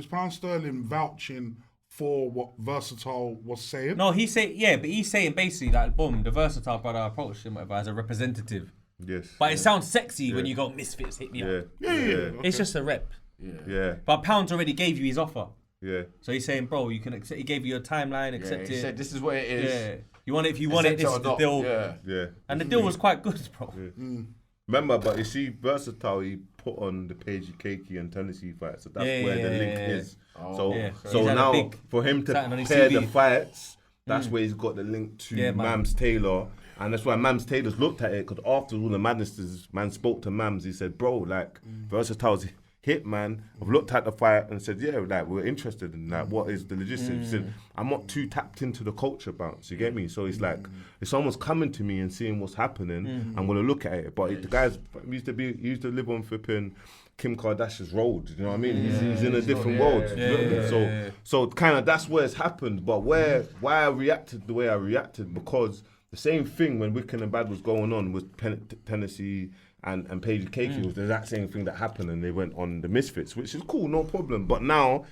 Pound Sterling vouching for what Versatile was saying? No, he's saying basically like, boom, the Versatile brother approached him as a representative. Yes. But it sounds sexy when you go Misfits hit me up. Yeah. Okay. It's just a rep. Yeah. But Pounds already gave you his offer. Yeah. So he's saying, bro, you can accept. He gave you a timeline. Accept it. He said, "This is what it is. Yeah. You want it if you want it. This is the deal. Yeah. And the deal was quite good, bro. Yeah. Remember, but you see, Versatile, he put on the Page Cakey and Tennessee fight, so that's where the link is. So now, for him to pair the fights, that's where he's got the link to Mams Taylor, and that's why Mams Taylor's looked at it, because after all the madnesses, man spoke to Mams, he said, bro, like, Versatile's hit, man. I've looked at the fight and said, yeah, like, we're interested in that. What is the logistics? He said, I'm not too tapped into the culture bounce, you get me? So it's like, if someone's coming to me and seeing what's happening, I'm gonna look at it. But the guys used to live on flipping Kim Kardashian's road, you know what I mean? He's in a different world. So kind of that's where it's happened. But why I reacted the way I reacted, because the same thing when Wicked and Bad was going on with Tennessee and Page Cakey was the exact same thing that happened, and they went on the Misfits, which is cool, no problem. But now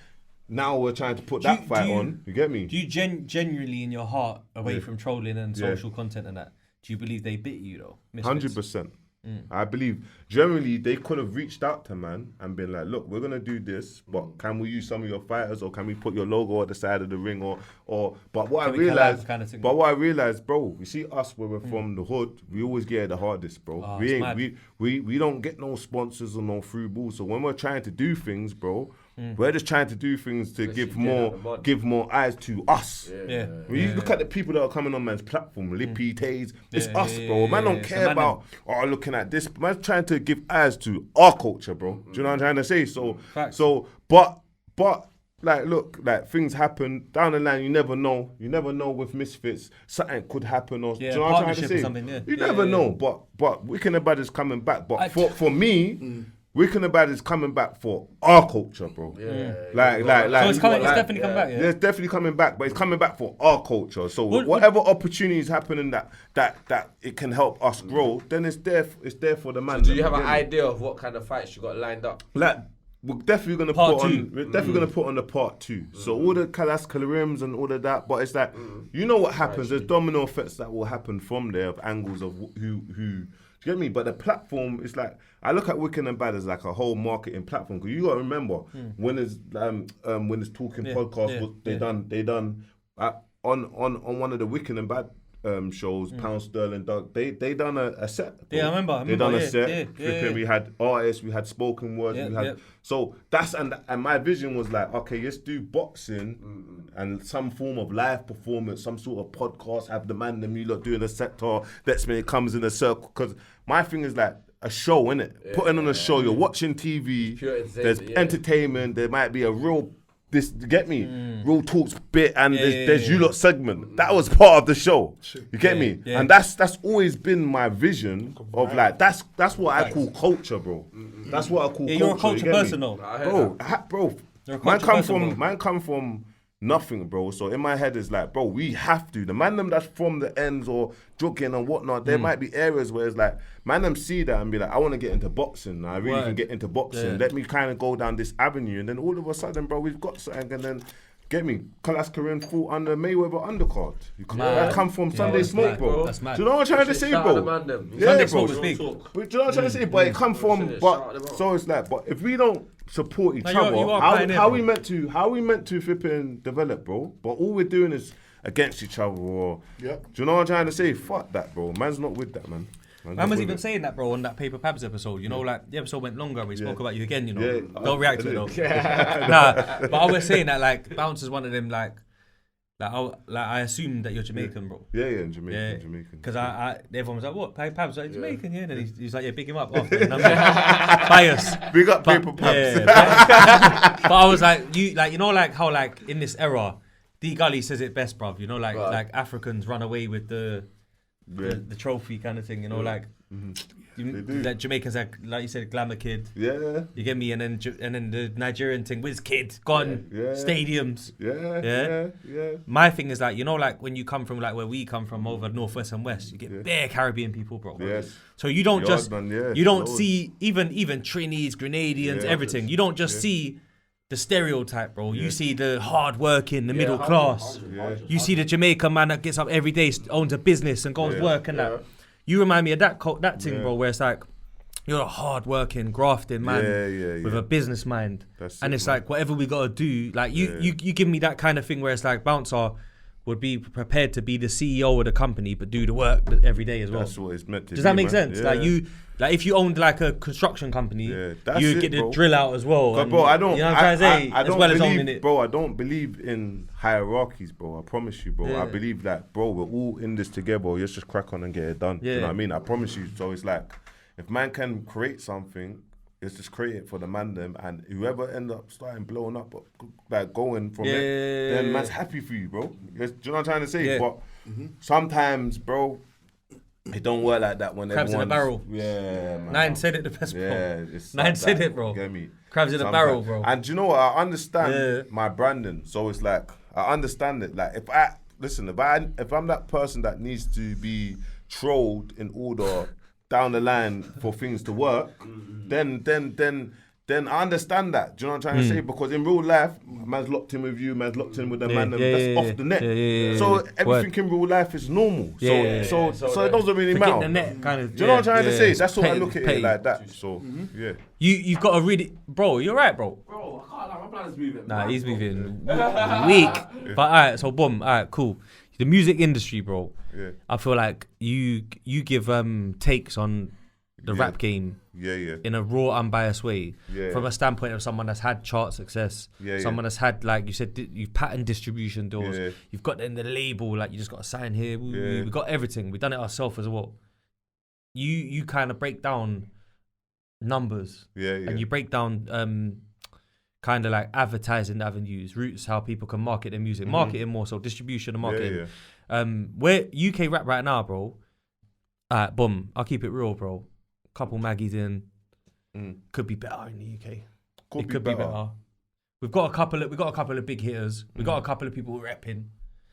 we're trying to put that fight on. You get me? Do you genuinely in your heart, away from trolling and social content and that, do you believe they bit you though? 100%. I believe generally they could have reached out to man and been like, look, we're gonna do this, but can we use some of your fighters, or can we put your logo at the side of the ring, or but what I realized, bro, you see us where we're from the hood, we always get it the hardest, bro. We don't get no sponsors or no free balls. So when we're trying to do things, bro, we're just trying to do things to give more eyes to us. When you look at the people that are coming on man's platform, Lippy, Taze, it's us, bro. Man don't care about looking at this. Man's trying to give eyes to our culture, bro. Do you know what I'm trying to say? But like, look, like things happen down the line. You never know. You never know with Misfits, something could happen, or do you know what I'm trying to say? You never know. But Wicked and Bad is coming back. But for me. Wicked and Bad is coming back for our culture, bro. So it's definitely coming back, yeah? It's definitely coming back, but it's coming back for our culture. So whatever opportunities happening that it can help us grow, then it's there for the man. So do you have an idea of what kind of fights you got lined up? Like, we're definitely gonna put on the part 2. So all the Kalas Kalarims and all of that, but it's like you know what happens. There's domino effects that will happen from there of angles of who. Do you get me? But the platform is like, I look at Wicked and Bad as like a whole marketing platform. Because you got to remember when it's talking podcast, they done on one of the Wicked and Bad shows, Pound Sterling, Doug. They done a set. Bro. Yeah, I remember. They done a set. We had artists, we had spoken words, So that's and my vision was like, okay, let's do boxing and some form of live performance, some sort of podcast. Have the man, them you lot doing a sector. That's when it comes in a circle. Because my thing is like a show, innit? Putting on a show. You're watching TV. There's entertainment. There might be a real. This get me real talks bit and there's you lot segment that was part of the show. You get me? And that's always been my vision of like that's what I call culture, bro. That's what I call culture. You're a culture person, though, bro. Man come from nothing, bro. So in my head is like, bro, we have to. The man them that's from the ends or jogging and whatnot, there might be areas where it's like, man them see that and be like, I want to get into boxing. I really can get into boxing. Let me kind of go down this avenue. And then all of a sudden, bro, we've got something. And then, get me, Kalas Kareem fought under Mayweather undercard. I come from Sunday Smoke, bro. That's mad. Do you know what I'm trying to say, bro? Sunday Smoke was big. Do you know what I'm trying to say? But it come from, so it's like, but if we don't support each other, how we meant to flipping develop, bro? But all we're doing is against each other, or do you know what I'm trying to say? Fuck that, bro. Man's not with that, man. Man was even saying that, bro, on that Paper Pabs episode. You know, like the episode went longer. We spoke about you again. You know, don't react to it though. But I was saying that like Bouncer's one of them like I assumed that you're Jamaican, bro. Yeah, Jamaican. Because everyone was like, what? Pabs like Jamaican, yeah. And then he's like, yeah, big him up. And I'm like, bias. Big up Paper Pabs. But I was like, you know, like how like in this era, Dee Gully says it best, bruv. You know, like Africans run away with the trophy kind of thing, you know, like like Jamaicans like you said, glamour kid. Yeah. You get me, and then the Nigerian thing, whiz kid, gone, stadiums. Yeah. My thing is like, you know, like when you come from like where we come from over northwest and west, you get bare Caribbean people, bro. Yes. So you don't you don't see even Trinis, Grenadians, everything. You don't just see the stereotype, bro. You see the hard working, the middle class. You see the Jamaican man that gets up every day, owns a business and goes work and that. You remind me of that thing, bro, where it's like, you're a hard working, grafting man with a business mind. And it's like, whatever we got to do, like you give me that kind of thing where it's like, Bouncer would be prepared to be the CEO of the company, but do the work every day as well. That's what it's meant to be. Does that make sense? Like if you owned like a construction company, you'd get the drill out as well. Bro, I don't. You know what I'm trying to say? I don't as well believe, as owning it. Bro, I don't believe in hierarchies, bro. I promise you, bro. I believe that, bro, we're all in this together. Let's just crack on and get it done. Do you know what I mean? I promise you. So it's like, if man can create something, let's just create it for the man them, and whoever end up starting blowing up, like going from it, then man's happy for you, bro. Do you know what I'm trying to say? But sometimes, bro, it don't work like that when Crabs in a barrel. Yeah, man. Nine said it the best, bro. Yeah, Nine said it, bro. Get me? Crabs in a barrel, bro. And do you know what? I understand my branding, so it's like I understand it. Like if I'm that person that needs to be trolled in order down the line for things to work, then then I understand that. Do you know what I'm trying to say? Because in real life, man's locked in with you, man's locked in with the man, and that's off the net. So everything in real life is normal. So it doesn't really matter. The net kind of. Do you know what I'm trying to say? That's what I look at it like that. So yeah. You've got to really, bro. You're right, bro. Bro, I can't lie, my plan's moving. Nah, he's moving weak. But alright, so boom, alright, cool. The music industry, bro. Yeah. I feel like you give takes on the rap game in a raw, unbiased way. From a standpoint of someone that's had chart success, someone that's had, like you said, you've patterned distribution doors, you've got in the label, like you just got to sign here. We got everything. We've done it ourselves as well. You kind of break down numbers, and you break down kind of like advertising avenues, routes, how people can market their music, marketing more so, distribution and marketing. Where UK rap right now, bro. Boom. I'll keep it real, bro. Couple Maggies in, could be better in the UK. Could be better. We've got a couple of big hitters. We've got a couple of people repping.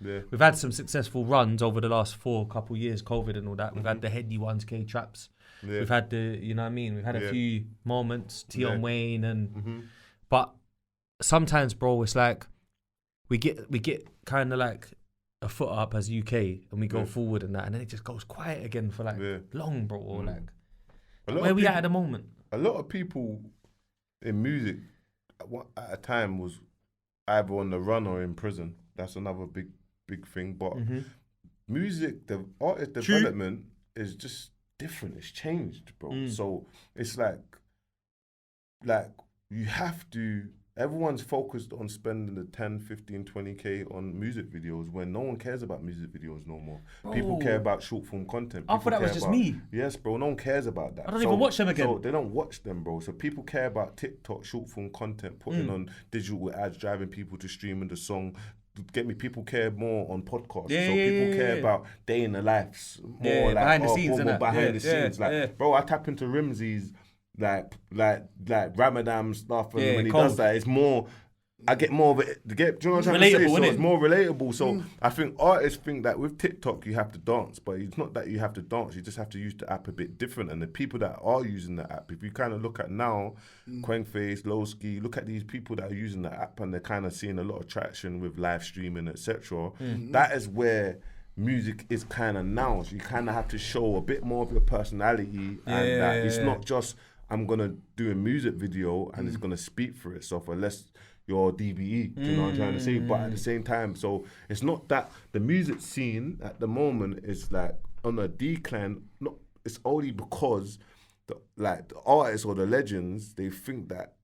Yeah. We've had some successful runs over the last couple years, COVID and all that. We've had the Heady ones, K Traps. Yeah. We've had you know what I mean? We've had a few moments, Tion Wayne and but sometimes, bro, it's like we get kind of like a foot up as UK and we go forward and that, and then it just goes quiet again for like long, bro, or like where we at the moment. A lot of people in music at a time was either on the run or in prison. That's another big thing. But music, the artist development is just different. It's changed, bro. So it's like you have to. Everyone's focused on spending the 10, 15, 20k on music videos when no one cares about music videos no more. People care about short form content. I thought that was just me. Yes, bro. No one cares about that. I don't even watch them again. So they don't watch them, bro. So people care about TikTok, short form content, putting on digital ads, driving people to streaming the song. Get me? People care more on podcasts. People care about day in the lives more, like behind the scenes, behind the scenes. Like, bro, I tap into Rimsey's like Ramadan stuff, and when he does that, it's more. I get more of it. Do you know what I'm trying to say? So it's more relatable. So I think artists think that with TikTok you have to dance, but it's not that you have to dance. You just have to use the app a bit different. And the people that are using the app, if you kind of look at now, Quengface, Lowski, look at these people that are using the app and they're kind of seeing a lot of traction with live streaming, etc. That is where music is kind of now. So you kind of have to show a bit more of your personality, and that it's not just I'm gonna do a music video and it's gonna speak for itself, unless you're DBE. Do you know what I'm trying to say? But at the same time, so it's not that the music scene at the moment is like on a decline. Not, it's only because the artists or the legends, they think that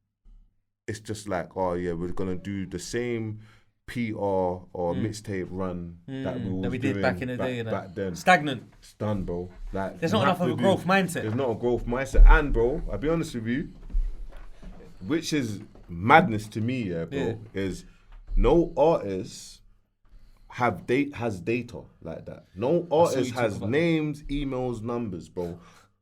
it's just like, oh yeah, we're gonna do the same PR or mixtape run that we did back in the day. Back then. Stagnant. It's done, bro. Like, there's not enough of a growth mindset. There's not a growth mindset. And bro, I'll be honest with you, which is madness to me, bro, is no artist has data like that. No artist has names, emails, numbers, bro.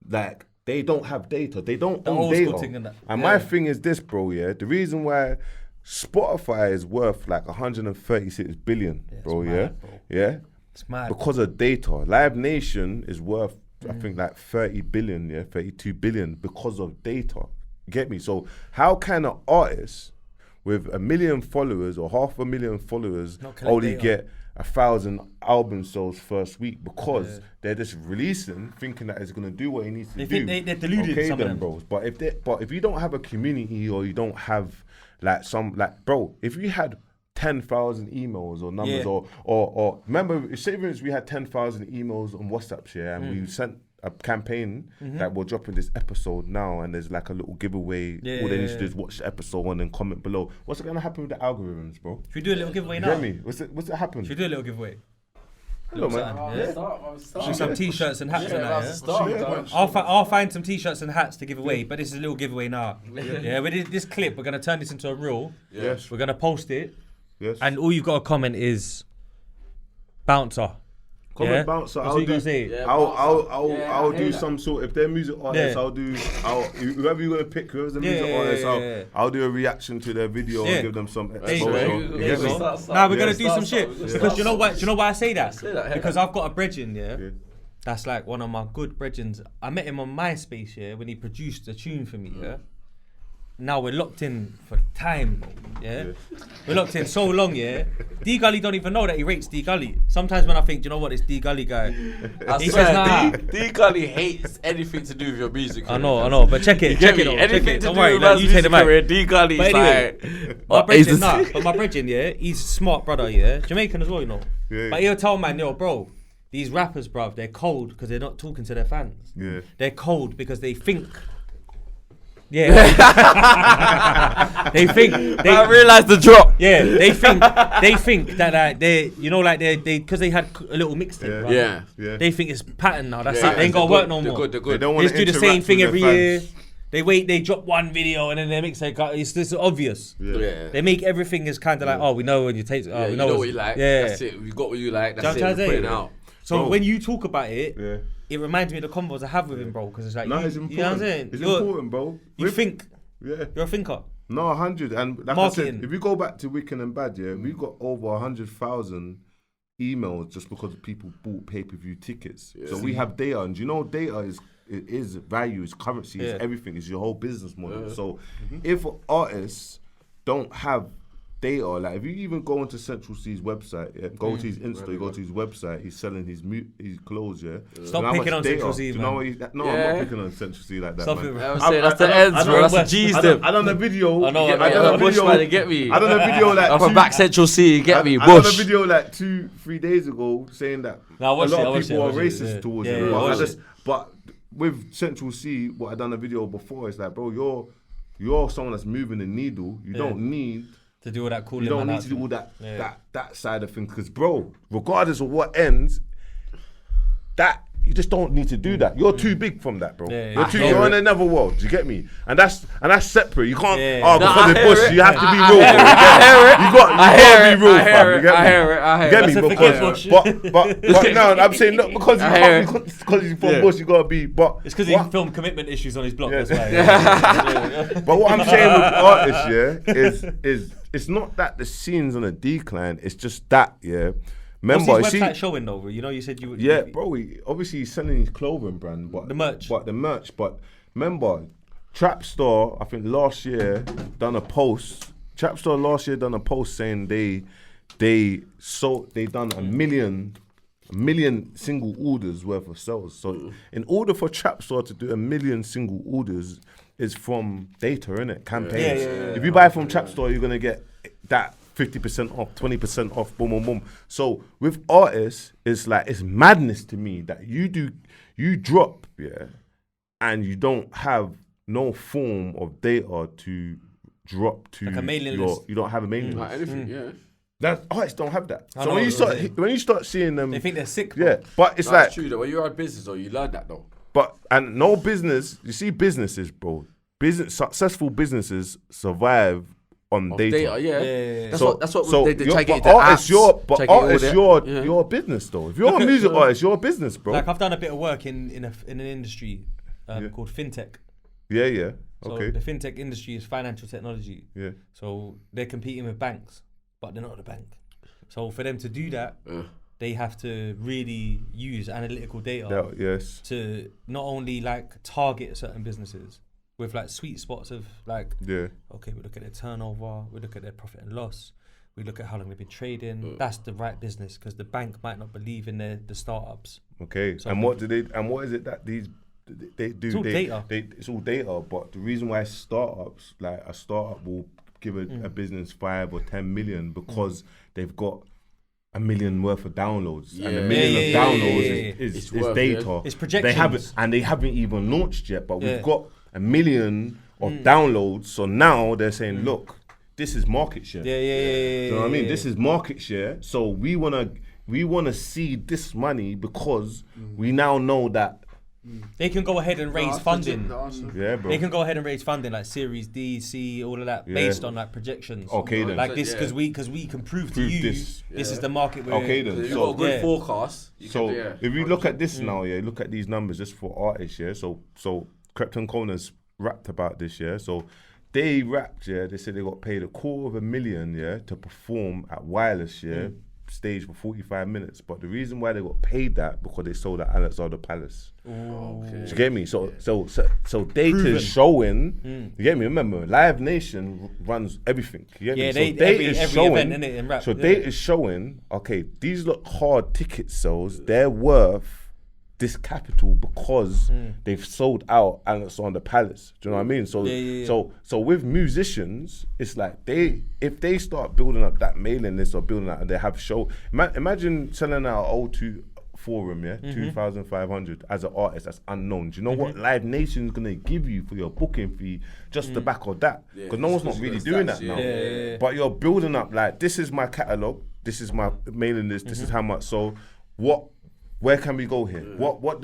Like, they don't have data. They don't own data. And my thing is this, bro, the reason why Spotify is worth like 136 billion, bro, bro. It's mad. Because of data. Live Nation is worth, I think, like 30 billion, 32 billion because of data. You get me? So how can an artist with 1 million followers or 500,000 followers only get 1,000 album sales first week? Because they're just releasing, thinking that it's gonna do what it needs to do. They're deluded, some of them, bros. But if you don't have a community, or you don't have bro, if you had 10,000 emails or numbers, or remember, say for instance we had 10,000 emails on WhatsApp, and we sent a campaign that we're dropping this episode now, and there's like a little giveaway. All they need to do is watch the episode and then comment below. What's gonna happen with the algorithms, bro? Should we do a little giveaway now? Get me? What's it happen? Should we do a little giveaway? Hello, man. Some t-shirts and hats and that. I'll find some t-shirts and hats to give away, but this is a little giveaway now. With this clip, we're gonna turn this into a reel. Yes. We're gonna post it. Yes. And all you've got to comment is Bouncer. Comment Bouncer. I'll do some sort. If they're music artists, whoever you're gonna pick, whoever's the music artist, I'll do a reaction to their video and give them some exposure. We're gonna do some shit. Because you know why I say that? Because I've got a brethren, that's like one of my good brethrens. I met him on MySpace, when he produced a tune for me, now we're locked in for time, yeah? We're locked in so long, yeah? Dee Gully don't even know that he rates Dee Gully. Sometimes when I think, do you know what, this Dee Gully guy, he says, nah. Dee Gully hates anything to do with your music career. I know, but check it. Anything to Don't do worry, with you take the mic. Dee Gully's my brethren, yeah, he's a smart brother, yeah? Jamaican as well, you know? Yeah. But he'll tell man, yo, bro, these rappers, bruv, they're cold because they're not talking to their fans. Yeah. They're cold because they think. Yeah. I realised the drop. Yeah, they think that they, you know, like they because they had a little mixtape. Right? Yeah. They think it's pattern now. That's it. They ain't got to work no more. They're good. They don't They just do the same thing every year. fans. They wait, they drop one video and then they mix it. It's obvious. Yeah. They make everything as kind of like, oh, we know when you take. Oh, Yeah, we you know what you like. Yeah. That's it. You got what you like. That's That's it. We're putting it it. out. So Bro. when you talk about it, Yeah. it reminds me of the convos I have with him, bro. Because it's like, No, it's important. you know what I'm saying? It's important, bro. You think Yeah. you're a thinker. No, 100. And like Marketing. I said, if we go back to Wicked and Bad, yeah, we got over 100,000 emails just because people bought pay-per-view tickets. Yeah. So we have data, and you know, data is value, is currency, is everything, is your whole business model. So if artists don't have data, like if you even go onto Central C's website, go to his Insta, you go to his website, he's selling his clothes, Stop picking on Central C, man. I'm not picking on Central C like that, Stop man. it, I was saying, that's the ends, bro. That's the G's, them. I done a video. I know, I done a video. Bushman, get me. I done a video like Up a back Central C, get me, I done a Bush. video like 2-3 days ago saying that a lot of people are racist towards him. But with Central C, what I done a video before is like, bro, you're someone that's moving the needle. You don't need to do all that cool. You don't need to do all that side of things, because bro, regardless of what ends, that you just don't need to do that. You're too big from that, bro. You're in another world. Do you get me? And that's separate. You can't. Because it's Bush, you have to be real. You got to be real, fam. You get me? But no, I'm saying not because he's from Bush. You got to be. But it's because he filmed commitment issues on his blog. That's why. But what I'm saying with artists, is it's not that the scene's on a decline. It's just that, Remember, what's his website showing over? You know, you said you would. Yeah, bro. Obviously, he's selling his clothing brand, but the merch. But remember, Trapstar, I think last year done a post. Trapstar last year done a post saying they done a million single orders worth of sales. So in order for Trapstar to do 1 million single orders, is from data, innit? Campaigns. If you buy from Trapstar, you're gonna get that 50% off, 20% off, boom, boom, boom. So with artists, it's madness to me that you drop, and you don't have no form of data to drop to like a mailing list. You don't have a mailing list. Anything, That artists don't have that. So when you start seeing them, they think they're sick. Bro. Yeah, but it's that's true though. When you're in business, though, you learn that though. And no business. You see, businesses, bro. Successful businesses survive on data. That's what they try to get into artists, apps. You're a business though. If you're a music artist, you're a business, bro. Like I've done a bit of work in an industry called Fintech. Yeah. So Okay. the Fintech industry is financial technology. Yeah. So they're competing with banks, but they're not the bank. So for them to do that, they have to really use analytical data to not only like target certain businesses with like sweet spots of like, okay, we look at their turnover, we look at their profit and loss, we look at how long they've been trading. That's the right business, because the bank might not believe in the startups. Okay, so what is it that they do? It's all data. It's all data, but the reason why startups, like a startup will give a business 5 or 10 million because they've got 1 million worth of downloads, and 1 million of downloads is data. It's projections. They haven't even launched yet, but we've got 1 million of downloads. So now they're saying, look, this is market share. You know what I mean? This is market share. So we wanna see this money because we now know that they can go ahead and raise funding. Yeah, bro. They can go ahead and raise funding like Series D, C, all of that, based on like projections. Okay, then. Like this, because we can prove to you this is the market. Okay, then. You've got a good forecast. If we look at this now, look at these numbers just for artists, So Krept Konan's rapped about this, So they rapped, they said they got paid $250,000, to perform at Wireless, stage for 45 minutes. But the reason why they got paid that because they sold at Alexander Palace. Okay. Do you get me? So data is showing. You get me? Remember, Live Nation runs everything. You get me? So every event in it in rap. So data is showing. Okay, these look hard ticket sales. They're worth this capital because they've sold out Alexander Palace. Do you know what I mean? So so with musicians, it's like if they start building up that mailing list or building out and they have show. Imagine selling out O2 Forum, 2,500 as an artist that's unknown. Do you know what Live Nation's gonna give you for your booking fee just the back of that? Because no one's not really doing that now. But you're building up like, this is my catalog, this is my mailing list, this is how much. So where can we go here? What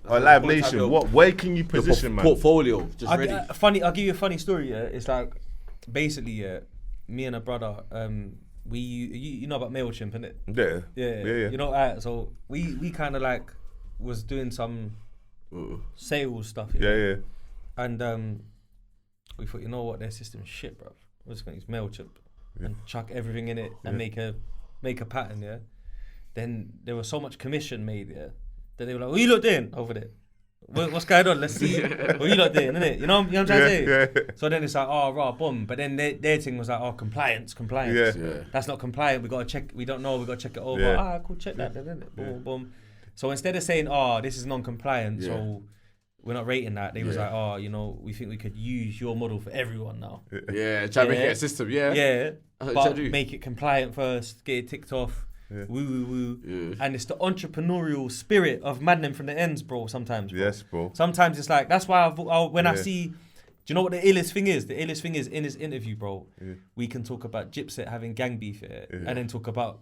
Live Nation? Where can you position, man? Portfolio, just ready. I'll give you a funny story. It's like basically, me and a brother, we you know about MailChimp, innit? Yeah. You know, so we kind of like was doing some sales stuff. Yeah. And we thought, you know what, their system's shit, bro. We're just gonna use MailChimp and chuck everything in it and make a pattern, yeah. Then there was so much commission made, that they were like, what you lot doing over there? What's going on? Let's see. What you lot doing, innit? You know what I'm trying to say? Yeah. So then it's like, oh, rah, boom. But then their thing was like, oh, compliance. Yeah. That's not compliant. We got to check. We don't know. We got to check it over. Yeah. Cool, check that then, innit? Boom, boom. So instead of saying, oh, this is non-compliant, so we're not rating that, they was like, oh, you know, we think we could use your model for everyone now. Yeah, try to make it a system, Yeah, but make it compliant first, get it ticked off. Woo. And it's the entrepreneurial spirit of maddening from the ends, bro, sometimes. Bro. Yes, bro. Sometimes it's like, that's why when I see, do you know what the illest thing is? The illest thing is in this interview, bro, we can talk about Gipset having gang beef and then talk about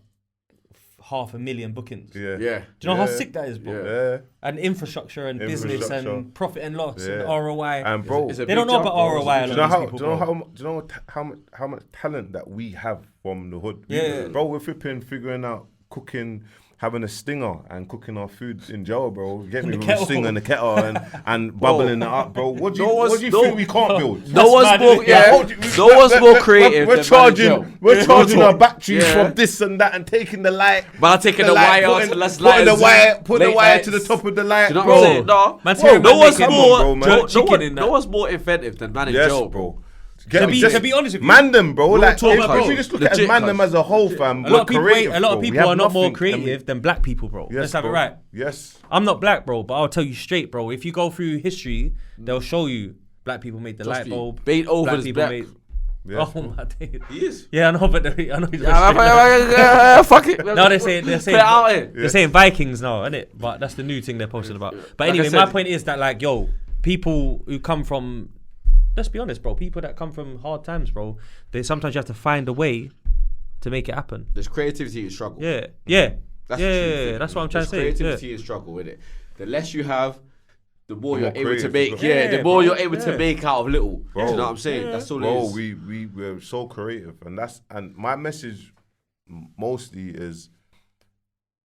500,000 bookings. Yeah. Do you know how sick that is, bro? Yeah. And infrastructure and business and profit and loss and ROI. And bro, they don't know about ROI. Do you know how much talent that we have from the hood? Bro, we're figuring out cooking, having a stinger and cooking our food in jail, bro. Get me with a stinger in the kettle and bubbling it up, bro. What do you think we can't build? No one's more creative. We're charging our batteries from this and that and taking the light. But I'm taking the wire out to less light. Putting the wire to the top of the light. Do you know what I'm saying? No one's more inventive than man in jail, bro. To be honest with you, Mandem, bro. Like, if you just look at Mandem as a whole, fam, a lot of people are not more creative than black people, bro. Let's have it right. Yes. I'm not black, bro, but I'll tell you straight, bro. If you go through history, they'll show you black people made the light bulb. Beethoven is black. Yes, oh my days. He is. Yeah, I know, but I know he's fuck it. No, they're saying Vikings now, innit? But that's the new thing they're posting about. But anyway, my point is that, like, yo, people who come from, let's be honest, bro, people that come from hard times, bro, they sometimes you have to find a way to make it happen. There's creativity and struggle. Yeah. That's what I'm trying to say. Creativity and struggle, innit? The less you have, the more you're able to make. The more you're able to make out of little. Bro, do you know what I'm saying? That's all it is. We're so creative, and my message mostly is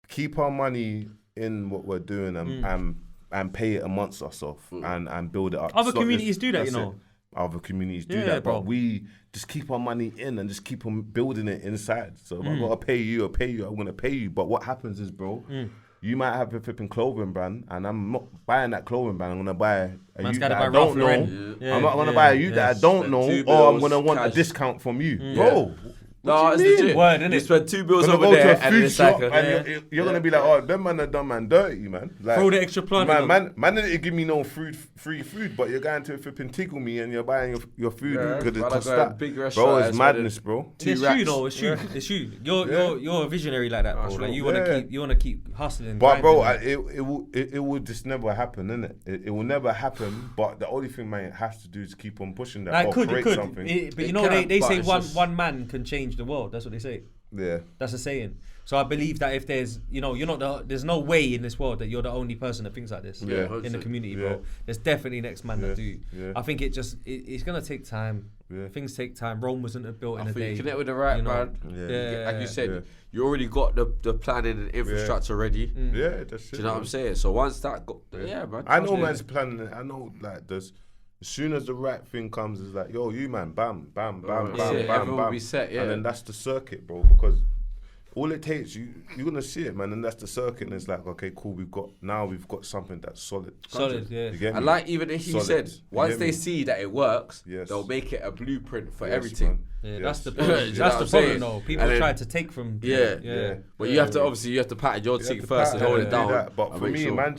keep our money in what we're doing and pay it amongst ourselves and build it up. Other communities do that, you know. Other communities do that, bro. But we just keep our money in and just keep on building it inside. So if I gotta pay you, I'm gonna pay you. But what happens is, bro, you might have a flipping clothing brand, and I'm not buying that clothing brand. I'm gonna buy a youth that I don't know. I'm not gonna buy a youth that I don't know, or I'm gonna want a discount from you, bro. No, it's legit. Word, innit? You spend $2 bills over over there, and it's like you're gonna be like, oh, them man are done man dirty, man. Like, throw the extra plant. Man didn't give me no free food, but you're going to flipping tickle me and you're buying your food because it costs that. Bro, it's madness, bro. It's true though. It's true. It's true. You're a visionary like that, bro. Like you wanna keep hustling. But bro, it will just never happen, innit? It will never happen. But the only thing man has to do is keep on pushing that. It could. But you know they say one man can change the world. That's what they say. Yeah, that's a saying. So I believe that if there's, there's no way in this world that you're the only person that thinks like this in the community, bro. There's definitely next man that do. Yeah. I think it's gonna take time. Yeah. Things take time. Rome wasn't built in a day. You connect with the right man. Like you said, you already got the planning and infrastructure ready. Yeah, that's it. Do you know what I'm saying? So once that man. I know man's planning it. I know like there's. As soon as the right thing comes, it's like, yo, you man, bam, bam, bam, bam, bam, bam. Be set, and then that's the circuit, bro. Because all it takes, you're gonna see it, man, and that's the circuit. And it's like, okay, cool, we've got something that's solid. Solid, yeah. You get me? And like even if you said, once they see that it works, Yes. they'll make it a blueprint for everything. Man. Yeah, Yes. that's the problem. You know That's what the I'm problem, saying? though. People And then- try to take from. Yeah. But you have to obviously pattern your thing first and hold it down. But and for make me, sure. man,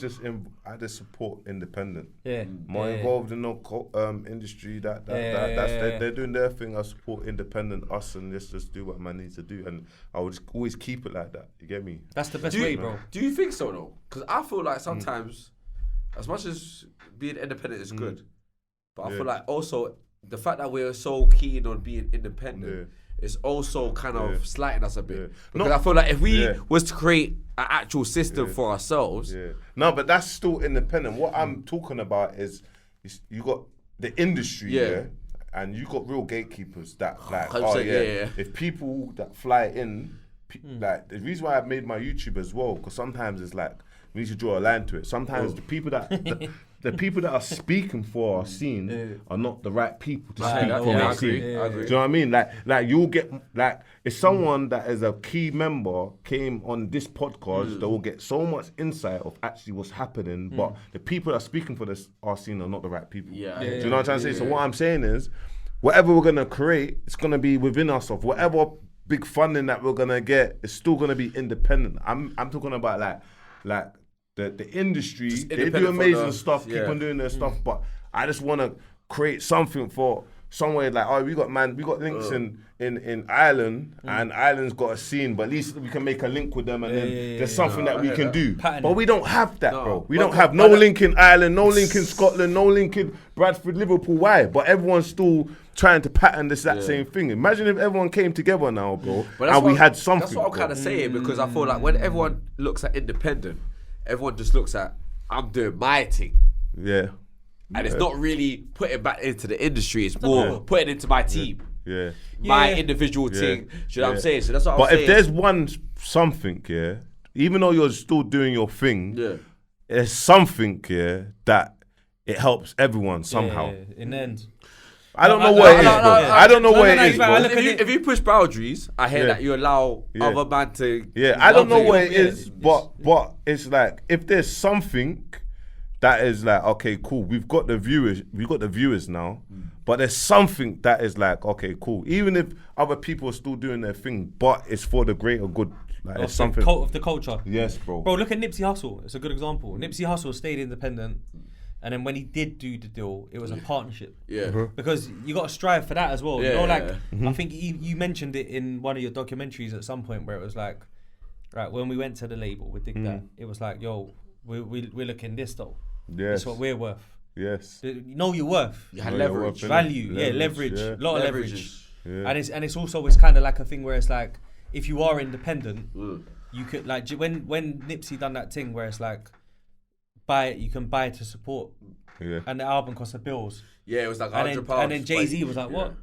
I just support independent. Yeah. More involved in the industry they're doing their thing. I support independent us, and let's just do what man needs to do, and I would always keep it like that. You get me? That's the best way, bro. Do you think so though? Because I feel like sometimes, as much as being independent is good, but I feel like also the fact that we're so keen on being independent is also kind of slighting us a bit. Because I feel like if we was to create an actual system for ourselves, no, but that's still independent. What I'm talking about is you got the industry, and you got real gatekeepers that like, if people that fly in, like the reason why I made my YouTube as well, because sometimes it's like we need to draw a line to it. Sometimes the people that the people that are speaking for our scene are not the right people to speak for our scene. I agree. Do you know what I mean? Like you'll get like if someone that is a key member came on this podcast, they will get so much insight of actually what's happening. But the people that are speaking for our scene are not the right people. Do you know what I'm trying to say? So what I'm saying is, whatever we're gonna create, it's gonna be within us. Of whatever big funding that we're gonna get, it's still gonna be independent. I'm talking about like the industry. They do amazing stuff, keep on doing their stuff, but I just want to create something for somewhere like, we got links in Ireland, and Ireland's got a scene, but at least we can make a link with them, and then there's something that we can do. But we don't have that, bro. We don't have no link in Ireland, no link in Scotland, no link in Bradford, Liverpool. Why? But everyone's still trying to pattern that same thing. Imagine if everyone came together now, bro, and we had something. That's what I'm kind of saying, because I feel like when everyone looks at independent, everyone just looks at, I'm doing my thing. Yeah. And it's not really putting back into the industry, it's more putting into my team. Yeah. My individual thing. Do you know what I'm saying? So that's what I'm saying. But if there's something, even though you're still doing your thing, there's something, that it helps everyone somehow. In the end. I don't know what it is, bro. I don't know what it is, bro. If you push boundaries, I hear that you allow other man to... I don't know what it is, but it's like, if there's something that is like, okay, cool, we've got the viewers now, but there's something that is like, okay, cool, even if other people are still doing their thing, but it's for the greater good. Like, it's something of the culture. Yes, bro. Bro, look at Nipsey Hussle. It's a good example. Nipsey Hussle stayed independent. And then when he did do the deal, it was a partnership. Because you got to strive for that as well. You know, like, I think you mentioned it in one of your documentaries at some point where it was like, right, when we went to the label with DigDat, it was like, yo, we're looking this though. Yes. That's what we're worth. Yes. You know your worth. You had leverage. Value. Leverage. A lot of leverage. Yeah. And it's also kind of like a thing where it's like, if you are independent, you could, like, when Nipsey done that thing where it's like, you can buy it to support, and the album cost of bills. Yeah, it was like £100. £100. And then Jay-Z was like, what?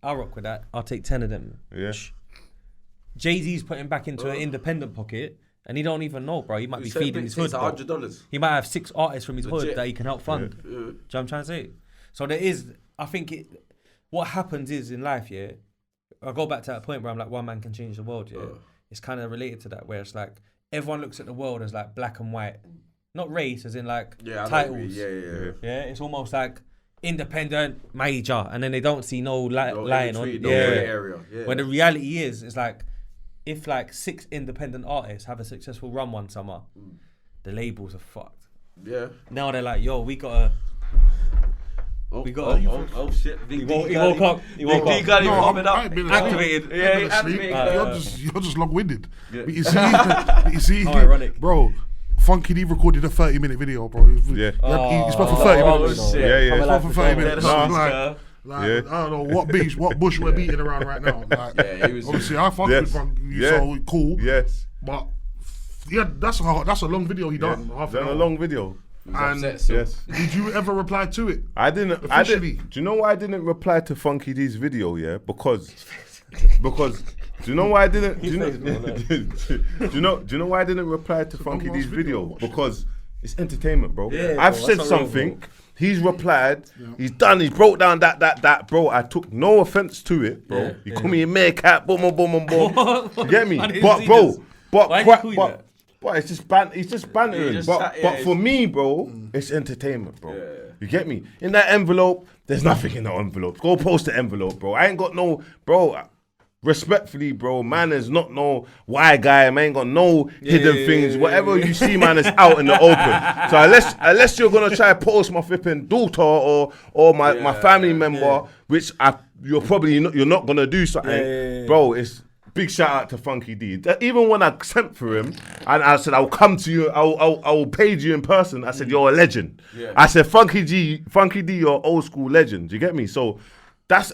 I'll rock with that. I'll take 10 of them. Yeah. Jay-Z's putting back into an independent pocket, and he don't even know, bro. He might be feeding his hood. $100. He might have 6 artists from his hood that he can help fund. Yeah. Do you know what I'm trying to say? So there is, I think what happens is in life, I go back to that point where I'm like, one man can change the world, It's kind of related to that, where it's like, everyone looks at the world as like black and white. Not race, as in like titles. Yeah. It's almost like independent, major, and then they don't see no line on area. Yeah. When the reality is, it's like, if like 6 independent artists have a successful run one summer, the labels are fucked. Yeah. Now they're like, yo, we gotta. Oh shit! He woke up. He woke up. Dee Gully popping up. Activated. Yeah, he activated. You're just long-winded. But you see, How ironic. Bro. Funky D recorded a 30-minute video, bro. He spoke for 30 minutes. Shit. He spoke for 30 minutes. I don't know what bush we're beating around right now. Like, he was. Obviously, I fuck with Funky, so cool. Yes. But that's a long video he done. Done a long video. And yes. Did you ever reply to it? I didn't. Officially? Do you know why I didn't reply to Funky D's video? Because do you know why I didn't? Do you know why I didn't reply to Funky D's video? Because it's entertainment, bro. Yeah, I've said something. He's replied. He's done. He's broke down that. Bro, I took no offense to it, bro. He called me a meerkat. Boom. You get me? But bro, but it's just he's just bantering. But for me, bro, it's entertainment, bro. You get me? In that envelope, there's nothing in that envelope. Go post the envelope, bro. I ain't got no, bro. Respectfully, bro, man is not no why guy. Man ain't got no hidden things. Whatever you see, man, is out in the open. So unless you're gonna try to post my flipping daughter or my family member, which you're probably you're not gonna do something, bro. It's big shout out to Funky D. Even when I sent for him and I said I'll come to you, I will page you in person. I said you're a legend. I said Funky D, you're old school legend. You get me? So.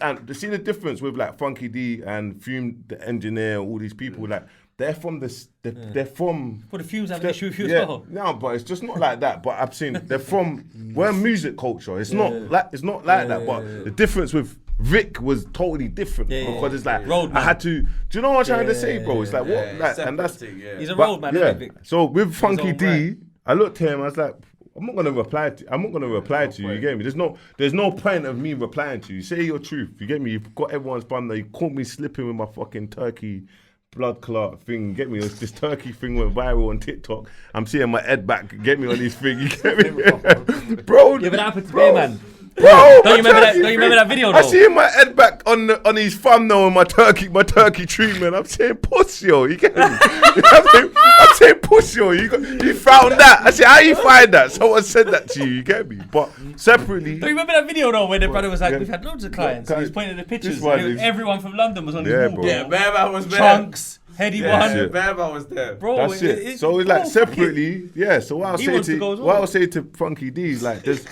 And see the difference with like Funky D and Fume, the engineer, all these people, like they're from this, they're from. For the Fumes have an issue with you as well. No, but it's just not like that. But I've seen they're from we're music culture. It's not like that. But the difference with Rick was totally different because it's like I had to. Do you know what I'm trying to say, bro? It's like what, like, and that's he's a road man. Yeah. So with Funky D, I looked at him. I was like. I'm not gonna reply to you. You get me? There's no point of me replying to you. Say your truth. You get me? You've got everyone's bum there. You caught me slipping with my fucking turkey blood clot thing. Get me? This turkey thing went viral on TikTok. I'm seeing my head back. Get me on these things. You get me, bro? Yeah, but that happened to me, man. Bro, don't you remember that video though? I see my head back on his thumbnail and my turkey treatment. I'm saying pussy, yo. You get me? I'm saying pussy, yo. You found that. I said, how you find that? Someone said that to you. You get me? But separately. Don't you remember that video though where the brother was like, we've had loads of clients. And he was pointing at the pictures. Everyone from London was on his wall. Yeah, Bearman was there. Chunks. Heady one. Bearman was there. Bro, that's it. So it's like separately, so what I'll say to Funky D is like it's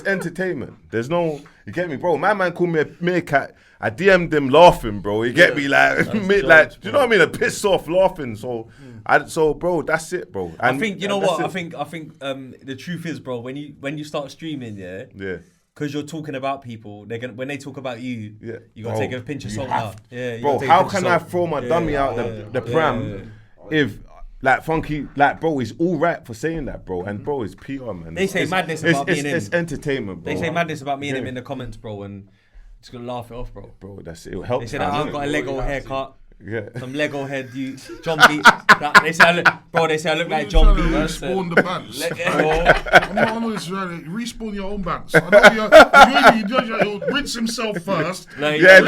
entertainment. There's no, you get me, bro. My man called me a meerkat. I DM'd him laughing, bro. You get me, like, do you know what I mean? A pissed off laughing. So, bro, that's it, bro. And I think you know what I think. The truth is, bro, when you start streaming, because you're talking about people, they're gonna when they talk about you, you gotta take a pinch of salt out. Yeah, bro. How can I throw my dummy out the pram if like Funky, like bro, he's all right for saying that, bro, and bro, it's PR, man. They say madness about me and him. It's entertainment, bro. They say madness about me and him in the comments, bro, and just gonna laugh it off, bro. Bro, that's it. It'll help. They said I've got a Lego haircut. Yeah. Some Lego head, John B. They say I look like John B. Respawn the bands. I'm not just trying to respawn your own bands. I know he'll rinse himself first. Get out of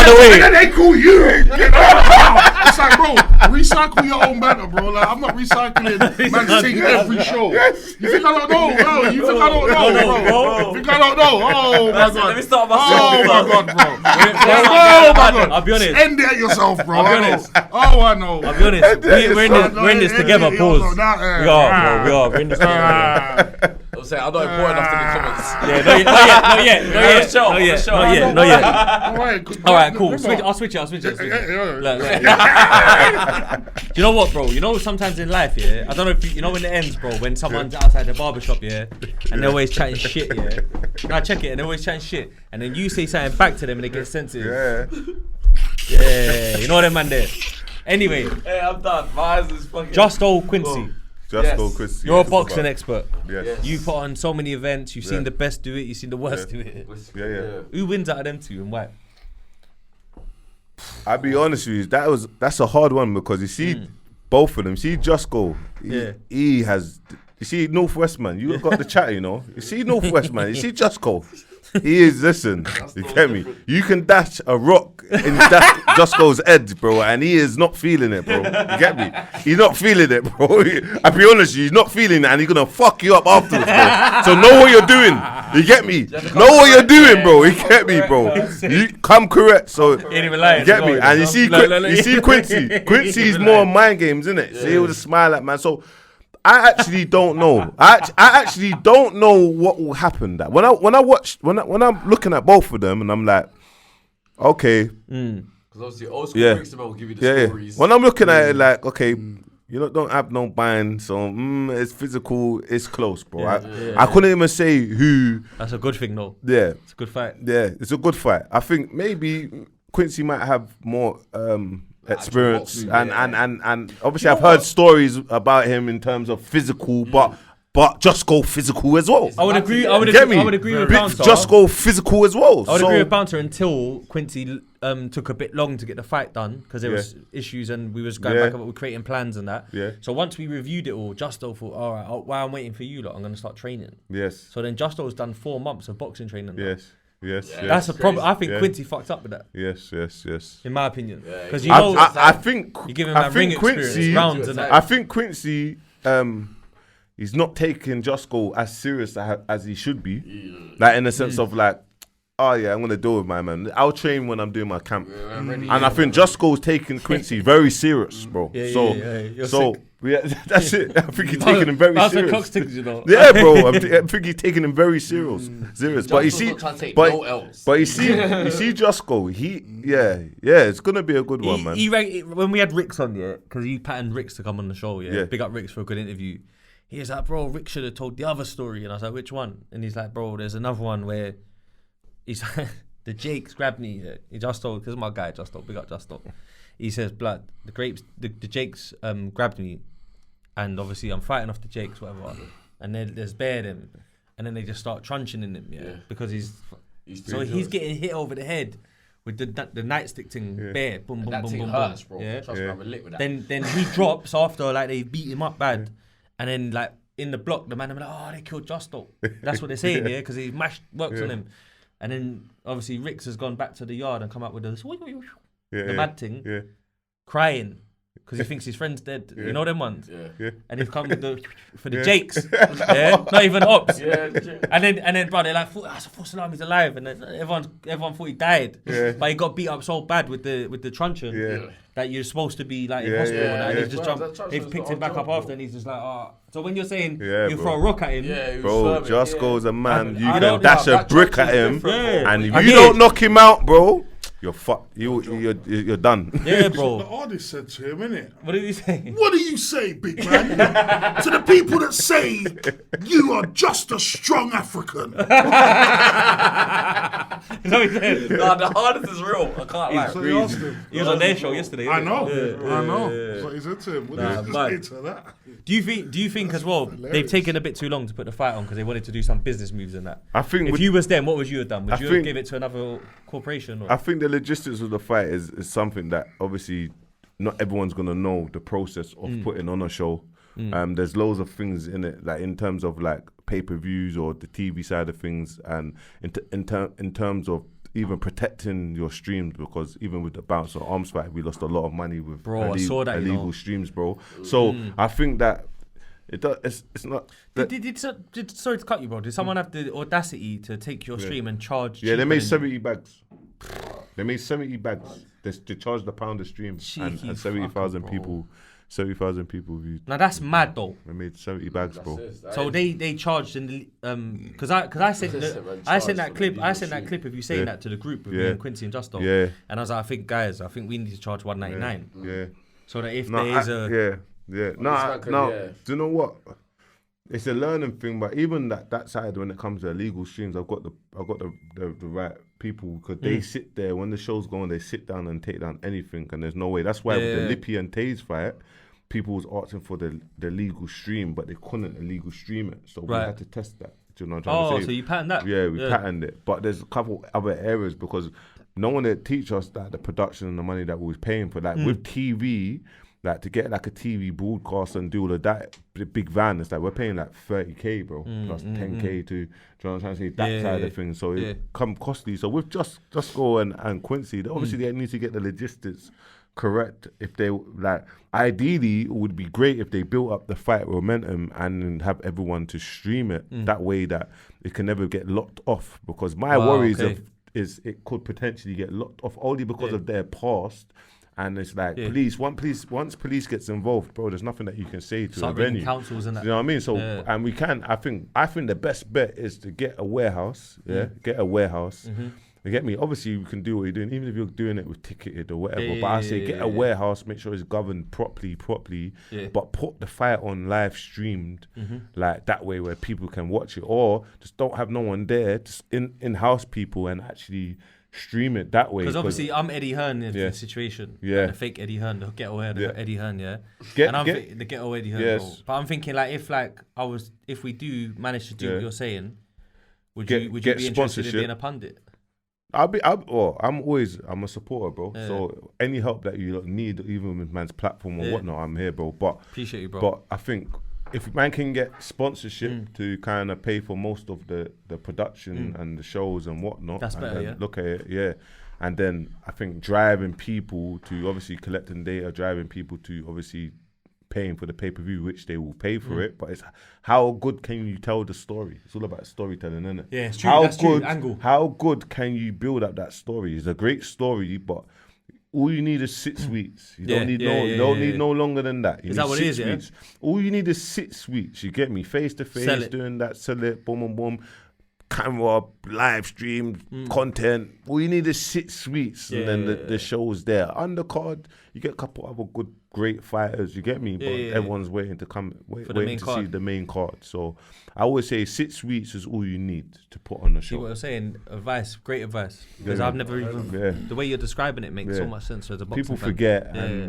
the way. And then they call you. It's like, bro, recycle your own banter, bro. Like, I'm not recycling man's thing every show. You think I don't know, bro? You think I don't know, bro? You think I don't know? Oh my god. Let me start myself. Oh my god, bro. Oh my god. I'll be honest. End it yourself, bro. I'll be honest. Oh, I know. I'll be honest. We're in this together, pause. We are. We're in this together. I'm saying I'm not important enough to the comments. Yeah, not yet. All right, cool. I'll switch it. You know what, bro? You know sometimes in life, I don't know if you know when it ends, bro. When someone's outside the barbershop, and they're always chatting shit, Now check it, and they're always chatting shit, and then you say something back to them, and they get sensitive. Yeah. You know them man there. Anyway. Hey, I'm done. My eyes is fucking. Just old Quincy. Quincy. You're a boxing expert. Yes. You put on so many events. You've seen the best do it. You've seen the worst do it. Yeah. Who wins out of them two and why? I'll be honest with you. That's a hard one because you see both of them. See Just Go. He has. You see Northwest man. You got the chat. You see Northwest man. You see Just Go. He is, listen, you get me? You can dash a rock in Just Go's head, bro, and he is not feeling it, bro. You get me? He's not feeling it, bro. I'll be honest with you, he's not feeling it, and he's gonna fuck you up afterwards, bro. So know what you're doing. You get me? Know what you're doing, bro. You get me, bro? You come correct. So you get me? And you see Quincy. Quincy's more mind games, isn't it? So he'll just smile at man. So I actually don't know. I actually don't know what will happen. That when I'm looking at both of them and I'm like, okay, because obviously old school Brixton will give you the stories. When I'm looking at it, like, okay, don't have no bind, so it's physical, it's close, bro. I couldn't even say who. That's a good thing, though. Yeah, it's a good fight. Yeah, it's a good fight. I think maybe Quincy might have more experience, and obviously I've heard stories about him in terms of physical, but just go physical as well. I would agree with Bouncer. Just go physical as well. I would agree with Bouncer until Quincy took a bit long to get the fight done because there was issues and we was going back up with creating plans and that. Yeah. So once we reviewed it all, Justo thought, all right, while I'm waiting for you lot, I'm going to start training. Yes. So then Justo's done 4 months of boxing training. Yes. Yes. That's a problem. I think Quincy fucked up with that. Yes. In my opinion, because I think you give him that ring experience, rounds and that. I think Quincy, he's not taking Jusko as serious as he should be, like in the sense of like, oh yeah, I'm gonna deal with my man. I'll train when I'm doing my camp, and I think Jusko's taking Quincy very serious, bro. That's it. I think he's taking him very serious. Yeah, bro. I think he's taking him very serious. But you see, but you see Jusko. It's gonna be a good one, man. When we had Ricks on, because he patterned Ricks to come on the show, big up Ricks for a good interview. He was like, bro, Rick should have told the other story. And I was like, which one? And he's like, bro, there's another one where he's like, the Jakes grabbed me. He just told, because my guy, Justo, big up Justo. He says, blood, the Jakes grabbed me. And obviously I'm fighting off the Jakes, whatever. And then there's bare them. And then they just start trunching in him, because he's getting hit over the head with the nightstick thing, bare, boom, boom, boom, boom, hurts, boom. Bro. Yeah. Trust me, I'm lit with that. Then he drops after like they beat him up bad. And then, like, in the block, the man will be like, oh, they killed Justo. That's what they're saying, because he works on him. And then, obviously, Ricks has gone back to the yard and come out with the mad thing, crying, because he thinks his friend's dead. You know them ones? Yeah. And he's come for the Jakes. Not even Ops. And then, bro, they're like, that's a false alarm, he's alive. And then everyone thought he died. But he got beat up so bad with the truncheon that you're supposed to be like in hospital. And he's just jumped. They've picked him back up after, and he's just like, oh. So when you're saying you throw a rock at him, bro, Jusko's a man. You can dash a brick at him, and if you don't knock him out, bro, you're fucked. You're done. Yeah, bro. The artist said to him, innit? What did he say? What do you say, big man? To the people that say you are just a strong African. Is that what he said? Nah, the artist is real. I can't lie. So he asked him. He was on their show yesterday. I know. So he said to him, what did you say to that? Do you think as well they've taken a bit too long to put the fight on because they wanted to do some business moves and that? I think if you was them, what would you have done? Would you have give it to another corporation? Or? I think the logistics of the fight is something that obviously not everyone's gonna know the process of putting on a show. There's loads of things in it, like in terms of like pay-per-views or the TV side of things, and in terms of even protecting your streams, because even with the Bouncer Arms fight, we lost a lot of money with illegal streams, bro. So I think that it's not. Sorry to cut you, bro. Did someone have the audacity to take your stream and charge? Yeah, they made 70 bags. They made 70 bags. They charged £1 a stream, and 70,000 people. 70,000 people viewed. Now that's mad though. They made 70 bags, bro. So they charged in the because I sent that clip of you saying that to the group with me and Quincy and Justo. Yeah. And I was like, I think we need to charge $199. Yeah. So that if there is a do you know what? It's a learning thing, but even that side when it comes to illegal streams, I've got the right people, because they sit there when the show's going, they sit down and take down anything, and there's no way. That's why with the Lippy and Taze fight, people was asking for the legal stream, but they couldn't illegal stream it, so we had to test that. Do you know what I'm trying to say? So you patterned that? Yeah, we patterned it, but there's a couple other areas because no one that teach us that the production and the money that we was paying for, like with TV. Like to get like a TV broadcast and do all of that, the big van, it's like we're paying like 30k, bro, plus 10k to, do you know what I'm trying to say, that side of things. So it come costly. So with Just Go and Quincy, obviously they need to get the logistics correct. If they like, ideally it would be great if they built up the fight momentum and have everyone to stream it that way that it can never get locked off. Because my worries is it could potentially get locked off only because of their past. And it's like once police gets involved, bro, there's nothing that you can say to a venue. Councils and that. You know what I mean? So and we can. I think the best bet is to get a warehouse. Get a warehouse. You get me? Obviously, you can do what you're doing, even if you're doing it with ticketed or whatever. But I say get a warehouse, make sure it's governed properly. But put the fight on live streamed, like that way where people can watch it, or just don't have no one there, just in-house people and actually stream it that way. Because obviously I'm Eddie Hearn in the situation. Yeah. The fake Eddie Hearn, the ghetto Eddie Hearn, yeah. The ghetto Eddie Hearn. Yes. But I'm thinking like if we do manage to do what you're saying, would you be interested in being a pundit? I'm a supporter, bro. Yeah. So any help that you need, even with man's platform or whatnot, I'm here, bro. But appreciate you, bro. But I think if man can get sponsorship to kind of pay for most of the production and the shows and whatnot, that's better. Yeah. Look at it, and then I think driving people to obviously collecting data, driving people to obviously paying for the pay-per-view, which they will pay for it, but it's how good can you tell the story? It's all about storytelling, isn't it? Yeah, it's true. That's true. Angle. How good can you build up that story? It's a great story, but all you need is 6 weeks. You don't need no longer than that. Is that what it is? Weeks. All you need is 6 weeks. You get me? Face to face, doing that, sell it, boom, boom, boom. Camera, live stream, content. All you need is 6 weeks, and then the show's there. Undercard, you get a couple other great fighters. You get me? But everyone's waiting to see the main card. So I always say 6 weeks is all you need to put on the show. See what I'm saying? Great advice. Because I've never even the way you're describing it makes so much sense as a boxing People fan. forget, and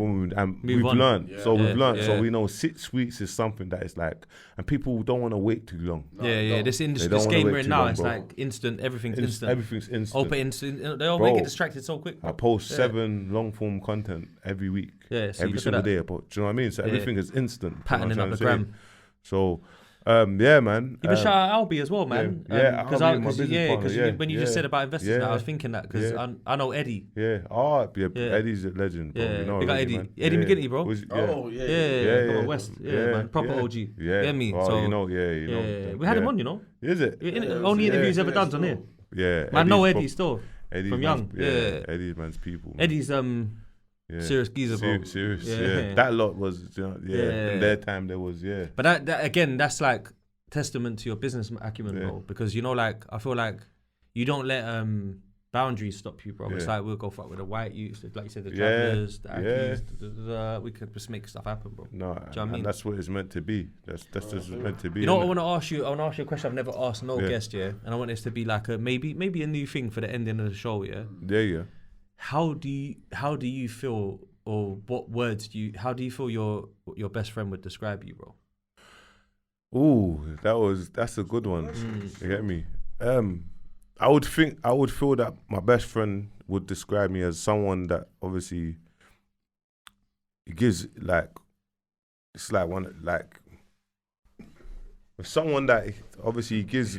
we've learned. So we've learned. So we know 6 weeks is something that is like, and people don't want to wait too long. This game we're in now, it's like instant. Everything's instant. Everything's instant. Open instant. They all make it distracted so quick. I post 7 long form content every week. Every single day. But do you know what I mean? So everything is instant. Patterning up the gram. So, man. Even shout out Albie as well, man. Because when you just said about investors, I was thinking that because I know Eddie. Eddie's a legend, bro. You know, you got Eddie. Eddie McGinty, bro. West, man. Proper OG. Yeah, me. So you know. We had him on, you know. Is it? Only interviews ever done on here. Yeah. Man, know Eddie still. From young. Eddie's man's people. Eddie's serious geezer, bro. Serious. That lot was, in their time there was, But that again, that's like testament to your business acumen, bro. Because you know, like I feel like you don't let boundaries stop you, bro. It's like we'll go fuck with the white youths, like you said, the travelers, the Akis, we could just make stuff happen, bro. No, do you know what I mean? That's what it's meant to be. That's just meant to be. You know what I want to ask you? I want to ask you a question I've never asked no guest, and I want this to be like a maybe a new thing for the ending of the show, Yeah. How do you feel, or what words how do you feel your best friend would describe you, bro? Ooh, that's a good one. You get me? I would feel that my best friend would describe me as someone that obviously gives someone that obviously gives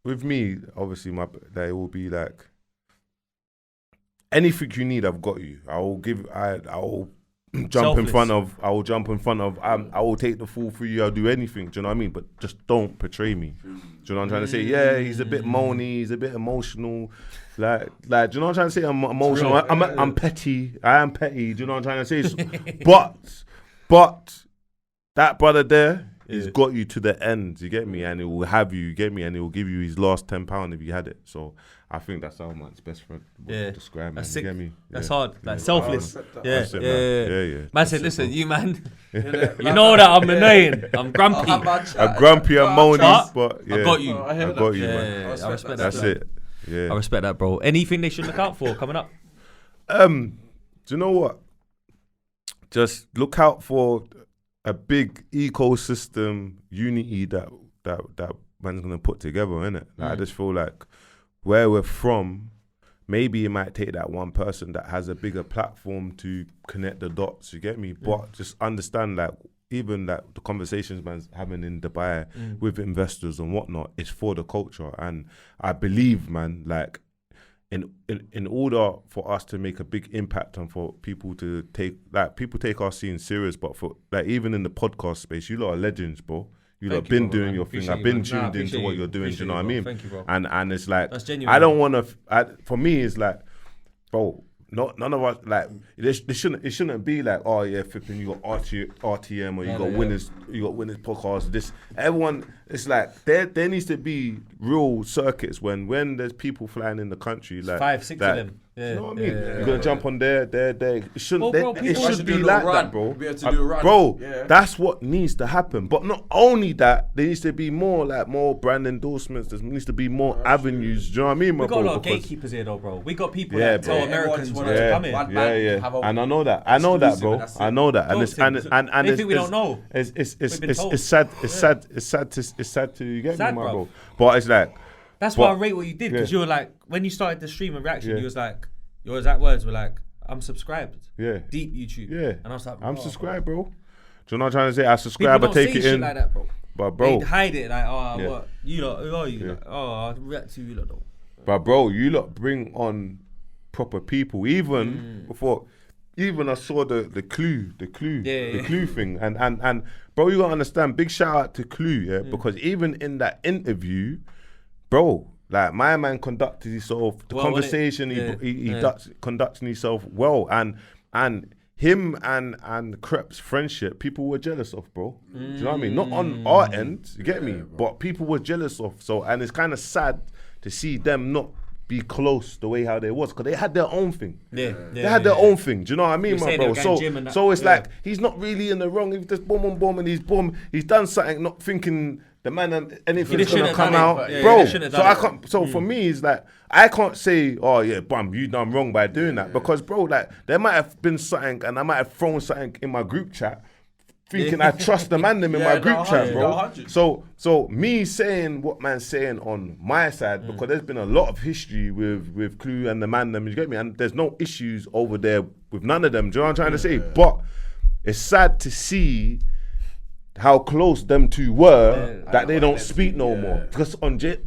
with me. Obviously, that it will be like. Anything you need, I've got you. I will jump in front of. I will take the fall for you. I'll do anything. Do you know what I mean? But just don't betray me. Do you know what I'm trying to say? Yeah, he's a bit moany. He's a bit emotional. Like, do you know what I'm trying to say? I'm emotional. I'm petty. I am petty. Do you know what I'm trying to say? But that brother there. He's got you to the end, you get me, and it will have you get me, and it will give you his last £10 if you had it. So I think that's how man's best friend would describe me. You get me? That's hard, like selfless. Yeah. Man said, listen, you man, you know that I'm annoying. I'm grumpy. I'm grumpy and moany, but I got you. I got you, man. I respect that. That's it. Yeah. I respect that, bro. Anything they should look out for coming up? Do you know what? Just look out for a big ecosystem unity that man's gonna put together, innit? Like, I just feel like where we're from, maybe it might take that one person that has a bigger platform to connect the dots, you get me? But just understand that even that the conversations man's having in Dubai with investors and whatnot is for the culture. And I believe, man, like in order for us to make a big impact and for people to take our scene serious, but for like even in the podcast space, you lot are legends, bro. You lot been doing your thing. I've been tuned into what you're doing. Do you know what I mean? Thank you, bro. And it's like I don't want to. For me, it's like, bro. None of us like it shouldn't be like, oh yeah, flipping, you got RTM or you got winners podcast. This everyone it's like there needs to be real circuits when there's people flying in the country like 5-6 of them. Yeah. You know what I mean? You're gonna jump on there. It shouldn't. Well, bro, it people should be like that, bro. We have to do a run. Bro, Yeah. that's what needs to happen. But not only that, there needs to be more brand endorsements. There needs to be more avenues. Do you know what I mean, my We got bro? a lot of gatekeepers here, though, bro. We got people Yeah, that tell bro. Americans Everyone's to wanna- come in. One Yeah, man yeah, have a and I know that. I know that, exclusive bro. and that's it. I know that, and Those it's and things. and Anything we don't know. It's We've been told. sad. It's sad to you get Sad, me, my bro. bro. But it's like That's why I rate what you did, because yeah. you were like, when you started the stream and reaction, Yeah. you was like, your exact words were like, I'm subscribed. Yeah. Deep YouTube. Yeah. And I was like, I'm bro. subscribed, bro. Do you know what I'm trying to say? I People subscribe, I don't take say it shit in. like that, bro. But bro, They hide it like, oh, Yeah. what? You lot, who are you? Yeah. Like, oh, I react to you lot though. But bro, you lot bring on proper people. Even before, even I saw the clue thing, and bro, you gotta understand. Big shout out to Clue, yeah, because even in that interview, bro, like my man conducted himself. The Well, conversation conducting himself well, and him and Krept's friendship, people were jealous of, bro. Do you know what I mean? Not on our end, you get me, but people were jealous of. So, and it's kind of sad to see them not be close the way how they was, because they had their own thing. They had their own thing. Do you know what I mean, You were my saying they bro? were going gym and that. So it's Yeah. like he's not really in the wrong. If there's boom, and he's done something, not thinking the man anything's shouldn't gonna have come done it, out, but yeah, bro. they shouldn't have So done I it. can't. So for me, it's like I can't say, oh yeah, bum, you done wrong by doing that, because bro, like there might have been something, and I might have thrown something in my group chat, thinking I trust the man them in my group chat, bro. 100. So me saying what man's saying on my side, because there's been a lot of history with Clue and the man them, you get me, and there's no issues over there with none of them. Do you know what I'm trying to say? But it's sad to see how close them two were that they don't speak no more, because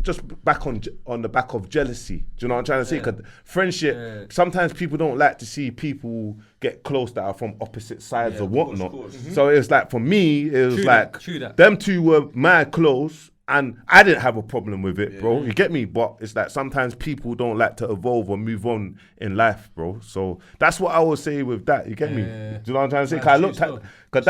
just back on the back of jealousy. Do you know what I'm trying to say? Because friendship, sometimes people don't like to see people get close that are from opposite sides or whatnot. So it's like, for me, it was True that. them two were mad close, and I didn't have a problem with it, bro. You get me? But it's like sometimes people don't like to evolve or move on in life, bro. So that's what I would say with that. You get me? Do you know what I'm trying to say? Because I looked at, because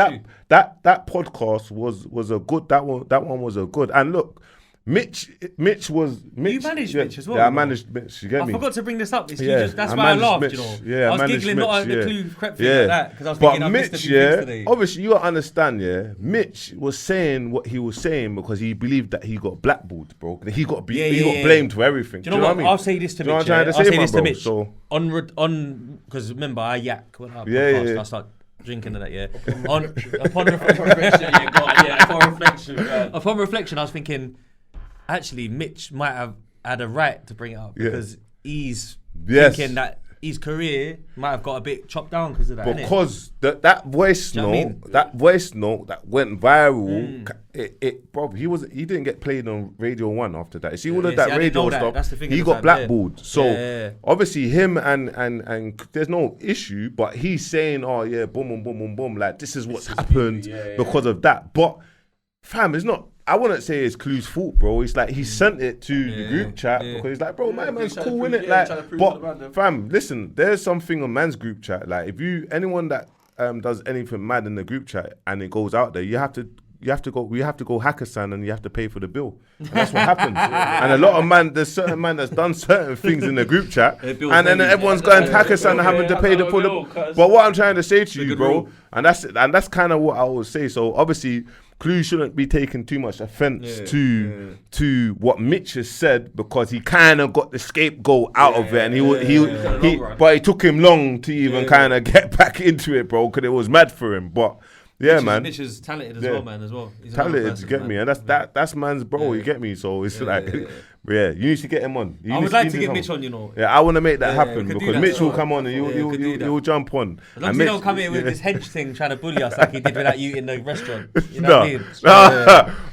that podcast was a good. That one was a good. And look, Mitch. You managed Mitch as well, Yeah, I bro. managed Mitch. You get I me? forgot to bring this up. It's that's I why I managed laughed, Mitch. you know. Yeah, I was managed giggling not Mitch, at the Clue Krept thing yeah. like that, because I was But thinking I missed a Mitch, few things today. obviously you gotta understand, Mitch was saying what he was saying because he believed that he got blackballed, bro. He got blamed for everything. Do you know what? I mean? I'll say this to Do you know Mitch. what I'm trying to I'll say, say my this to bro? Mitch. So On because remember I yak when I Yeah, podcast, yeah. I start drinking and that. Yeah. Upon reflection, I was thinking, actually, Mitch might have had a right to bring it up, because he's thinking that his career might have got a bit chopped down because of that. because that voice Do you know what I note, mean? that voice note that went viral, bro, he didn't get played on Radio 1 after that. You see all of see, that I didn't radio know that. stuff, That's the thing he at the got time, blackballed. So Yeah. obviously him and there's no issue, but he's saying, oh yeah, boom, like this is what's happened because of that. But fam, it's not. I wouldn't say it's Clue's fault, bro. It's like he sent it to the group chat because he's like, bro, my man's trying to cool, prove- innit? trying to prove to the man, But them. fam, listen, there's something on man's group chat. Like if anyone that does anything mad in the group chat and it goes out there, we have to go Hakkasan and you have to pay for the bill. And that's what happens. And a lot of there's certain man that's done certain things in the group chat, and then everyone's going to Hakkasan and having to pay the full. But what I'm trying to say to you, bro, and that's kind of what I would say. So obviously, Clue shouldn't be taking too much offense to what Mitch has said, because he kind of got the scapegoat out of it, and but it took him long to even kind of get back into it, bro, because it was mad for him. But man, Mitch is talented as Yeah. well, man. As well, he's another talented, person, you get man. me, and that's man's bro, you get me. So it's like, you need to get him on. I would like to get Mitch on, you know. Yeah, I want to make that happen, we could do because that, Mitch will so- come on and we could do that. you'll jump on. As long as And he Mitch- don't come here with this hench thing trying to bully us like he did with that you in the restaurant. You know No, what I mean?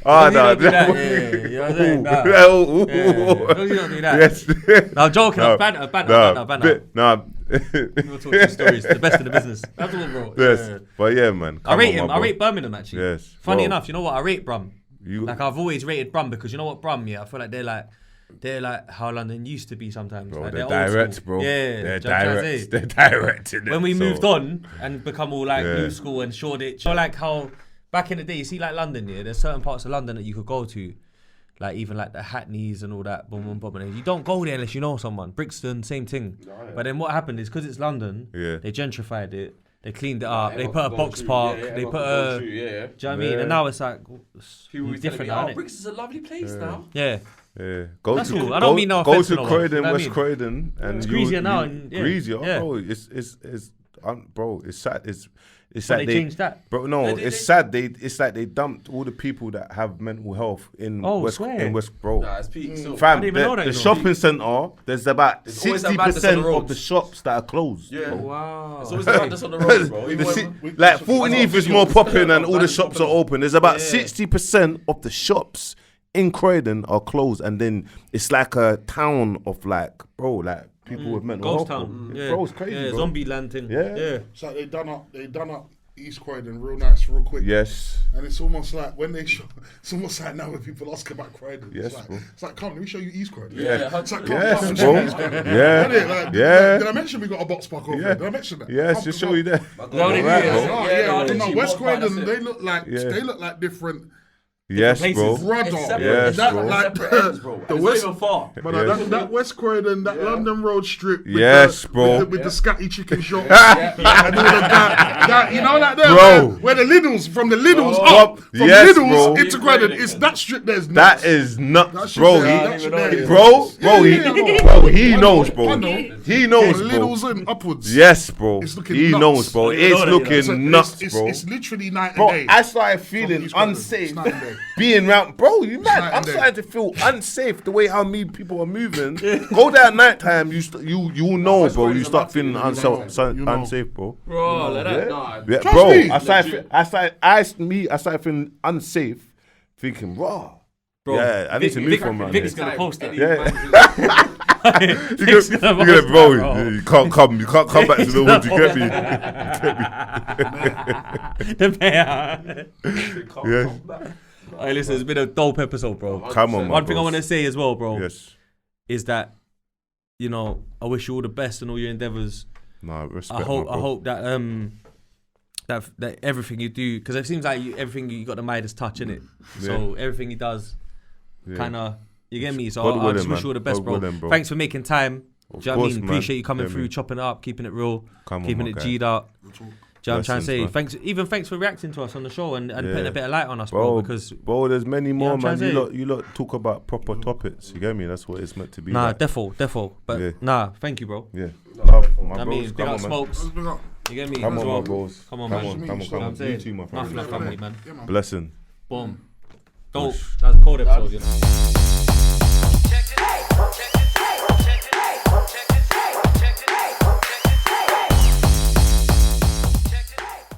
oh As long as he no, don't do that, yeah, you know what I'm saying? Nah. Ooh. Yeah, as long as you don't do that. Yes. No, I'm joking. No, Banter. No. We'll talk some stories. The best in the business. That's all, bro. Yes, Yeah. but yeah, man. I rate come on, him. my I bro. rate Birmingham, actually. Yes, Funny bro. enough, you know what? I rate Brum. You- Like, I've always rated Brum, because you know what, Brum, I feel like they're like how London used to be sometimes. Bro, like, they're old direct, school. bro. Yeah, They're do you know what I'm trying to direct. say? They're direct. innit? When we So- moved on and become all like new school and Shoreditch, I feel like how back in the day, you see like London, yeah, there's certain parts of London that you could go to, like even like the Hackneys and all that, boom, boom, boom. And you don't go there unless you know someone. Brixton, same thing. But then what happened is because it's London, they gentrified it, they cleaned it up, they put a box park, they put a, do you know what I mean? And now it's like, it's different now, innit? Brixton's a lovely place now. Yeah. Yeah, That's cool. I don't mean no offense to to no Croydon, one, West you know what I Croydon, and it's greasier now. And, greasier, yeah. bro. It's sad. It's But like they changed that. bro. No, it's sad. It's like they dumped all the people that have mental health in West, bro. Nah, it's peak. So Fam, I didn't even know that, the you know. shopping centre, there's about There's always that 60% madness on the of roads. the shops that are closed. Yeah. bro. Wow. It's always like this on the road, bro. Like 14th is more popping and all the shops are open. There's about 60% of the shops in Croydon are closed, and then it's like a town of like, bro, like people with mental Ghost health. town. Bro. Yeah. Bro, it's crazy, Yeah, bro. zombie land thing. Yeah. It's like they done up East Croydon real nice, real quick. Yes. And it's almost like when they show, it's almost like now when people ask about Croydon. Yes, it's bro. like, come, let me show you East Croydon. Yeah. It's like, come, Yes, come, bro. East Croydon. Yeah. Isn't it? Like, Yeah. Did I mention we got a box park over Yeah. there? Did I mention that? Yes, Come, just come. show you there. No, West Croydon, they look like different. Yes, bro. Brother, Yes, that bro. like the West, far. but Yes. that West Croydon, that London Road strip. With Yes, the, bro. With the scatty chicken shop and all of that, you know, like there, Bro. where the Lidls from the Lidls Bro. up, from Yes, Lidls bro. into Croydon, it's that strip. There's That is nuts, That shit bro. there, that shit there is Bro, nuts. bro, Yeah, I know. bro, he I knows, know, bro. I know. He knows, From bro. Lidls and upwards. Yes, bro. It's looking He nuts. knows, bro. It's So looking nuts, it's, bro. It's literally night Bro, and day. I started feeling East Croydon. unsafe It's night and day. being round. Bro, you mad? night I'm and day. starting to feel unsafe the way how people are moving. Go there at night time, you will know, bro. You start feeling unsafe, bro. Bro, like that. Nah. Yeah, Trust bro, me. I started feeling unsafe, thinking, raw. Bro, Yeah, I need to move from man. Vic's gonna post it. Yeah. Vic's You gonna get post bro. that, You can't come back to the hood. You get me? The mayor. Yeah. Hey, listen, it's been a dope episode, bro. Come on, man. One thing I want to say as well, bro, Yes. is that, you know, I wish you all the best in all your endeavors. Nah, respect. I hope that that everything you do, because it seems like everything you got the Midas touch in it. So everything he does, kind of, you get me. So I just wish you all the best, bro. Thanks for making time. Do you know what I mean? Appreciate you coming through, chopping it up, keeping it real, keeping it G'd up. Do you know what I'm trying to say? Man. Thanks for reacting to us on the show and putting a bit of light on us, bro. Because there's many more, what I'm man. trying to You lot talk about proper topics. You get me? That's what it's meant to be. nah, like. defo. But thank you, bro. Yeah. Love, my I bros. mean, big Come up on, man. Smokes. You get me? Come as on, well. my bros. Come on, Come man. on, You know what I'm You saying? too, my Nothing friend. like family, man. Yeah, man. Blessing. Boom. Dope. That was a cold episode, you know.